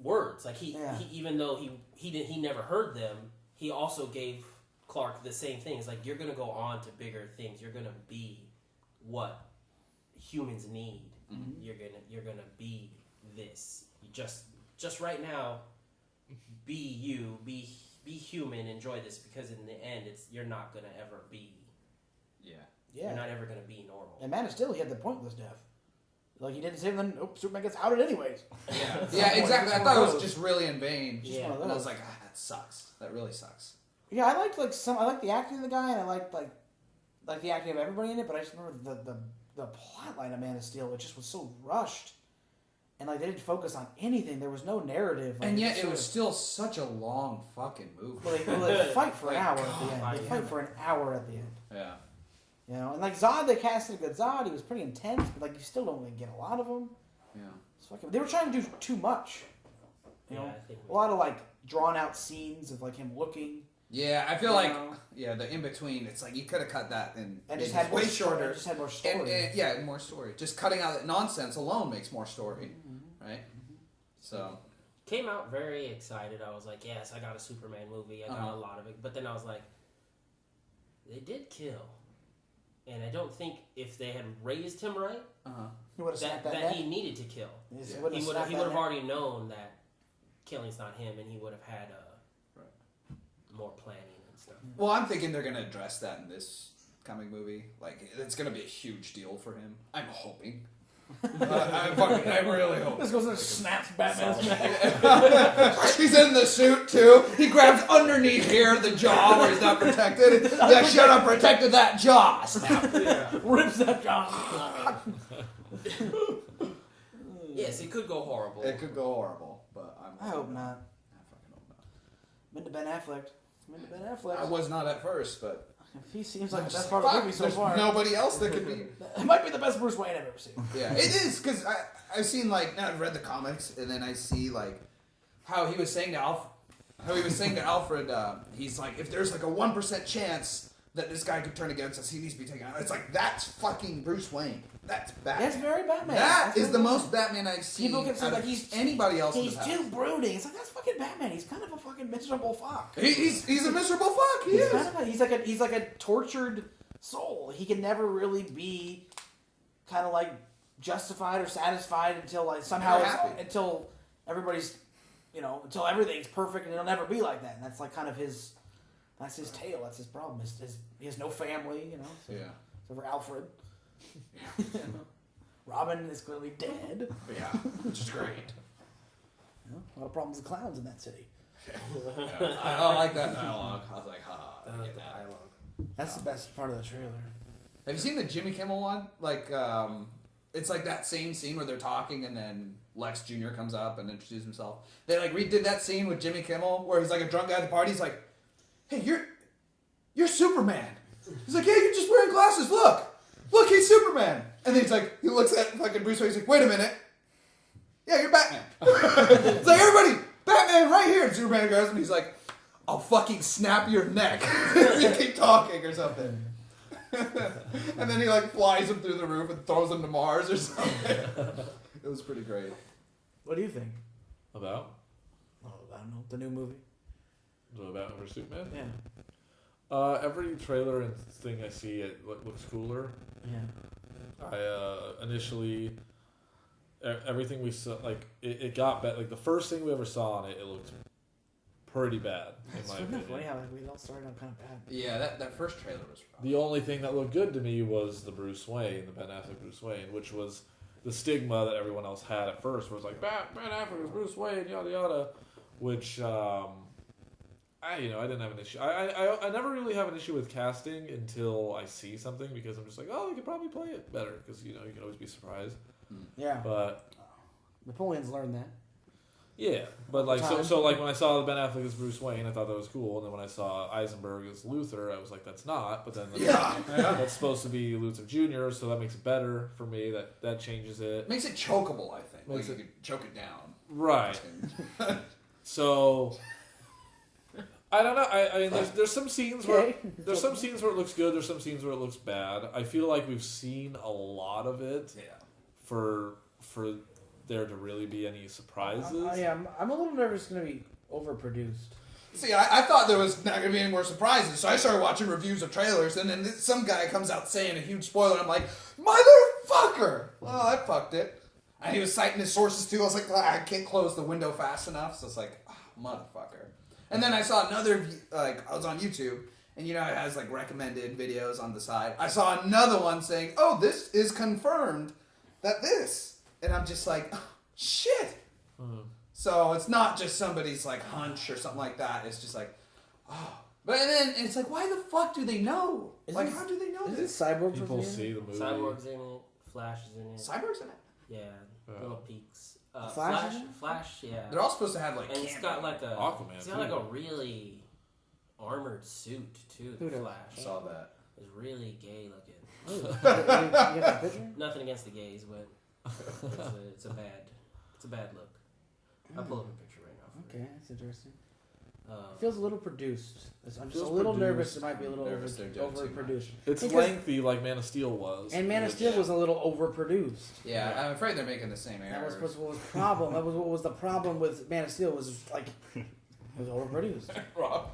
words. Like he even though he never heard them, he also gave Clark the same thing. It's like, you're gonna go on to bigger things. You're gonna be what humans need. Mm-hmm. You're gonna be this. You just right now, be you, be human, enjoy this, because in the end you're not gonna ever be. Yeah. You're not ever gonna be normal. And Man of Steel, he had the pointless death. Like, he didn't save them, then Superman gets outed anyways. Yeah, exactly. I thought it was just really in vain. Just one of those. And I was like, that sucks. That really sucks. Yeah, I liked I like the acting of the guy, and I liked like the acting of everybody in it. But I just remember the plot line of Man of Steel, it just was so rushed, and like they didn't focus on anything. There was no narrative, and yet it was still such a long fucking movie. Well, they fight for an hour at the end. They fight for an hour at the end. Yeah. You know, and like Zod, they casted a good Zod. He was pretty intense, but like you still don't really get a lot of him. Yeah. They were trying to do too much. You know, a lot of like drawn out scenes of like him looking. Yeah, I feel like the in between. It's like you could have cut that and just had way shorter. Just had more story. And more story. Just cutting out that nonsense alone makes more story, right? So came out very excited. I was like, yes, I got a Superman movie. I got a lot of it, but then I was like, they did kill And I don't think if they had raised him right, He would have snapped that that neck. he needed to kill. Yeah. He would have already known that killing's not him, and he would have had more planning and stuff. Well, I'm thinking they're gonna address that in this coming movie. Like, it's gonna be a huge deal for him. I'm hoping. I really hope. This goes and snaps Batman's neck. He's in the suit too. He grabs underneath here the jaw where he's not protected. Yeah, should have protected that jaw. Snap. Rips that jaw. Yes, it could go horrible. It could go horrible, but I hope not. I fucking hope not. I'm into Ben Affleck. I was not at first, but He seems like the best part of the movie so there's far. nobody else that could be. It might be the best Bruce Wayne I've ever seen. Yeah, it is because I've seen now I've read the comics and then I see how he was saying to Alfred, he's like, if there's like a 1% chance that this guy could turn against us, he needs to be taken out. It's like, that's fucking Bruce Wayne. That's Batman. That's very Batman. That is the most Batman I've seen. People can say like he's anybody else. He's in the too past. brooding. It's like that's fucking Batman. He's kind of a fucking miserable fuck. He's a miserable fuck. He is. He's like a tortured soul. He can never really be kind of like justified or satisfied until like somehow until everybody's until everything's perfect, and it'll never be like that. And that's like kind of his tale. That's his problem. He has no family. So, Yeah. Except for Alfred. Robin is clearly dead. Yeah, which is great. A lot of problems with clowns in that city. I like that dialogue. I was like, I get that. That's the best part of the trailer. Have you seen the Jimmy Kimmel one? It's like that same scene where they're talking and then Lex Jr. comes up and introduces himself. They redid that scene with Jimmy Kimmel where he's like a drunk guy at the party. He's like, hey, you're Superman. He's like, yeah, you're just wearing glasses. Look, he's Superman. And then he looks at fucking Bruce Wayne. He's like, wait a minute. Yeah, you're Batman. It's like, everybody, Batman right here. And Superman goes and he's like, I'll fucking snap your neck if you keep talking or something. And then he flies him through the roof and throws him to Mars or something. It was pretty great. What do you think? About? Oh, I don't know. The new movie. About vs Superman? Yeah. Every trailer and thing I see, it looks cooler. Yeah. I initially, everything we saw, it got better. Like the first thing we ever saw on it, it looked pretty bad in my opinion. Funny how we all started out kind of bad. Yeah, that first trailer was rough. The only thing that looked good to me was the Bruce Wayne, the Ben Affleck Bruce Wayne, which was the stigma that everyone else had at first. Was like Ben Affleck is Bruce Wayne, yada yada, which I didn't have an issue. I never really have an issue with casting until I see something because I'm just like, oh, they could probably play it better because you can always be surprised. Yeah. But Napoleon's learned that. yeah, but so when I saw Ben Affleck as Bruce Wayne, I thought that was cool, and then when I saw Eisenberg as Luthor, I was like, that's not. But then that's supposed to be Luthor Jr., so that makes it better for me. That changes it. Makes it chokeable, I think. Makes you it- could choke it down. Right. So I don't know. I mean, there's some scenes where it looks good. There's some scenes where it looks bad. I feel like we've seen a lot of it. Yeah. For there to really be any surprises. I'm a little nervous. It's gonna be overproduced. See, I thought there was not going to be any more surprises, so I started watching reviews of trailers, and then some guy comes out saying a huge spoiler, and I'm like, motherfucker! Well, I fucked it. And he was citing his sources, too. I was like, I can't close the window fast enough, so it's like, motherfucker. And then I saw another, I was on YouTube, and it has, recommended videos on the side. I saw another one saying, oh, this is confirmed that this... And I'm just like, oh, shit! So it's not just somebody's hunch or something like that. It's just like, oh. But then it's like, why the fuck do they know? How do they know Is this? it Cyborg? People see the movie. Cyborg's in it. Flash is in it. Cyborg's in it? Yeah, little peaks. Flash is in it? Flash, yeah. They're all supposed to have And it's got Aquaman, it's got too. a really armored suit too. Who The does? Flash. I saw that. It's really gay looking. You got that picture? Nothing against the gays, but it's a bad look. I'll pull up a picture right now. Okay, that's interesting. For you. It feels a little produced. I'm just a Feels little produced. nervous. It might be a little Nervous they're doing too overproduced. It's Because- lengthy like Man of Steel was. And Man of Steel was a little overproduced. Yeah, I'm afraid they're making the same That errors. was what was the problem. That was what was the problem with Man of Steel was It was overproduced. Rob.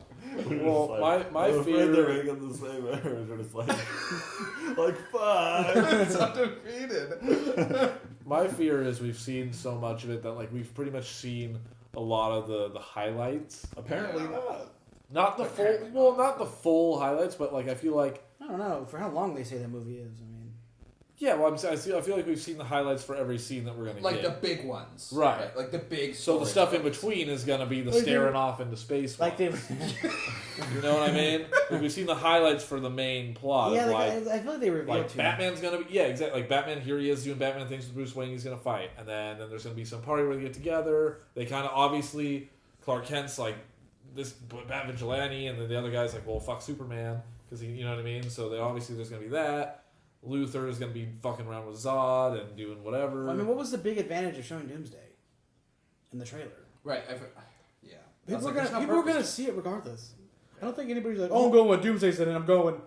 Well, Well, my they're fear. making the same errors. They're just like fuck. It's undefeated. My fear is we've seen so much of it that like we've pretty much seen a lot of the highlights. Apparently Yeah. not. Not the full, not the full highlights, but like I feel like, I don't know for how long they say that movie is. I mean, yeah. Well, I feel like we've seen the highlights for every scene that we're gonna Like get. the big ones. Right. Like the big So the stories. stuff in between is gonna be the Like staring off into space. like one. they. You know what I mean? Like we've seen the highlights for the main plot. Yeah, of like, like, I feel like they revealed like too Batman's gonna be exactly like Batman. Here he is doing Batman things with Bruce Wayne. He's gonna fight, and then there's gonna be some party where they get together. They kind of obviously Clark Kent's like this Bat vigilante, and then the other guy's like, well, fuck Superman because he, you know what I mean. So they obviously there's gonna be that. Luthor is gonna be fucking around with Zod and doing whatever. I mean, what was the big advantage of showing Doomsday in the trailer? Right. Yeah. People, There's no people are purpose gonna see it regardless. I don't think anybody's like, "Oh, I'm going with Doomsday said, and I'm going."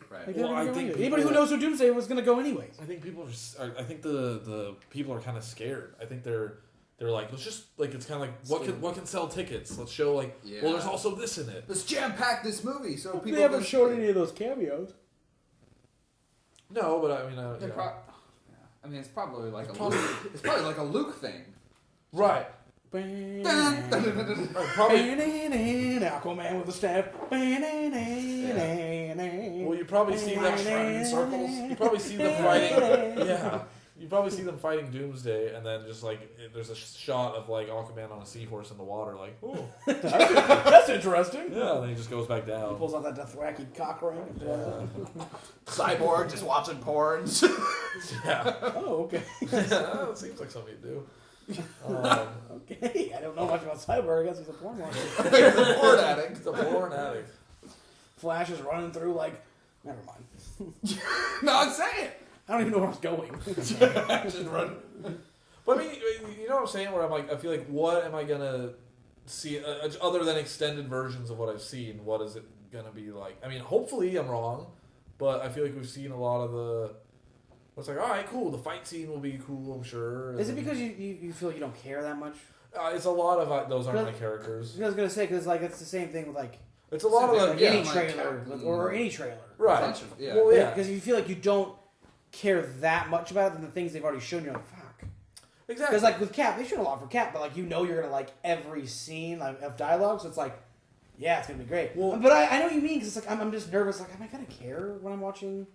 Right. Like, Well, they're I gonna go think anyway. Anybody who people- knows who Doomsday was gonna go anyways. I think people I think the people are kind of scared. I think they're like, let's just like it's kind of like what can sell tickets. Let's show like Yeah. well, there's also this in it. Let's jam pack this movie so people. They haven't can shown see it. any of those cameos. No, but I mean, They're yeah. I mean, it's probably like a Luke. It's probably like a Luke thing. Right. Dun, dun, dun, dun, dun, dun. Probably. Aquaman with a staff. Well, you probably see them running in circles. You probably see them fighting. Yeah. You probably see them fighting Doomsday, and then just like there's a shot of like Aquaman on a seahorse in the water, like, oh, That's interesting. yeah. And then he just goes back He down. pulls out that Dothraki cock ring. Cyborg just watching porns. Yeah. Oh, okay. Yeah, it seems like something to do. Okay. I don't know much about Cyborg. I guess he's a porn monster. Porn addict. It's a porn addict. Flash is running through like. Never mind. No, I'm saying. I don't even know where I was going. Just run. But I mean, you know what I'm saying? Where I'm like, I feel like, what am I gonna see other than extended versions of what I've seen? What is it gonna be like? I mean, hopefully I'm wrong, but I feel like we've seen a lot of the. It's like, all right, cool. The fight scene will be cool, I'm sure. Is it because you feel like you don't care that much? It's a lot of those aren't my characters. I was gonna say because like it's the same thing with like It's a lot of Like the any like trailer Captain- or any trailer, right. Yeah. Well, yeah, Because you feel like you don't care that much about it than the things they've already shown. You're like, fuck. exactly. Because like with Cap, they showed a lot for Cap, but like you know you're gonna like every scene like of dialogue, so it's like, yeah, it's gonna be great. Well- But I know what you mean because it's like I'm just nervous. Like, am I gonna care when I'm watching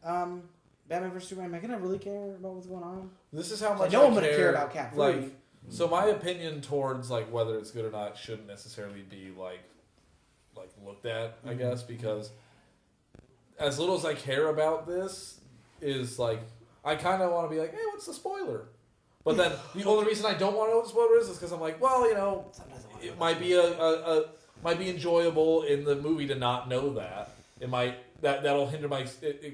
Batman vs Superman? Am I gonna really care about what's going on? This is how I much know I I'm gonna care about Cap 3. Like, so my opinion towards like whether it's good or not shouldn't necessarily be like looked at, I guess, because as little as I care about this is like I kind of want to be like, hey, what's the spoiler? But then the only reason I don't want to know what the spoiler is because I'm like, well, you know, it might be might be enjoyable in the movie to not know that. It might that'll hinder my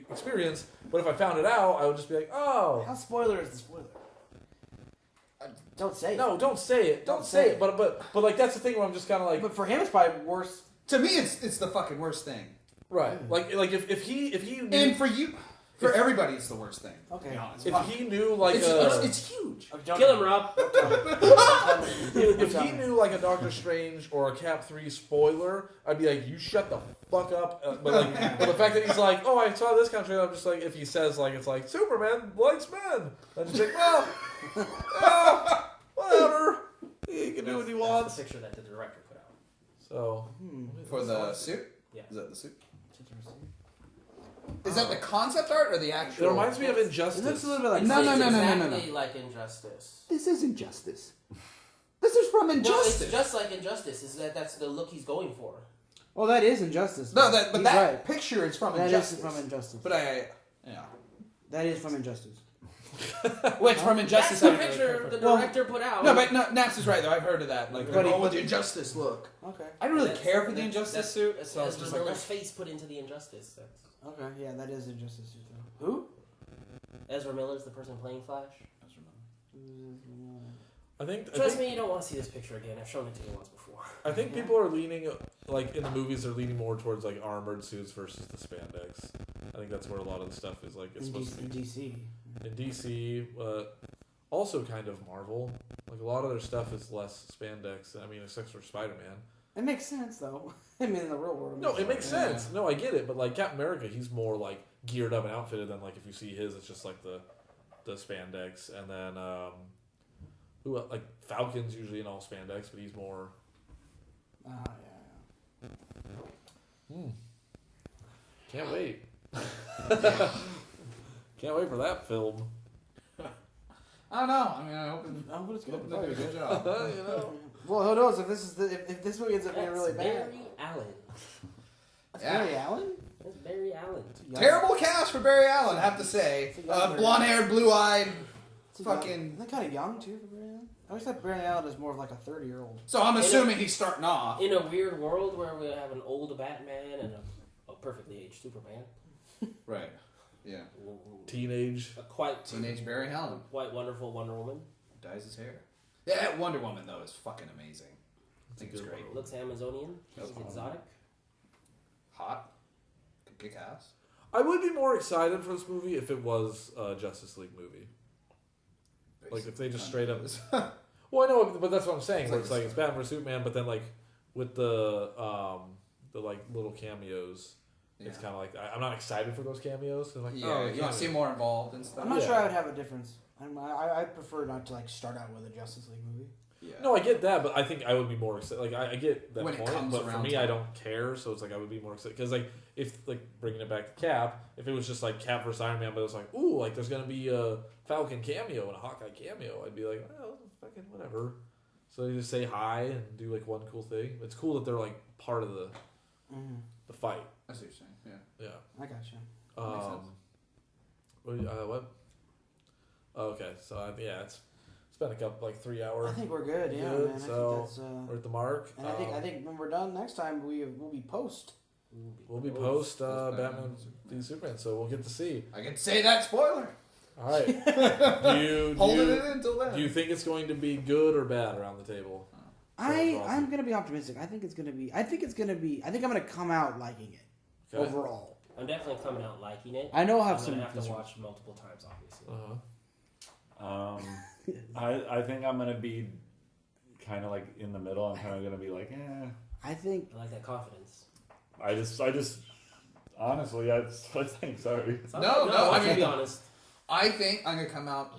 experience. But if I found it out, I would just be like, oh. How spoiler is the spoiler? Don't say it. No, don't say it. Don't say it. But like that's the thing where I'm just kind of like, But for him, it's probably worse. To me, it's the fucking worst thing. right? Like if he knew, And for you, for everybody, it's the worst thing. Okay. To be honest. if he knew like It's huge. Kill him, Rob. if he knew like a Doctor Strange or a Cap 3 spoiler, I'd be like, you shut the fuck up. But the fact that he's like, oh, I saw this country, I'm just like, if he says like it's like Superman likes men, I'm just like, well, whatever. He can do what he wants. That's the picture that the director put out. So For the suit? Yeah. Is that the suit? Is that the concept art or the actual? it reminds me of It Injustice. looks a little bit like No, no, It's no, no, no, no, no. exactly like Injustice. This is Injustice. This is from No, Injustice. it's just like Injustice. Is that's the look he's going for? Well, that is Injustice. No, that He's that right. picture is from That Injustice. is from Injustice. But yeah. That is from Injustice. Which from That's Injustice? the I've heard. picture the Well, director put out. No, but no, Naps is right though. I've heard of that. Like, But he- with the Injustice look. Okay. I don't really That's- care for the that's- Injustice that's- suit, That's so I was just like, Miller's face put into the Injustice. That's Okay. Yeah, that is Injustice. Who? Ezra Miller's the person playing Flash. I think Trust me, you don't want to see this picture again. I've shown it to you once before. I think people are leaning, like in the movies, they're leaning more towards like armored suits versus the spandex. I think that's where a lot of the stuff is like it's supposed to In be DC. in DC, also kind of Marvel. Like a lot of their stuff is less spandex. I mean, except for Spider-Man. It makes sense though. I mean, in the real world. No, it makes sense. No, I get it. But like Captain America, he's more like geared up and outfitted than like if you see his, it's just like the spandex, and then like Falcon's usually in all spandex, but he's more. Can't wait. Can't wait for that film. I don't know. I mean, I hope it's they do a good job. You know. Well, who knows if this movie ends up being That's really bad? Barry Allen. That's Yeah. Barry Allen. That's Barry Allen. Terrible cast for Barry Allen, I have to say. Blonde-haired, blue-eyed, fucking. They're kind of young too for Barry Allen. I always thought Barry Allen is more of like a 30-year-old. So I'm assuming he's starting off. In a weird world where we have an old Batman and a perfectly aged Superman. Right. Yeah. Teenage. A quite Teenage Barry Allen. quite wonderful Wonder Woman. Dyes his hair. Yeah, that Wonder Woman, though, is fucking amazing. I think it's good great. Looks Amazonian. She's exotic. Hot. Could kick ass. I would be more excited for this movie if it was a Justice League movie. Like if they just straight up. Well, I know, but that's what I'm saying. Where it's like it's Batman vs Superman, but then like with the like little cameos, it's kind of like I'm not excited for those cameos. I'm like, Yeah, oh, you want to see more involved and stuff. I'm not sure I would have a difference. I prefer not to like start out with a Justice League movie. Yeah. No, I get that, but I think I would be more excited. Like I get that When it point, comes but for around me, to I it. don't care. So it's like I would be more excited because like if like bringing it back to Cap, if it was just like Cap versus Iron Man, but it was like ooh, like there's gonna be a Falcon cameo and a Hawkeye cameo, I'd be like, well, fucking whatever. So you just say hi and do like one cool thing. It's cool that they're like part of the fight. I see what you're saying. Yeah. Yeah. I got you. What? Oh, okay, so it's been a couple like 3 hours. I think we're good. Yeah, Good, man. so I think that's. We're at the mark. And I think when we're done next time, we'll be post. We'll be post Batman v Superman, so we'll get to see. I can say that spoiler. All right. Holding it in until then. Do you think it's going to be good or bad around the table? I'm gonna be optimistic. I think I'm gonna come out liking it Okay. overall. I'm definitely coming out liking it. I know I'll have I'm some. gonna have to watch multiple times, obviously. I think I'm gonna be kind of like in the middle. I'm kind of gonna be like, I think. I like that confidence. I just honestly, I think sorry. No, I I can mean, be honest. I think I'm gonna come out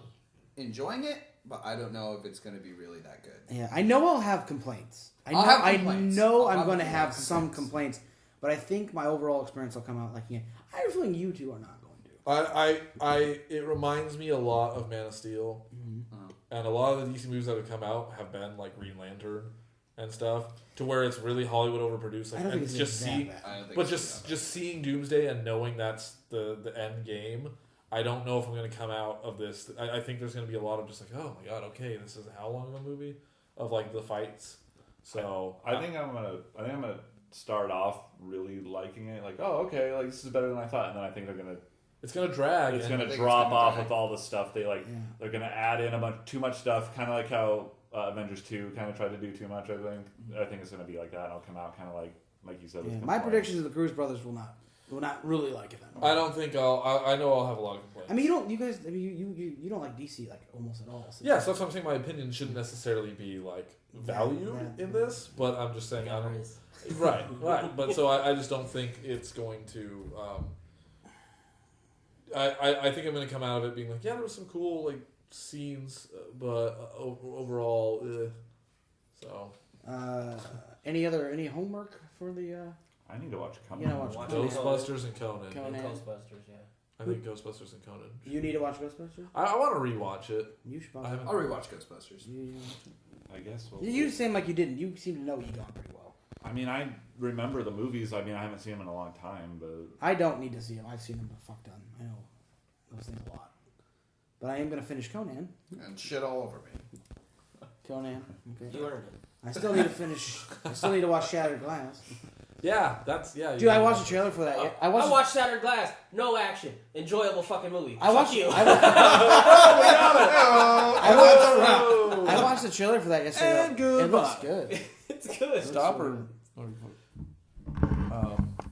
enjoying it, but I don't know if it's gonna be really that good. Yeah, I know I'll have complaints. I'll have complaints. I know I'll I'm have going to complaints. have some complaints, but I think my overall experience will come out liking it. I have a feeling you two are not going to. It reminds me a lot of Man of Steel, and a lot of the DC movies that have come out have been like Green Lantern and stuff, to where it's really Hollywood overproduced. Like, I don't think and it's just that seeing, bad. I don't think but it's just seeing Doomsday and knowing that's the end game. I don't know if I'm going to come out of this. I think there's going to be a lot of just like, oh my god, okay, this is how long of a movie of like the fights. So I think I'm gonna start off really liking it. Like, oh, okay, like this is better than I thought. And then I think it's going to drag. it's and- gonna think drop it's gonna off drag. with all the stuff they like. Yeah. They're gonna add in too much stuff, kind of like how Avengers 2 kind of tried to do too much. I think it's gonna be like that. I'll come out kind of like you said. with Yeah, my complaints. prediction is the Cruz brothers will not really like it. Then. I don't think I know I'll have a lot of complaints. I mean, you don't like DC like almost at all. So Yes, that's what I'm saying. My opinion shouldn't necessarily be like valued Yeah. in this, but I'm just saying I There don't. is. Right. But so I just don't think it's going to. I think I'm going to come out of it being like, yeah, there was some cool like scenes, but overall, so. Any homework for the? I need to watch Conan. You know, watch Watch Ghostbusters and Conan. Conan. And Ghostbusters, yeah. I think Ghostbusters and Conan. You need to watch Ghostbusters. I want to rewatch it. You should. I haven't. I'll rewatch Ghostbusters. I guess. You seem like you didn't. You seem to know Egon pretty well. I mean, I remember the movies. I mean, I haven't seen them in a long time, but I don't need to see him. I've seen him a fuck ton. I know those things a lot. But I am gonna finish Conan. And shit all over me. Conan. Okay. You earned it. I still need to finish. I still need to watch Shattered Glass. Yeah, Dude, I watched the trailer for that. I watched Shattered Glass. No action. Enjoyable fucking movie. I watched Fuck you. I watched the trailer for that yesterday. And goodbye. It looks good. It's good. Stop or.